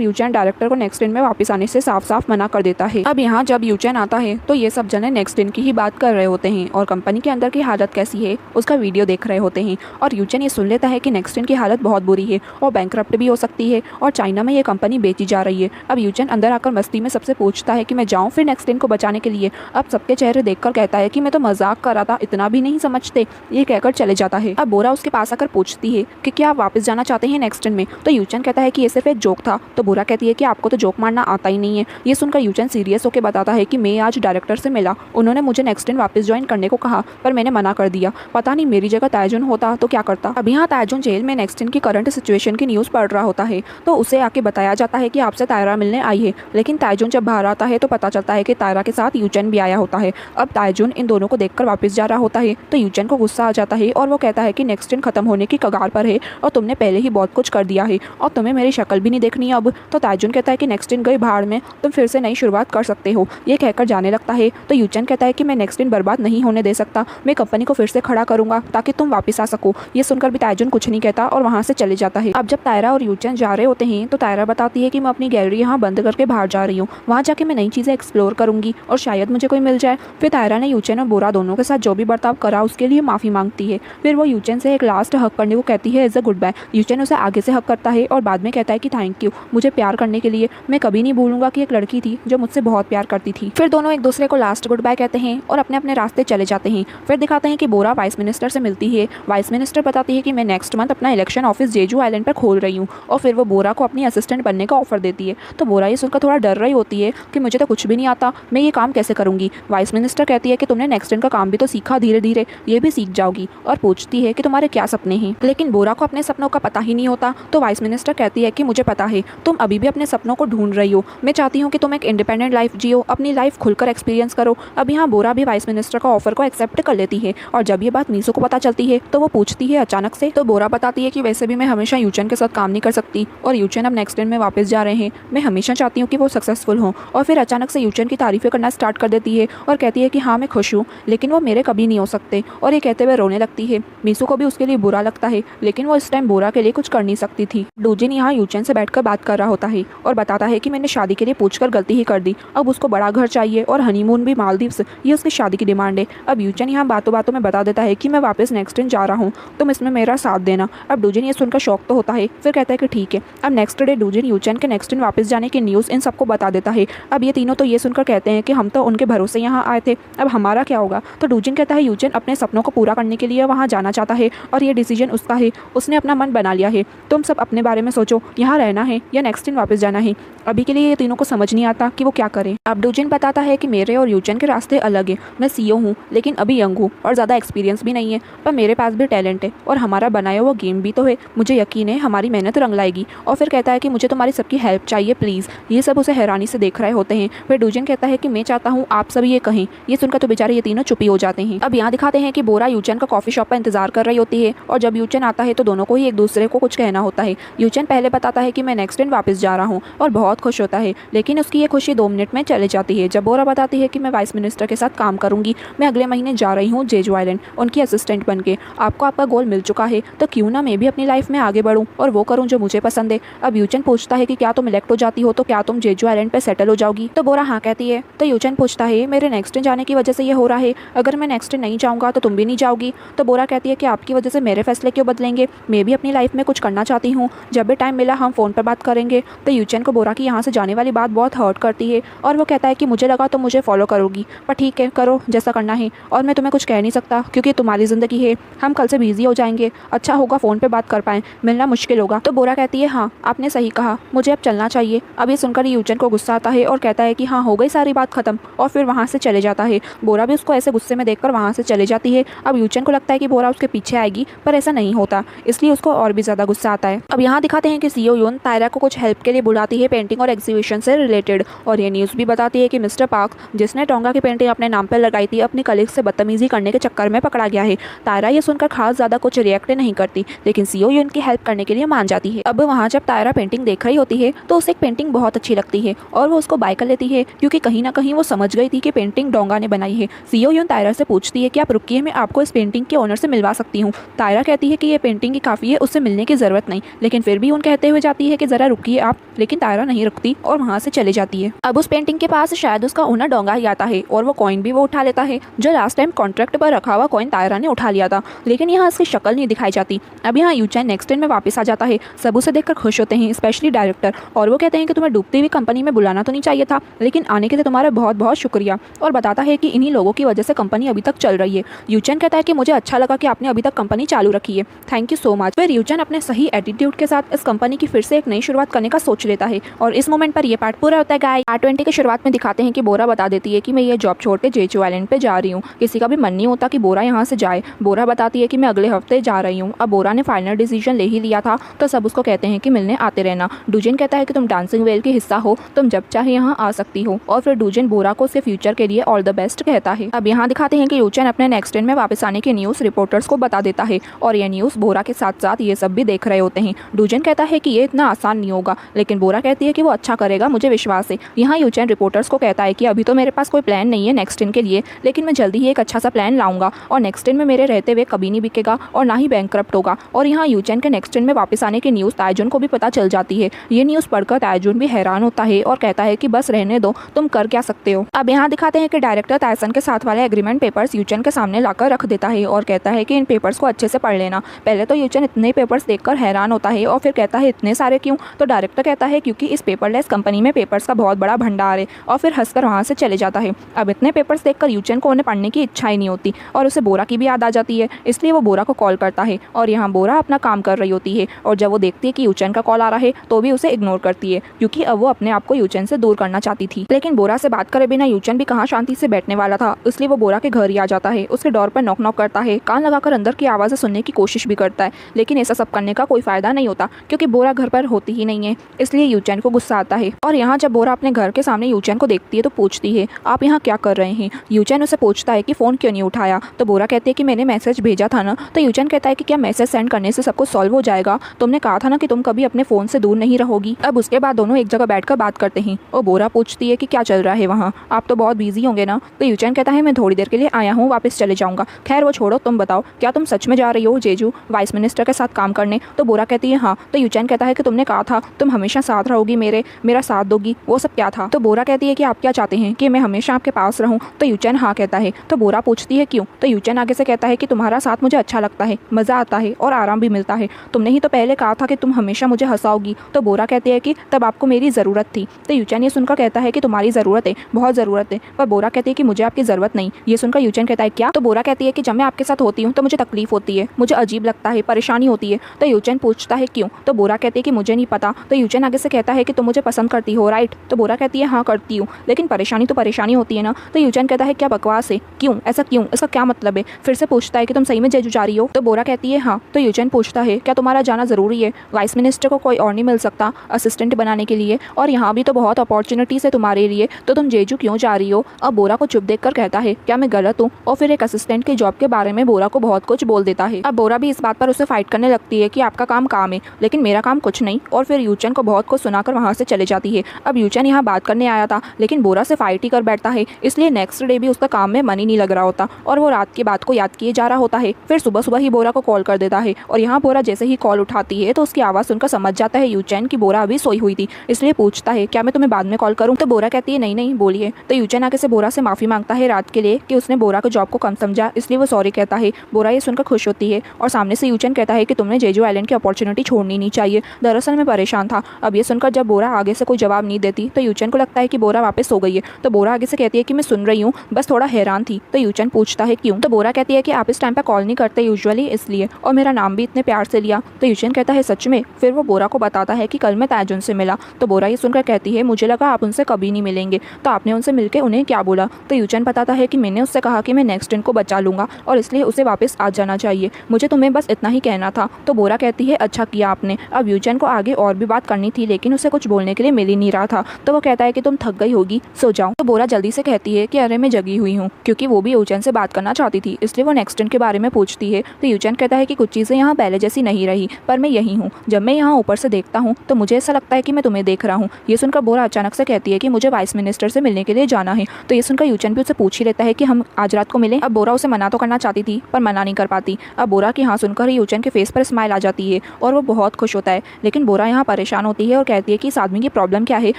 यूचेन डायरेक्टर को नेक्स्ट दिन में वापस आने से साफ साफ मना कर देता है। अब यहाँ जब यूचेन आता है तो ये सब जने नेक्स्ट दिन की ही बात कर रहे होते हैं और कंपनी के अंदर की हालत कैसी है उसका वीडियो देख रहे होते हैं। और यूचेन ये सुन लेता है कि नेक्स्ट दिन की हालत बहुत बुरी है और बैंकरप्ट भी हो सकती है और चाइना में ये कंपनी बेची जा रही है। अब यूचेन अंदर आकर मस्ती में सबसे पूछता है कि मैं जाऊँ फिर नेक्स्ट दिन को बचाने के लिए। अब सबके चेहरे देखकर कहता है कि मैं तो मजाक कर रहा था, इतना भी नहीं समझते। ये कहकर चले जाता है। अब बोरा उसके पास आकर पूछती है कि क्या आप वापस जाना चाहते हैं नेक्स्ट दिन में। तो यूचेन कहता है कि ये सिर्फ एक जोक था। तो बोरा कहती है कि आपको तो जोक मारना आता ही नहीं है। ये सुनकर यूचेन सीरियस होकर बताता है कि मैं आज डायरेक्टर से मिला, उन्होंने मुझे नेक्स्ट दिन वापस ज्वाइन करने को कहा पर मैंने मना कर दिया। पता नहीं मेरी जगह ताइजुन होता तो क्या करता। अब यहाँ ताइजुन जेल में नेक्स्ट दिन की करंट सिचुएशन की न्यूज़ पढ़ रहा होता है तो उसे आके बताया जाता है कि आपसे तायरा मिलने आई है। लेकिन ताइजुन जब बाहर आता है तो पता चलता है कि तायरा के साथ यूचेन भी आया होता है। अब ताइजुन इन दोनों को देखकर वापस जा रहा होता है तो यूचेन को गुस्सा आ जाता है और वो कहता है कि नेक्स्ट दिन खत्म होने की कगार पर है और तुमने पहले ही बहुत कुछ कर दिया है और तुम्हें मेरी शक्ल भी नहीं देखनी अब। तो ताइजुन कहता है कि नेक्स्ट दिन गई भाड़ में, तुम फिर से नई शुरुआत कर सकते हो। ये कहकर जाने लगता है तो यूचेन कहता है कि मैं नेक्स्ट दिन बर्बाद नहीं होने दे सकता, मैं कंपनी को फिर से खड़ा करूंगा ताकि तुम वापस आ सको। ये सुनकर भी ताइजुन कुछ नहीं कहता और वहाँ से चले जाता है। अब जब तायरा और यूचेन जा रहे होते हैं तो तायरा बताती है कि मैं अपनी गैलरी यहाँ बंद करके बाहर जा रही हूँ, वहाँ जाके मैं नई चीज़ें एक्सप्लोर करूंगी और शायद मुझे कोई मिल जाए। फिर तायरा ने यूचेन और बोरा दोनों के साथ जो भी बर्ताव करा उसके लिए माफ़ी मांगती है। फिर वो यूचेन से एक लास्ट हक करने को कहती है एज अ गुड बाय। यूचेन उसे आगे से हक करता है और बाद में कहता है कि थैंक यू मुझे प्यार करने के लिए, मैं कभी नहीं भूलूंगा कि एक लड़की थी जो मुझसे बहुत प्यार करती थी। फिर दोनों एक दूसरे को लास्ट गुड बाय कहते हैं और अपने अपने रास्ते चले जाते हैं। फिर दिखाते हैं कि बोरा वाइस मिनिस्टर से मिलती है। वाइस मिनिस्टर बताती है कि मैं नेक्स्ट मंथ अपना इलेक्शन ऑफिस जेजू आइलैंड पर खोल रही हूँ और फिर वो बोरा को अपनी असिस्टेंट बनने का ऑफर देती है। तो बोरा ये सुनकर थोड़ा डर रही होती है कि मुझे तो कुछ भी नहीं आता, मैं ये काम कैसे करूँगी। वाइस मिनिस्टर कहती है कि तुमने नेक्स्ट दिन का काम भी तो सीखा, धीरे धीरे ये भी सीख जाओगी। और पूछती है कि तुम्हारे क्या सपने हैं। लेकिन बोरा को अपने सपनों का पता ही नहीं होता। तो वाइस मिनिस्टर कहती है कि मुझे पता है, तुम अभी भी अपने सपनों को ढूंढ रही हो, मैं चाहती हूँ कि तुम एक इंडिपेंडेंट लाइफ जियो, अपनी लाइफ खुलकर एक्सपीरियंस करो। अब यहाँ बोरा भी वाइस मिनिस्टर का ऑफर को एक्सेप्ट कर लेती है और जब ये बात मीसू को पता चलती है तो वो पूछती है अचानक से। तो बोरा बताती है कि वैसे भी भी मैं हमेशा यूचन के साथ काम नहीं कर सकती और यूचन अब नेक्स्ट दिन में वापस जा रहे हैं। मैं हमेशा चाहती हूँ कि वो सक्सेसफुल हों। और फिर अचानक से यूचन की तारीफ़ें करना स्टार्ट कर देती है और कहती है कि हाँ मैं खुश हूँ, लेकिन वो मेरे कभी नहीं हो सकते। और ये कहते हुए रोने लगती है। मीसू को भी उसके लिए बुरा लगता है, लेकिन वो इस टाइम बोरा के लिए कुछ कर नहीं सकती थी। डूजिन यहाँ यूचन से बैठकर बात कर रहा होता है और बताता है कि मैंने शादी के लिए पूछकर गलती ही कर दी। अब उसको बड़ा घर चाहिए और हनीमून भी मालदीव्स, ये उसकी शादी की डिमांड है। अब यूचन यहाँ बातों बातों में बता देता है कि मैं वापस नेक्स्ट दिन जा रहा हूँ, तुम इसमें मेरा साथ देना। अब डूजिन ये सुनकर शौक तो होता है, फिर कहता है कि ठीक है। अब नेक्स्ट डे डूजिन यूचन के नेक्स्ट दिन वापस जाने की न्यूज़ इन सबको बता देता है। अब ये तीनों तो ये सुनकर कहते हैं कि हम तो उनके भरोसे यहाँ आए थे, अब हमारा क्या होगा। तो डूजिन कहता है यूचन अपने सपनों को पूरा करने के लिए वहाँ जाना चाहता है और ये डिसीजन उसका है, उसने अपना मन बना लिया है। तुम सब अपने बारे में सोचो, यहाँ रहना है या नेक्स्ट दिन वापस जाना है। अभी के लिए ये तीनों को समझ नहीं आता कि वो क्या करें। अब डूजिन बताता है कि मेरे और यूचन के रास्ते अलग हैं। मैं सीईओ हूँ, लेकिन अभी यंग हूँ और ज़्यादा एक्सपीरियंस भी नहीं है, पर मेरे पास भी टैलेंट है और हमारा बनाया हुआ गेम भी तो है। मुझे यकीन है हमारी मेहनत रंग लाएगी। और फिर कहता है कि मुझे तुम्हारी सबकी हेल्प चाहिए प्लीज़। ये सब उसे हैरानी से देख रहे होते हैं। फिर डूजिन कहता है कि मैं चाहता हूँ आप सभी ये कहें। ये सुनकर तो बेचारे ये तीनों चुपी हो जाते हैं। अब यहाँ दिखाते हैं कि बोरा यूचन का कॉफ़ी शॉप पर इंतजार कर रही होती है और जब यूचन आता है तो दोनों को ही एक दूसरे को कुछ कहना होता है। यूचन पहले बताता है कि मैं नेक्स्ट दिन वापस जा रहा हूँ और बहुत खुश होता है, लेकिन उसकी ये खुशी 2 मिनट में चले जाती है जब बोरा बताती है कि मैं वाइस मिनिस्टर के साथ काम करूंगी। मैं अगले महीने जा रही हूँ जेजू आइलैंड उनकी असिस्टेंट बन के। आपको आपका गोल मिल चुका है, तो क्यों ना मैं भी अपनी लाइफ में आगे बढ़ूँ और वो करूँ जो मुझे पसंद है। अब यूचन पूछता है कि क्या तुम इलेक्ट हो जाती हो तो क्या तुम जेजू आइलैंड पर सेटल हो जाओगी। तो बोरा हाँ कहती है। तो यूचन पूछता है मेरे नेक्स्ट दिन जाने की वजह से ये हो रहा है, अगर मैं नेक्स्ट दिन नहीं जाऊँगा तो तुम भी नहीं जाओगी। तो बोरा कहती है कि आपकी वजह से मेरे फैसले क्यों बदलेंगे, मैं भी अपनी लाइफ में कुछ करना चाहती हूँ, जब भी टाइम मिला हम फ़ोन पर बात करेंगे। तो यूचन को बोरा की यहाँ से जाने वाली बात बहुत हर्ट करती है और वो कहता है कि मुझे लगा तो मुझे फॉलो करोगी, पर ठीक है करो जैसा करना है, और मैं तुम्हें कुछ कह नहीं सकता क्योंकि तुम्हारी ज़िंदगी है। हम कल से बिजी हो जाएंगे, अच्छा होगा फ़ोन पे बात कर पाएँ, मिलना मुश्किल होगा। तो बोरा कहती है हाँ आपने सही कहा, मुझे अब चलना चाहिए। अब ये सुनकर यूचन को गुस्सा आता है और कहता है कि हाँ हो गई सारी बात खत्म, और फिर वहाँ से चले जाता है। बोरा भी उसको ऐसे गुस्से में देखकर वहाँ से चले जाती है। अब यूचन को लगता है कि बोरा उसके पीछे आएगी, पर ऐसा नहीं होता, इसलिए उसको और भी ज़्यादा गुस्सा आता है। अब यहाँ दिखाते हैं कि सीईओ यून तायरा को कुछ हेल्प के लिए बुलाती है पेंटिंग और एग्जीबिशन से रिलेटेड, और ये न्यूज़ भी बताती है कि मिस्टर पार्क जिसने टोंगा की पेंटिंग अपने नाम पर लगाई थी अपनी कलीग से बदतमीजी करने के चक्कर में पकड़ा गया है। तायरा ये सुनकर खास ज़्यादा कुछ रिएक्ट नहीं करती, लेकिन सीईओ यून की हेल्प करने के लिए मान जाती है। अब वहाँ जब तायरा पेंटिंग देख रही होती है तो उसे एक पेंटिंग बहुत अच्छी लगती है और वो उसको बाय कर लेती है, क्योंकि कहीं ना कहीं वो समझ गई थी कि पेंटिंग डोंगा ने बनाई है। सीईओ यून तायरा से पूछती है कि आप रुकिए, मैं आपको इस पेंटिंग के ओनर से मिलवा सकती हूँ। तायरा कहती है कि ये पेंटिंग ही काफ़ी है, उससे मिलने की ज़रूरत नहीं, लेकिन फिर भी उन कहते हुए जाती है कि ज़रा रुकिए आप, लेकिन तायरा नहीं रुकती और वहाँ से चले जाती है। अब उस पेंटिंग के पास शायद उसका ओनर डोंगा ही आता है और वो कॉइन भी वो उठा लेता है, जो लास्ट टाइम कॉन्ट्रैक्ट पर रखा हुआ कॉइन तायरा ने उठा लिया था, लेकिन यहाँ उसकी शक्ल नहीं दिखाई जाती। अब यहाँ यूचन नेक्स्ट दिन में वापस आ जाता है। सब उसे देखकर खुश होते हैं, स्पेशली डायरेक्टर, और वो कहते हैं कि तुम्हें डूबती हुई कंपनी में बुलाना तो नहीं चाहिए था, लेकिन आने के लिए तुम्हारा बहुत बहुत शुक्रिया, और बताता है कि इन्हीं लोगों की वजह से कंपनी अभी तक चल रही है। यूचन कहता है कि मुझे अच्छा लगा कि आपने अभी तक कंपनी चालू रखी है, थैंक यू सो मच। फिर यूचन अपने सही एटीट्यूड के साथ इस कंपनी की फिर से एक नई शुरुआत करने का सोच लेता है, और इस मोमेंट पर यह पार्ट पूरा होता है। गाइस पार्ट 20 की शुरुआत में दिखाते हैं कि बोरा बता देती है कि मैं ये जॉब छोड़ के जेजू आइलैंड पे जा रही हूँ। किसी का भी मन नहीं होता कि बोरा यहाँ से जाए। बोरा बताती है कि मैं अगले हफ्ते जा रही हूँ। अब बोरा ने फाइनल डिसीजन ले ही लिया था, तो सब उसको कहते हैं कि मिलने आते रहना। डूजिन कहता है कि तुम डांसिंग वेल के हिस्सा हो, तुम जब चाहे यहाँ आ सकती हो, और फिर डूजिन बोरा को उसके फ्यूचर के लिए ऑल द बेस्ट कहता है। अब यहाँ दिखाते हैं कि यूचन अपने नेक्स्ट दिन में वापस आने की न्यूज़ रिपोर्टर्स को बता देता है, और यह न्यूज़ बोरा के साथ साथ ये सब भी देख रहे होते हैं। डूजिन कहता है कि ये इतना आसान नहीं होगा, लेकिन बोरा कहती है कि वो अच्छा करेगा, मुझे विश्वास है। यहाँ यूचन रिपोर्टर्स को कहता है कि अभी तो मेरे पास कोई प्लान नहीं है नेक्स्ट दिन के लिए, लेकिन मैं जल्दी ही एक अच्छा सा प्लान लाऊंगा, और नेक्स्ट दिन में मेरे रहते हुए कभी नहीं बिकेगा और ना ही बैंकरप्ट होगा। और यहाँ यूचन के नेक्स्ट दिन में वापस आने की न्यूज़ तायजुन को भी पता चल जाती है। ये न्यूज़ पढ़कर तायजुन भी हैरान होता है और कहता है कि बस रहने दो, तुम कर क्या सकते हो। अब यहाँ दिखाते हैं कि डायरेक्टर तायसन के साथ वाले एग्रीमेंट पेपर्स यूचन के सामने लाकर रख देता है और कहता है कि इन पेपर्स को अच्छे से पढ़ लेना। पहले तो यूचन इतने पेपर्स देखकर हैरान होता है और फिर कहता है इतने सारे क्यों। तो डायरेक्टर कहता है क्योंकि इस पेपरलेस कंपनी में पेपर्स का बहुत बड़ा भंडार है, और फिर हंसकर वहाँ से चले जाता है। अब इतने पेपर्स देखकर यूचन को उन्हें पढ़ने की इच्छा ही नहीं होती और उसे बोरा की भी याद आ जाती है, इसलिए वो बोरा को कॉल करता है, और यहाँ बोरा अपना काम कर रही होती है, और जब वो देखती है कि यूचन का कॉल आ रहा है तो भी उसे इग्नोर करती है, क्योंकि अब वो अपने आप को यूचन से दूर करना चाहती थी। लेकिन बोरा से बात करे बिना यूचन भी कहाँ शांति से बैठने वाला था, इसलिए वो बोरा के घर ही आ जाता है। उसके डोर पर नॉक नॉक करता है, कान लगाकर अंदर की आवाज़ें सुनने की कोशिश भी करता है, लेकिन ऐसा सब करने का कोई फायदा नहीं होता, क्योंकि बोरा घर पर होती ही नहीं है। इसलिए यूचन को गुस्सा आता है, और यहाँ जब बोरा अपने घर के सामने यूचन को देखती है तो पूछती है आप यहाँ क्या कर रहे हैं। यूचन उसे पूछता है कि फ़ोन क्यों नहीं उठाया। तो बोरा कहती है कि मैंने मैसेज भेजा था ना। तो यूचन कहता है कि क्या मैसेज सेंड करने से सब कुछ सॉल्व हो जाएगा। तुमने कहा था ना कि तुम कभी अपने फ़ोन से दूर नहीं रहोगी। अब उसके बाद दोनों एक जगह बैठकर बात करते हैं और बोरा पूछती है कि क्या चल रहा है वहाँ, आप तो बहुत बिजी होंगे ना। तो यूचैन कहता है मैं थोड़ी देर के लिए आया हूँ, वापस चले जाऊँगा। खैर वो छोड़ो, तुम बताओ क्या तुम सच में जा रही हो जेजू वाइस मिनिस्टर के साथ काम करने। तो बोरा कहती है हाँ। तो यूचैन कहता है कि तुमने कहा था तुम हमेशा साथ रहोगी, मेरा साथ दोगी, वो सब क्या था। तो बोरा कहती है कि आप क्या चाहते हैं कि मैं हमेशा आपके पास रहूं। तो यूचैन हाँ कहता है। तो बोरा पूछती है क्यों। तो यूचैन आगे से कहता है कि तुम्हारा साथ मुझे अच्छा लगता है, मज़ा आता है और आराम भी मिलता है। तुमने ही तो पहले कहा था कि तुम हमेशा मुझे हंसाओगी। तो बोरा कहती है कि तब आपको मेरी ज़रूरत थी। तो यूचैन ये सुनकर कहता है कि तुम्हारी ज़रूरत है, बहुत ज़रूरत है। पर बोरा कहती है कि मुझे आपकी ज़रूरत नहीं। ये सुनकर यूचैन कहता है क्या। तो बोरा कहती है कि जब मैं आपके साथ होती हूँ तो मुझे तकलीफ होती है, मुझे अजीब लगता है, परेशानी होती है। तो यूचैन पूछता है क्यों। तो बोरा कहती है कि मुझे नहीं पता। तो यूचैन आगे से कहता है कि तुम मुझे पसंद करती हो राइट। तो बोरा कहती है हाँ करती हूँ, लेकिन परेशानी तो परेशानी होती है ना। तो यूचैन कहता है क्या बकवास है, क्यों ऐसा क्यों, इसका क्या मतलब है। फिर से पूछता है कि तुम सही में जेजू जा रही हो। तो बोरा कहती है हाँ। तो यूचैन पूछता है क्या तुम्हारा जाना ज़रूरी है, वाइस मिनिस्टर को कोई और नहीं मिल सकता असिस्टेंट बनाने के लिए, और यहाँ भी तो बहुत अपॉर्चुनिटीज है तुम्हारे लिए, तो तुम जेजू क्यों जा रही हो। अब बोरा को चुप देखकर कहता है क्या मैं गलत हूँ, और फिर एक असिस्टेंट के जॉब के बारे में बोरा को बहुत कुछ बोल देता है। अब बोरा भी इस बात पर उससे फाइट करने लगती है कि आपका काम काम है लेकिन मेरा काम कुछ नहीं, और फिर यूचैन को बहुत कुछ सुनाकर वहाँ से चले जाती है। अब यूचैन यहाँ बात करने आया था लेकिन बोरा से फाइट ही कर बैठता है, इसलिए नेक्स्ट डे भी उसका काम में मन ही नहीं लग रहा होता और वो रात की बात को याद किए जा रहा होता है। फिर सुबह सुबह ही बोरा को कॉल कर देता है और यहाँ बोरा जैसे ही कॉल उठाती है तो उसकी आवाज़ सुनकर समझ जाता है यूचैन की बोरा अभी सोई हुई थी, इसलिए पूछता है क्या मैं तुम्हें बाद में कॉल करूँ। तो बोरा कहती है नहीं नहीं बोलिए। तो यूचैन आगे से बोरा से माफ़ी मांगता है रात के लिए कि उसने बोरा को जॉब को कम समझा, इसलिए वो सॉरी कहता है। बोरा ये सुनकर खुश होती है और सामने से यूचैन कहता है कि तुमने जेजू आइलैंड की अपॉर्चुनिटी छोड़नी नहीं चाहिए, दरअसल मैं परेशान था। अब ये सुनकर जब बोरा आगे से कोई जवाब नहीं देती तो यूचैन को लगता है कि बोरा वापस सो गई है। तो बोरा आगे से कहती है कि मैं सुन रही हूँ, बस थोड़ा हैरान थी। तो यूचैन पूछता है क्यों। तो बोरा कहती है कि आप इस टाइम पर कॉल नहीं करते यूजुअली इसलिए, और मेरा नाम भी इतने प्यार से लिया। तो यूचैन कहता है सच में। फिर वो बोरा को बताता है कि कल मैं ताजुन से मिला। तो बोरा ये सुनकर कहती है मुझे लगा आप उनसे कभी नहीं मिलेंगे, तो आपने उनसे मिलकर उन्हें क्या बोला। तो यूचैन बताता है कि मैंने उससे कहा कि मैं नेक्स्ट दिन को बचा लूंगा और इसलिए उसे वापस आ जाना चाहिए, मुझे तुम्हें बस इतना ही कहना था। तो बोरा कहती है अच्छा किया आपने। अब यूचैन को आगे और भी बात करनी थी लेकिन उसे कुछ बोलने के लिए मिल ही नहीं रहा था, तो वो कहता है कि तुम थक गई होगी, सो जाओ। तो बोरा जल्दी से कहती है कि अरे मैं जगी हुई हूँ, क्योंकि वो भी यूचैन से बात करना चाहती थी, इसलिए वो नेक्स्ट दिन के बारे में पूछती है। तो यूचैन कहता है कि कुछ चीज़ें यहाँ पहले जैसी नहीं रही, पर मैं यही हूँ, जब मैं यहाँ ऊपर से देखता हूँ तो मुझे ऐसा लगता है कि मैं तुम्हें देख रहा हूँ। ये सुनकर बोरा अचानक से कहती है कि मुझे वाइस मिनिस्टर से मिलने के लिए जाना है। तो ये सुनकर यूचैन भी उससे पूछ ही लेता है कि हम आज रात को मिलें। अब बोरा उसे मना तो करना चाहती थी पर मना नहीं कर पाती। अब बोरा की हाँ सुनकर ही यूचैन के फेस पर स्माइल आ जाती है और वो बहुत खुश होता है, लेकिन बोरा यहाँ परेशान होती है और कहती है कि इस आदमी की प्रॉब्लम क्या है,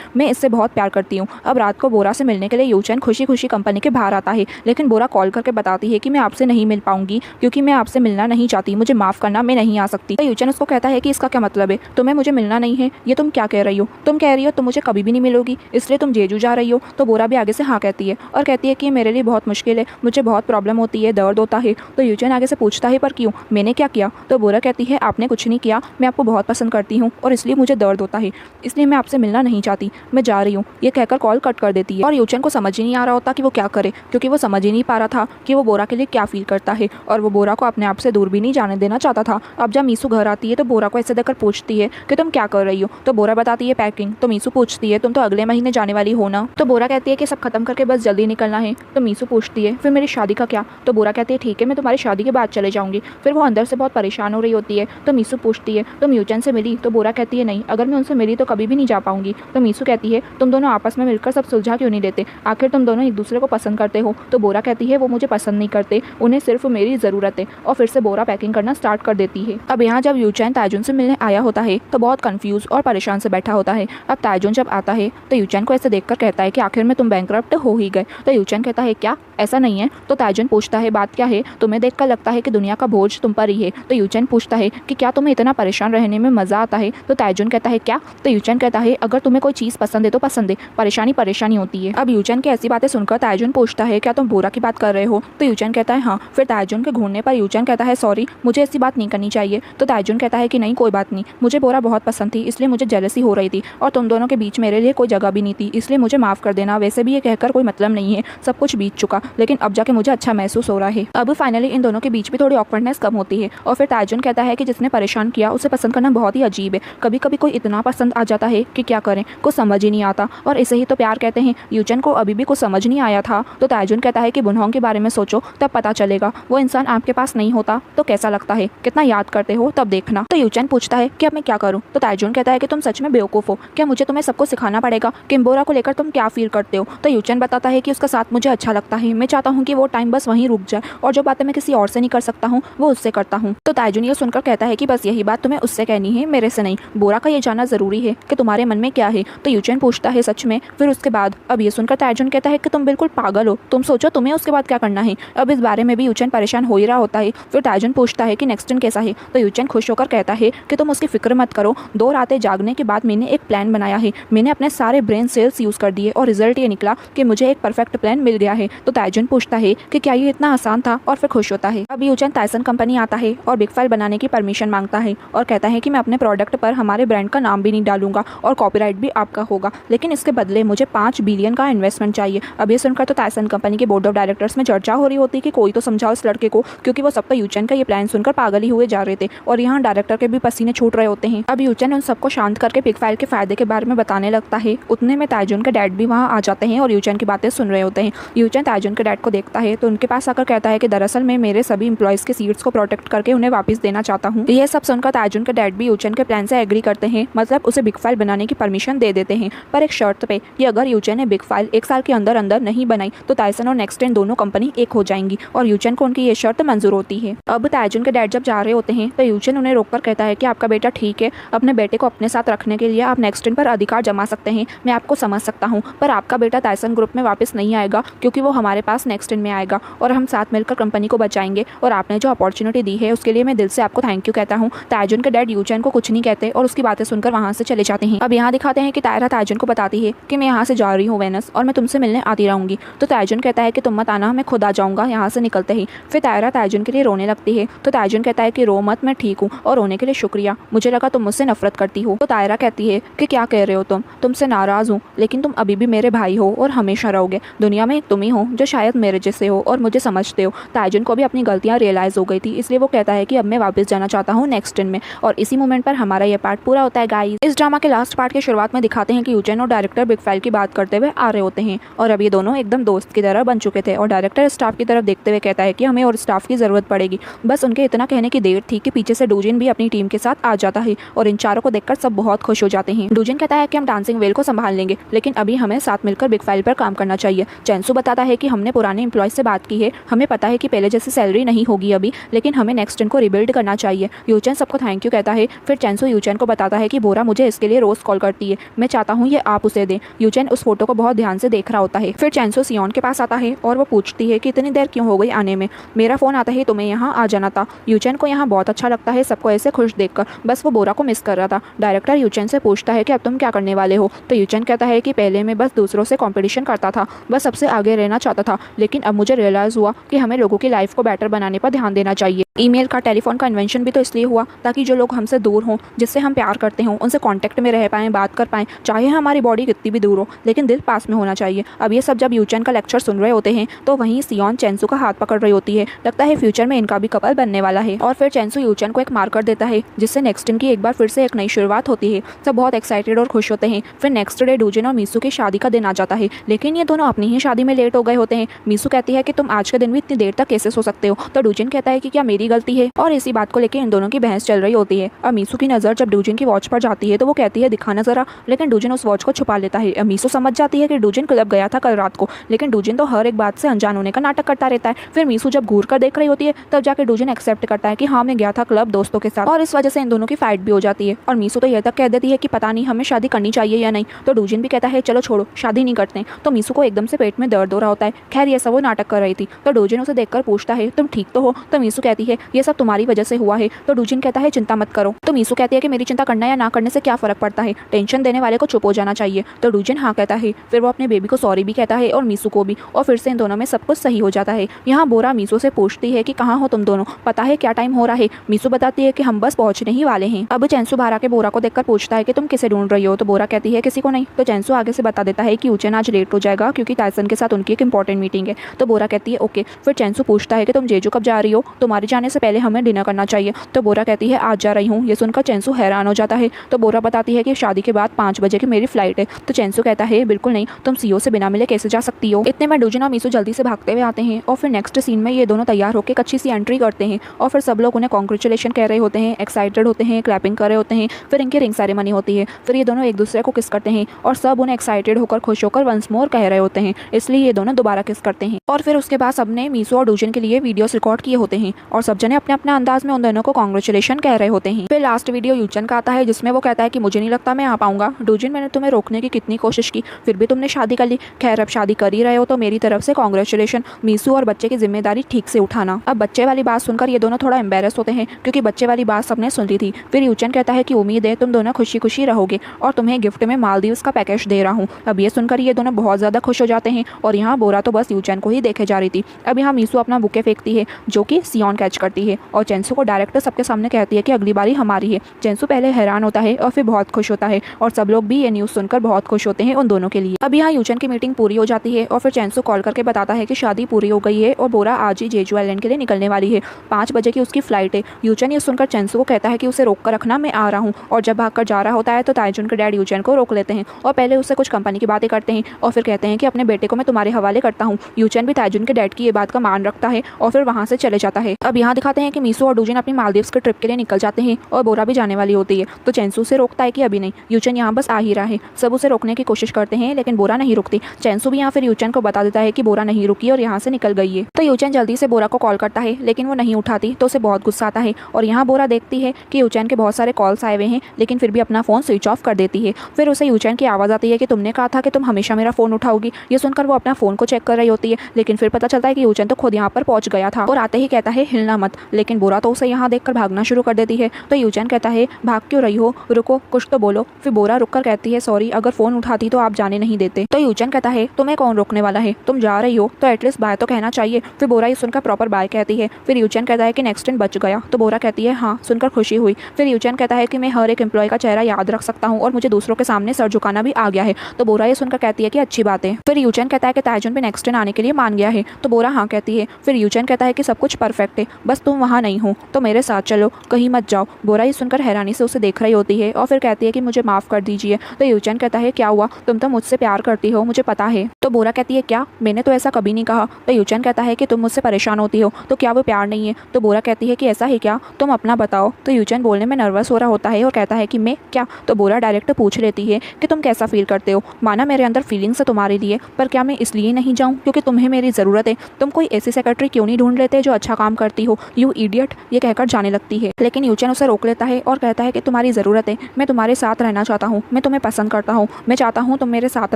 मैं इससे बहुत प्यार करती हूँ। अब रात को बोरा से मिलने के लिए यूचैन खुशी खुशी कंपनी के बाहर आता है, लेकिन बोरा कॉल करके बताती है कि मैं आपसे नहीं मिल पाऊंगी क्योंकि मैं आपसे मिलना नहीं चाहती, मुझे माफ़ करना, मैं नहीं आ सकती। तो यूचैन उसको कहता है कि इसका क्या मतलब है, तुम्हें मुझे मिलना नहीं है, ये तुम क्या कह रही हो, तुम कह रही हो तुम मुझे कभी भी नहीं मिलोगी इसलिए तुम जेजू जा रही हो। तो बोरा भी आगे से हाँ कहती है और कहती है कि मेरे लिए बहुत मुश्किल है, मुझे बहुत प्रॉब्लम होती है, दर्द होता है। तो यूचैन आगे से पूछता है पर क्यों, मैंने क्या किया। तो बोरा कहती है आपने कुछ नहीं किया, मैं आपको बहुत पसंद करती हूँ और इसलिए मुझे दर्द होता है, इसलिए मैं आपसे मिलना नहीं चाहती, मैं जा रही हूँ। ये कहकर कॉल कट कर देती है और यूचैन को समझ ही नहीं आ रहा होता कि वो क्या करे, क्योंकि वो समझ ही नहीं पा रहा था कि वो बोरा के लिए क्या फील करता है और वो बोरा को अपने आप से दूर भी नहीं जाने देना चाहता था। अब जब मीसू घर आती है तो बोरा को ऐसे देखकर पूछती है कि तुम क्या कर रही हो। तो बोरा बताती है पैकिंग। तो मीसू पूछती है तुम तो अगले महीने जाने वाली हो ना। तो बोरा कहती है कि सब खत्म करके बस जल्दी निकलना है। तो मीसू पूछती है फिर मेरी शादी का क्या। तो बोरा कहती है ठीक है मैं तुम्हारी शादी के बाद चले जाऊंगी। फिर वो अंदर से बहुत परेशान हो रही होती है। तो मीसू पूछती है तुम यूचैन से मिली। तो बोरा कहती है नहीं, अगर मैं उनसे मिली तो कभी भी नहीं जा पाऊंगी। तो मीसू कहती है तुम दोनों आपस में मिलकर सब सुलझा क्यों नहीं देते, आखिर तुम दोनों एक दूसरे को पसंद करते हो। तो बोरा कहती है वो मुझे पसंद नहीं करते, उन्हें सिर्फ मेरी ज़रूरत है। और फिर से बोरा पैकिंग करना स्टार्ट कर देती है। अब यहाँ जब यूचैन ताजुन से मिलने आया होता है तो बहुत कंफ्यूज और परेशान से बैठा होता है। अब ताजुन जब आता है तो यूचैन को ऐसे देखकर कहता है कि आखिर में तुम बैंकरप्ट हो ही गए। तो यूचैन कहता है क्या, ऐसा नहीं है। तो ताजुन पूछता है बात क्या है, तुम्हें देखकर लगता है कि दुनिया का बोझ तुम पर ही है। तो यूचैन पूछता है कि क्या तुम्हें इतना परेशान रहने में मजा आता है। तो ताजुन कहता है क्या। तो यूचैन कहता है अगर तुम्हें कोई चीज़ पसंद है तो पसंद है, परेशानी परेशानी होती है। अब यूचैन की ऐसी बातें सुनकर ताजुन पूछता है क्या तुम बोरा की बात कर रहे हो। तो यूचैन कहता है हाँ। फिर ताजुन के घूरने पर यूचैन कहता है सॉरी, मुझे ऐसी बात नहीं करनी चाहिए। तो ताजुन कहता है कि नहीं कोई बात नहीं, मुझे बोरा बहुत पसंद थी इसलिए मुझे जेलसी हो रही थी और तुम दोनों के बीच मेरे लिए कोई जगह भी नहीं थी, इसलिए मुझे माफ़ कर देना। वैसे भी ये कहकर कोई मतलब नहीं है, सब कुछ बीत चुका, लेकिन अब जाके मुझे अच्छा महसूस हो रहा है। अब फाइनली इन दोनों के बीच भी थोड़ी ऑकवर्डनेस कम होती है और फिर ताजुन कहता है कि जिसने परेशान किया उसे पसंद करना बहुत ही अजीब है, कभी कभी कोई इतना पसंद आ जाता है कि क्या करें, कुछ समझ ही नहीं आता और इसे ही तो प्यार कहते हैं। यूचैन को अभी भी कुछ समझ नहीं आया था। तो ताजुन कहता है कि बुनहोंग के बारे में सोचो, तब पता चलेगा। वो इंसान आपके पास नहीं होता तो कैसा लगता है, कितना याद करते हो तब देखना। तो यूचेन पूछता है कि अब मैं क्या करूँ। तो ताइजून कहता है कि तुम सच में बेवकूफ़ हो, क्या मुझे तुम्हें सबको सिखाना पड़ेगा किम्बोरा को लेकर तुम क्या फील करते हो। तो यूचेन बताता है कि उसका साथ मुझे अच्छा लगता है, मैं चाहता हूँ कि वो टाइम बस वहीं रुक जाए और जो बातें मैं किसी और से नहीं कर सकता हूँ वो उससे करता हूँ। तो ताइजून ये सुनकर कहता है कि बस यही बात तुम्हें उससे कहनी है, मेरे से नहीं। बोरा का ये जानना जरूरी है कि तुम्हारे मन में क्या है। तो यूचेन पूछता है सच में। फिर उसके बाद अब ये सुनकर ताइजून कहता है कि तुम बिल्कुल पागल हो, तुम सोचो तुम्हें उसके बाद क्या करना है। अब इस बारे में भी यूचेन परेशान हो ही रहा होता है। फिर ताइजून पूछता है कि नेक्स्ट दिन कैसा है। तो यूचेन खुश होकर कहता है कि तुम उसकी फिक्र मत करो, 2 रातें जागने के बाद मैंने एक प्लान बनाया है, मैंने अपने सारे ब्रेन सेल्स यूज़ कर दिए और रिजल्ट ये निकला कि मुझे एक परफेक्ट प्लान मिल गया है। तो ताइजून पूछता है कि क्या ये इतना आसान था और फिर खुश होता है। अब यूचेन टाइसन कंपनी आता है और बिग फाइल बनाने की परमिशन मांगता है और कहता है कि मैं अपने प्रोडक्ट पर हमारे ब्रांड का नाम भी नहीं डालूंगा और कॉपीराइट भी आपका होगा, लेकिन इसके बदले मुझे 5 बिलियन का इन्वेस्टमेंट चाहिए। अब ये सुनकर तो टाइसन कंपनी के बोर्ड ऑफ डायरेक्टर्स में चर्चा हो रही होती है कि कोई तो समझाओ इस लड़के को, क्योंकि वो सब तो यूचेन का ये प्लान सुनकर पागल ही हुए जा रहे थे और यहाँ डायरेक्टर के भी पसीने छूट रहे होते हैं। अब यूचेन उन सबको शांत करके बिग फाइल के फायदे के बारे में बताने लगता है। उतने में ताइजून के डैड भी वहाँ आ जाते हैं और यूचेन की बातें सुन रहे होते हैं। यूचेन ताइजून के डैड को देखता है तो उनके पास आकर कहता है कि दरअसल मैं मेरे सभी एम्प्लॉयज़ के सीट्स को प्रोटेक्ट करके उन्हें वापस देना चाहता हूँ। यह सब सुनकर ताइजून के डैड भी यूचेन के प्लान से एग्री करते हैं, मतलब उसे बिग फाइल बनाने की परमिशन दे देते हैं, पर एक शर्त पे कि अगर यूचेन ने बिग फाइल 1 साल के अंदर अंदर नहीं बनाई तो टाइसन और नेक्स्ट दोनों कंपनी एक हो जाएंगी और यूचेन को उनकी ये शर्त मंजूर होती है। अब ताइजून के डैड जब जा रहे होते हैं तो यूचेन उन्हें रोककर कहता है कि आपका बेटा ठीक है, अपने बेटे को अपने साथ रखने के लिए आप नेक्स्ट पर अधिकार जमा सकते हैं, मैं आपको समझ सकता हूँ, पर आपका बेटा टाइसन ग्रुप में वापस नहीं आएगा क्योंकि वो हमारे पास नेक्स्ट में आएगा और हम साथ मिलकर कंपनी को बचाएंगे और आपने जो अपॉर्चुनिटी दी है उसके लिए मैं दिल से आपको थैंक यू कहता हूँ। ताइजून के डैड यूचेन को कुछ नहीं कहते और उसकी बातें सुनकर वहाँ से चले जाते हैं। अब यहाँ दिखाते हैं कि तायरा ताइजून को बताती है कि मैं यहाँ से जा रही हूँ वेनस और मैं तुमसे मिलने आती रहूँगी। तो ताइजून कहता है कि तुम मत आना, मैं खुद आ जाऊँगा यहाँ से निकलते ही। फिर तायरा ताइजून के लिए रोने लगती है तो ताइजून कहता है कि रो मत, मैं ठीक हूँ और रोने के लिए शुक्रिया, मुझे लगा तुम मुझसे नफरत करती हो। तो तायरा कहती है कि क्या कह रहे हो तुमसे नाराज़ हूँ, लेकिन तुम अभी भी मेरे भाई हो और हमेशा रहोगे, दुनिया में एक तुम ही हो जो शायद मेरे जैसे हो और मुझे समझते हो। ताइजून को भी अपनी गलतियाँ रियलाइज़ हो गई थी, इसलिए वो कहता है कि अब मैं वापस जाना चाहता हूँ नेक्स्ट में। और इसी मोमेंट पर हमारा ये पार्ट पूरा होता है गाइस। इस ड्रामा के लास्ट पार्ट के शुरुआत में दिखाते हैं कि यूचेन और डायरेक्टर बिग फाइल की बात करते हुए आ रहे होते हैं और अब ये दोनों एकदम दोस्त की तरह बन चुके थे और डायरेक्टर स्टाफ की तरफ देखते हुए कहता है कि हमें और स्टाफ की ज़रूरत पड़ेगी। बस उनके इतना कहने की देर थी कि पीछे से डूजिन भी अपनी टीम के साथ आ जाता है और इन चारों को देखकर सब बहुत खुश हो जाते हैं। डूजिन कहता है कि हम डांसिंग वेल को संभाल लेंगे, लेकिन अभी हमें साथ मिलकर बिग फाइल पर काम करना चाहिए। चेंसू बताता है कि हमने पुराने एम्प्लॉय से बात की है, हमें पता है कि पहले जैसी सैलरी नहीं होगी अभी, लेकिन हमें नेक्स्ट को रिबिल्ड करना चाहिए। यूचेन सबको थैंक यू कहता है। फिर चेंसू यूचेन को बताता है कि बोरा मुझे इसके लिए रोज कॉल करती है, मैं चाहता हूँ ये आप उसे दें। यूचेन उस फोटो को बहुत ध्यान से देख रहा होता है। फिर चेंसू सियोन के पास आता है और वो पूछती है कि इतनी देर क्यों हो गई आने में, मेरा फ़ोन आता है तुम्हें यहाँ आ जाना था। यूचेन को यहाँ बहुत अच्छा लगता है सबको ऐसे खुश देखकर, बस वो बोरा को मिस कर रहा था। डायरेक्टर यूचेन से पूछता है कि अब तुम क्या करने वाले हो। तो यूचेन कहता है कि पहले मैं बस दूसरों से कंपटीशन करता था, बस सबसे आगे रहना चाहता था, लेकिन अब मुझे रियलाइज़ हुआ कि हमें लोगों की लाइफ को बेटर बनाने पर ध्यान देना चाहिए। ईमेल का, टेलीफोन का इन्वेंशन भी तो इसलिए हुआ ताकि जो लोग हमसे दूर हों, जिससे हम प्यार करते हों, उनसे कांटेक्ट में रह पाएँ, बात कर पाएँ, चाहे हमारी बॉडी कितनी भी दूर हो, लेकिन दिल पास में होना चाहिए। अब ये सब जब यूचेन का लेक्चर सुन रहे होते हैं तो वहीं सियोन चेंसू का हाथ पकड़ रही होती है, लगता है फ्यूचर में इनका भी कपल बनने वाला है। और फिर चेंसू यूचेन को एक मार्कर देता है जिससे नेक्स्ट की एक बार फिर से एक नई शुरुआत होती है। सब बहुत एक्साइटेड और खुश होते हैं। फिर नेक्स्ट डे डूजिन और मीसू की शादी का दिन आ जाता है, लेकिन ये दोनों अपनी ही शादी में लेट हो गए होते हैं। मीसू कहती है कि तुम आज के दिन भी इतनी देर तक कैसे सो सकते हो। तो डूजिन कहता है कि क्या मेरी गलती है, और इसी बात को लेकर इन दोनों की बहस चल रही होती है। अब मीसू की नज़र जब डूजिन की वॉच पर जाती है तो वो कहती है दिखाना जरा, लेकिन डूजिन उस वॉच को छुपा लेता है। अब मीसू समझ जाती है कि डूजिन क्लब गया था कल रात को, लेकिन डूजिन तो हर एक बात से अनजान होने का नाटक करता रहता है। फिर मीसू जब घूर कर देख रही होती है तब जाकर डूजिन एक्सेप्ट करता है कि हाँ मैं गया था क्लब दोस्तों के साथ, और इस वजह से इन दोनों की फाइट भी हो जाती है। और मीसू तो यह तक कह देती है कि पता नहीं हमें शादी करनी चाहिए या नहीं। तो डूजिन भी कहता है चलो छोड़ो शादी नहीं करते। तो मीसू को एकदम से पेट में दर्द हो रहा होता है। खैर ये सब वो नाटक कर रही थी। तो डूजिन उसे देखकर पूछता है तुम ठीक तो हो। तो मीसू कहती है ये सब तुम्हारी वजह से हुआ है। तो डूजिन कहता है चिंता मत करो। तो मीसू कहती है कि मेरी चिंता करना या ना करने से क्या फर्क पड़ता है, टेंशन देने वाले को चुप हो जाना चाहिए। तो डूजिन हाँ कहता है। फिर वो अपने बेबी को सॉरी भी कहता है और मीसू को भी, और फिर से इन दोनों में सब कुछ सही हो जाता है। यहाँ बोरा मीसू से पूछती है कि कहाँ हो तुम दोनों, पता है क्या टाइम हो रहा है। मीसू बताती है कि हम बस पहुंचने ही वाले हैं। अब चेंसू बाहर आके बोरा को देखकर पूछता है कि तुम किसे ढूंढ रही हो। तो बोरा कहती है किसी को नहीं। तो चेंसू आगे से बता देता है कि यूचेन आज लेट हो जाएगा क्योंकि टाइसन के साथ उनकी एक इंपॉर्टेंट मीटिंग है। तो बोरा कहती है ओके। फिर चेंसू पूछता है कि तुम जेजू कब जा रही हो, तुम्हारे जाने से पहले हमें डिनर करना चाहिए। तो बोरा कहती है आज जा रही हूँ। ये सुनकर चेंसू हैरान हो जाता है। तो बोरा बताती है कि शादी के बाद 5 बजे की मेरी फ्लाइट है। तो चेंसू कहता है बिल्कुल नहीं, तुम सीओ से बिना मिले कैसे जा सकती हो। इतने में डूजिन और मीसू जल्दी से भागते हुए आते हैं और फिर नेक्स्ट सीन में ये दोनों तैयार होकर एक अच्छी सी एंट्री करते हैं और फिर सब लोग उन्हें कॉन्ग्रेचुलेशन कह रहे होते हैं, एक्साइटेड होते हैं, क्लैपिंग कर रहे होते हैं। फिर इनकी रिंग सेरेमनी होती है। फिर ये दोनों एक दूसरे को किस करते हैं और सब उन्हें एक्साइटेड होकर, खुश होकर वंस मोर कह रहे होते हैं, इसलिए ये दोनों दोबारा किस करते हैं। और फिर उसके बाद सबने मीसू और डूजिन के लिए वीडियोस रिकॉर्ड किए होते हैं और सब जने अपने अपने अंदाज में उन दोनों को कॉन्ग्रेचुलेशन कह रहे होते हैं। फिर लास्ट वीडियो यूचन का आता है जिसमें वो कहता है कि मुझे नहीं लगता मैं आ पाऊंगा। डूजिन, मैंने तुम्हें रोकने की कितनी कोशिश की, फिर भी तुमने शादी कर ली। खैर, अब शादी कर ही रहे हो तो मेरी तरफ से कॉन्ग्रेचुलेशन। मीसू और बच्चे की जिम्मेदारी ठीक से उठाना। अब बच्चे वाली बात सुनकर ये दोनों थोड़ा एम्बेरस होते हैं क्योंकि बच्चे वाली बात सबने सुन ली थी। फिर यूचन कहता है कि उम्मीद है तुम दोनों खुशी खुशी रहोगे और तुम्हें गिफ्ट में मालदीव्स का पैकेज दे रहा हूँ। अब ये सुनकर ये दोनों बहुत ज़्यादा खुश हो जाते हैं और यहाँ बोरा तो बस यूचन को ही देखे जा रही थी। अब यहाँ मीसू अपना बुके फेंकती है जो कि सियोन कैच करती है और चेंसू को डायरेक्टर सबके सामने कहती है कि अगली बारी हमारी है। चेंसू पहले हैरान होता है और फिर बहुत खुश होता है और सब लोग भी ये न्यूज़ सुनकर बहुत खुश होते हैं उन दोनों के लिए। अब यहाँ यूचन की मीटिंग पूरी हो जाती है और फिर चेंसू कॉल करके बताता है कि शादी पूरी हो गई है और बोरा आज ही जेजू आइलैंड के लिए निकलने वाली है। 5 बजे की उसकी फ्लाइट है। यूचन ये सुनकर चेंसू को कहता है कि उसे रोक कर रखना, मैं आ रहा हूँ। और जब भागकर जा रहा होता है तो ताइजुन के डैड यूचन को रोक लेते हैं और पहले उससे कुछ कंपनी की बातें करते हैं और फिर कहते हैं कि अपने बेटे को मैं तुम्हारे हवाले करता हूँ। यूचन भी ताइजुन के डैड की ये बात का मान रखता है और फिर वहाँ से चले जाता है। अब यहाँ दिखाते हैं कि मीसू और डूजिन अपनी मालदीव्स के ट्रिप के लिए निकल जाते हैं और बोरा भी जाने वाली होती है तो चेंसू से रोकता है कि अभी नहीं, यूचन यहाँ बस आ ही रहा है। सब उसे रोकने की कोशिश करते हैं लेकिन बोरा नहीं रुकती। चेंसू भी यहाँ फिर यूचन को बता देता है कि बोरा नहीं रुकी और यहाँ से निकल गई है। तो यूचन जल्दी से बोरा को कॉल करता है लेकिन वो नहीं उठाती तो उसे बहुत गुस्सा आता है और यहाँ बोरा देखती है कि यूचन के बहुत सारे कॉल्स आए हुए हैं लेकिन फिर भी अपना फ़ोन स्विच ऑफ कर देती है। फिर उसे यूचन की आवाज़ आती है कि तुमने कहा था कि तुम हमेशा मेरा फ़ोन उठाओगी। ये सुनकर वो अपना फ़ोन को चेक कर रही होती है लेकिन फिर पता चलता है कि यूचन तो खुद यहाँ पर पहुँच गया था और आते ही कहता है हिलना मत। लेकिन बोरा तो उसे यहाँ देखकर भागना शुरू कर देती है। तो यूचन कहता है भाग क्यों रही हो, रुको, कुछ तो बोलो। फिर बोरा रुककर कहती है सॉरी, अगर फ़ोन उठाती तो आप जाने नहीं देते। तो यूचन कहता है तुम्हें कौन रोकने वाला है, तुम जा रही हो तो एटलीस्ट बाय तो कहना चाहिए। फिर बोरा ये सुनकर प्रॉपर बाय कहती है। फिर यूचन कहता है कि नेक्स्ट दिन बच गया। तो बोरा कहती है हाँ, सुनकर खुशी हुई। फिर यूचन कहता है कि मैं हर एक एम्प्लॉय का चेहरा याद रख सकता हूँ और मुझे दूसरों के सामने सर झुकाना भी आ गया है। तो बोरा ये सुनकर कहती है कि अच्छी बात है। फिर यूचन कहता है कि ताइजुन भी नेक्स्ट दिन आने के लिए मान गया है। तो बोरा हाँ कहती है। फिर यूचन कहता है कि सब कुछ परफेक्ट है, बस तुम वहाँ नहीं हो तो मेरे साथ चलो, कहीं मत जाओ। बोरा ये सुनकर हैरानी से उसे देख रही होती है और फिर कहती है कि मुझे माफ़ कर दीजिए। तो यूचन कहता है क्या हुआ, तुम तो मुझसे प्यार करती हो, मुझे पता है। तो बोरा कहती है क्या, मैंने तो ऐसा कभी नहीं कहा। तो यूचन कहता है कि तुम मुझसे परेशान होती हो तो क्या वो प्यार नहीं है। तो बोरा कहती है कि ऐसा है क्या, तुम अपना बताओ। तो यूचन बोलने में नर्वस हो रहा होता है और कहता है कि मैं क्या। तो बोरा डायरेक्ट पूछ लेती है कि तुम कैसा फील करते हो, माना मेरे अंदर फीलिंग्स है तुम्हारे लिए, पर क्या मैं इसलिए नहीं जाऊँ क्योंकि तुम्हें मेरी ज़रूरत है। तुम कोई ऐसी सेक्रेटरी क्यों नहीं ढूंढ लेते जो अच्छा काम करती हो, यू इडियट। ये कहकर जाने लगती है लेकिन यूचन उसे रोक लेता है और कहता है कि तुम्हारी ज़रूरत है, मैं तुम्हारे साथ रहना चाहता हूँ, मैं तुम्हें पसंद करता हूँ, मैं चाहता हूँ तुम मेरे साथ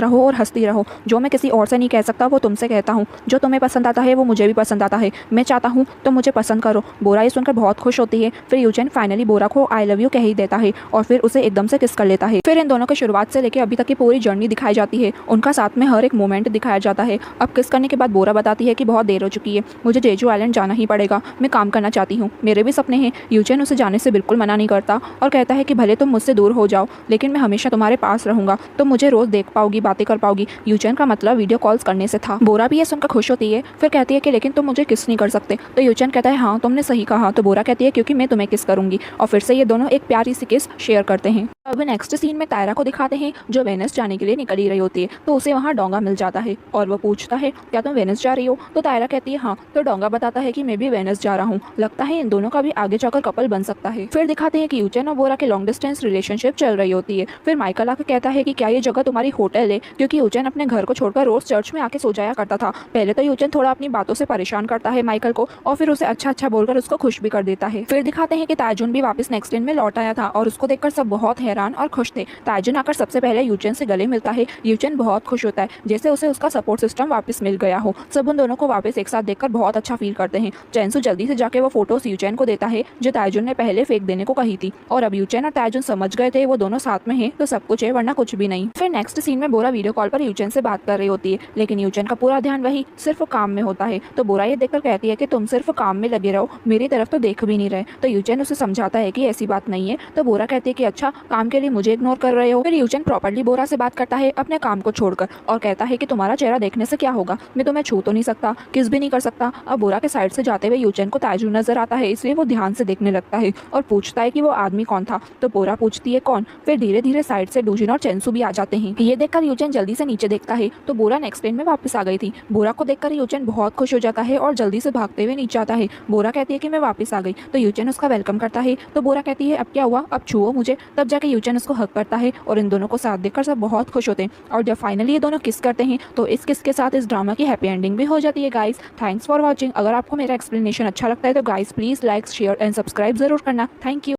रहो और हंसती रहो। जो मैं किसी और से नहीं कह सकता वो तुमसे कहता हूँ, जो तुम्हें पसंद आता है वो मुझे भी पसंद आता है, मैं चाहता हूँ तुम मुझे पसंद करो। बोरा ये सुनकर बहुत खुश होती है। फिर यूचन फाइनली बोरा को आई लव यू कह ही देता है और फिर उसे एकदम से किस कर लेता है। फिर इन दोनों की शुरुआत से लेकर अभी तक की पूरी जर्नी दिखाई जाती है, उनका साथ में हर एक मोमेंट दिखाया जाता है। अब किस करने के बाद बोरा बताती है कि बहुत देर हो चुकी है, मुझे जेजू आइलैंड जाना ही पड़ेगा, मैं काम करना चाहती हूँ, मेरे भी सपने हैं। यूचन उसे जाने से बिल्कुल मना नहीं करता और कहता है कि भले तुम मुझसे दूर हो जाओ लेकिन मैं हमेशा तुम्हारे पास रहूंगा, तुम मुझे रोज देख पाओगी, बातें कर पाओगी। यूचन का मतलब वीडियो कॉल्स करने से था। बोरा भी ये सुनकर खुश होती है। फिर कहती है कि लेकिन तुम मुझे किस नहीं कर सकते। तो यूचन कहता है हाँ तुमने सही कहा। तो बोरा कहती है क्योंकि मैं तुम्हें किस करूंगी और फिर से ये दोनों एक प्यारी सी किस शेयर करते हैं। अब नेक्स्ट सीन में तायरा को दिखाते हैं जो वेनिस जाने के लिए निकली रही होती है। तो उसे वहाँ डोंगा मिल जाता है और वो पूछता है क्या तुम वेनिस जा रही हो। तो तायरा कहती है हाँ। तो डोंगा बताता है कि मैं भी वेनिस जा रहा हूँ, लगता है इन दोनों का भी आगे जाकर कपल बन सकता है। फिर दिखाते हैं कि यूचन और बोरा के लॉन्ग डिस्टेंस रिलेशनशिप चल रही होती है। फिर माइकल आकर कहता है कि क्या ये जगह तुम्हारी होटल है, क्योंकि यूचन अपने घर को छोड़कर रोज चर्च में आके सो जाया करता था। पहले तो यूचन थोड़ा अपनी बातों से परेशान करता है माइकल को और फिर उसे अच्छा बोलकर उसको खुश भी कर देता है। फिर दिखाते हैं कि ताइजुन भी वापस नेक्स्ट दिन में लौट आया था और उसको देखकर सब बहुत हैरान और खुश थे। ताइजुन आकर सबसे पहले यूचन से गले मिलता है। यूचन बहुत खुश होता है जैसे उसे उसका सपोर्ट सिस्टम वापस मिल गया हो। सब उन दोनों को वापस एक साथ देखकर बहुत अच्छा फील करते हैं। चेंसू जल्दी से जाके वो फोटोज यूचन को देता है जो ताइजुन ने पहले फेंक देने को कही थी और अब यूचन और ताइजुन समझ गए थे वो दोनों साथ में हैं तो सब कुछ है वरना कुछ भी नहीं। फिर नेक्स्ट सीन में बोरा वीडियो कॉल पर यूचन से बात कर रही होती है लेकिन यूचन का पूरा ध्यान वही सिर्फ काम में होता है। तो बोरा ये देखकर कहती है कि तुम सिर्फ काम में लगे रहो, मेरी तरफ तो देख भी नहीं रहे। तो यूचन उसे समझाता है कि ऐसी बात नहीं है। तो बोरा कहती है कि अच्छा काम काम के लिए मुझे इग्नोर कर रहे हो। फिर यूचेन प्रॉपर्ली बोरा से बात करता है अपने काम को छोड़कर और कहता है कि तुम्हारा चेहरा देखने से क्या होगा, मैं तुम्हें छू तो नहीं सकता, किस भी नहीं कर सकता। अब बोरा के साइड से जाते हुए यूचेन को ताइजून नजर आता है, इसलिए वो ध्यान से देखने लगता है और पूछता है कि वो आदमी कौन था। तो बोरा पूछती है कौन। फिर धीरे धीरे साइड से डूजिन और चेंसू भी आ जाते हैं। ये देखकर यूचेन जल्दी से नीचे देखता है तो बोरा नेक्स्ट ट्रेन में वापस आ गई थी। बोरा को देखकर यूचेन बहुत खुश हो जाता है और जल्दी से भागते हुए नीचे आता है। बोरा कहती है कि मैं वापस आ गई तो यूचेन उसका वेलकम करता है। तो बोरा कहती है अब क्या हुआ, अब छुओ मुझे। तब जाके यूचेन उसको हक करता है और इन दोनों को साथ देखकर सब बहुत खुश होते हैं। और जब फाइनली ये दोनों किस करते हैं तो इस किस के साथ इस ड्रामा की हैप्पी एंडिंग भी हो जाती है। Guys thanks for watching. अगर आपको मेरा एक्सप्लेनेशन अच्छा लगता है तो guys please like share and subscribe जरूर करना। Thank you.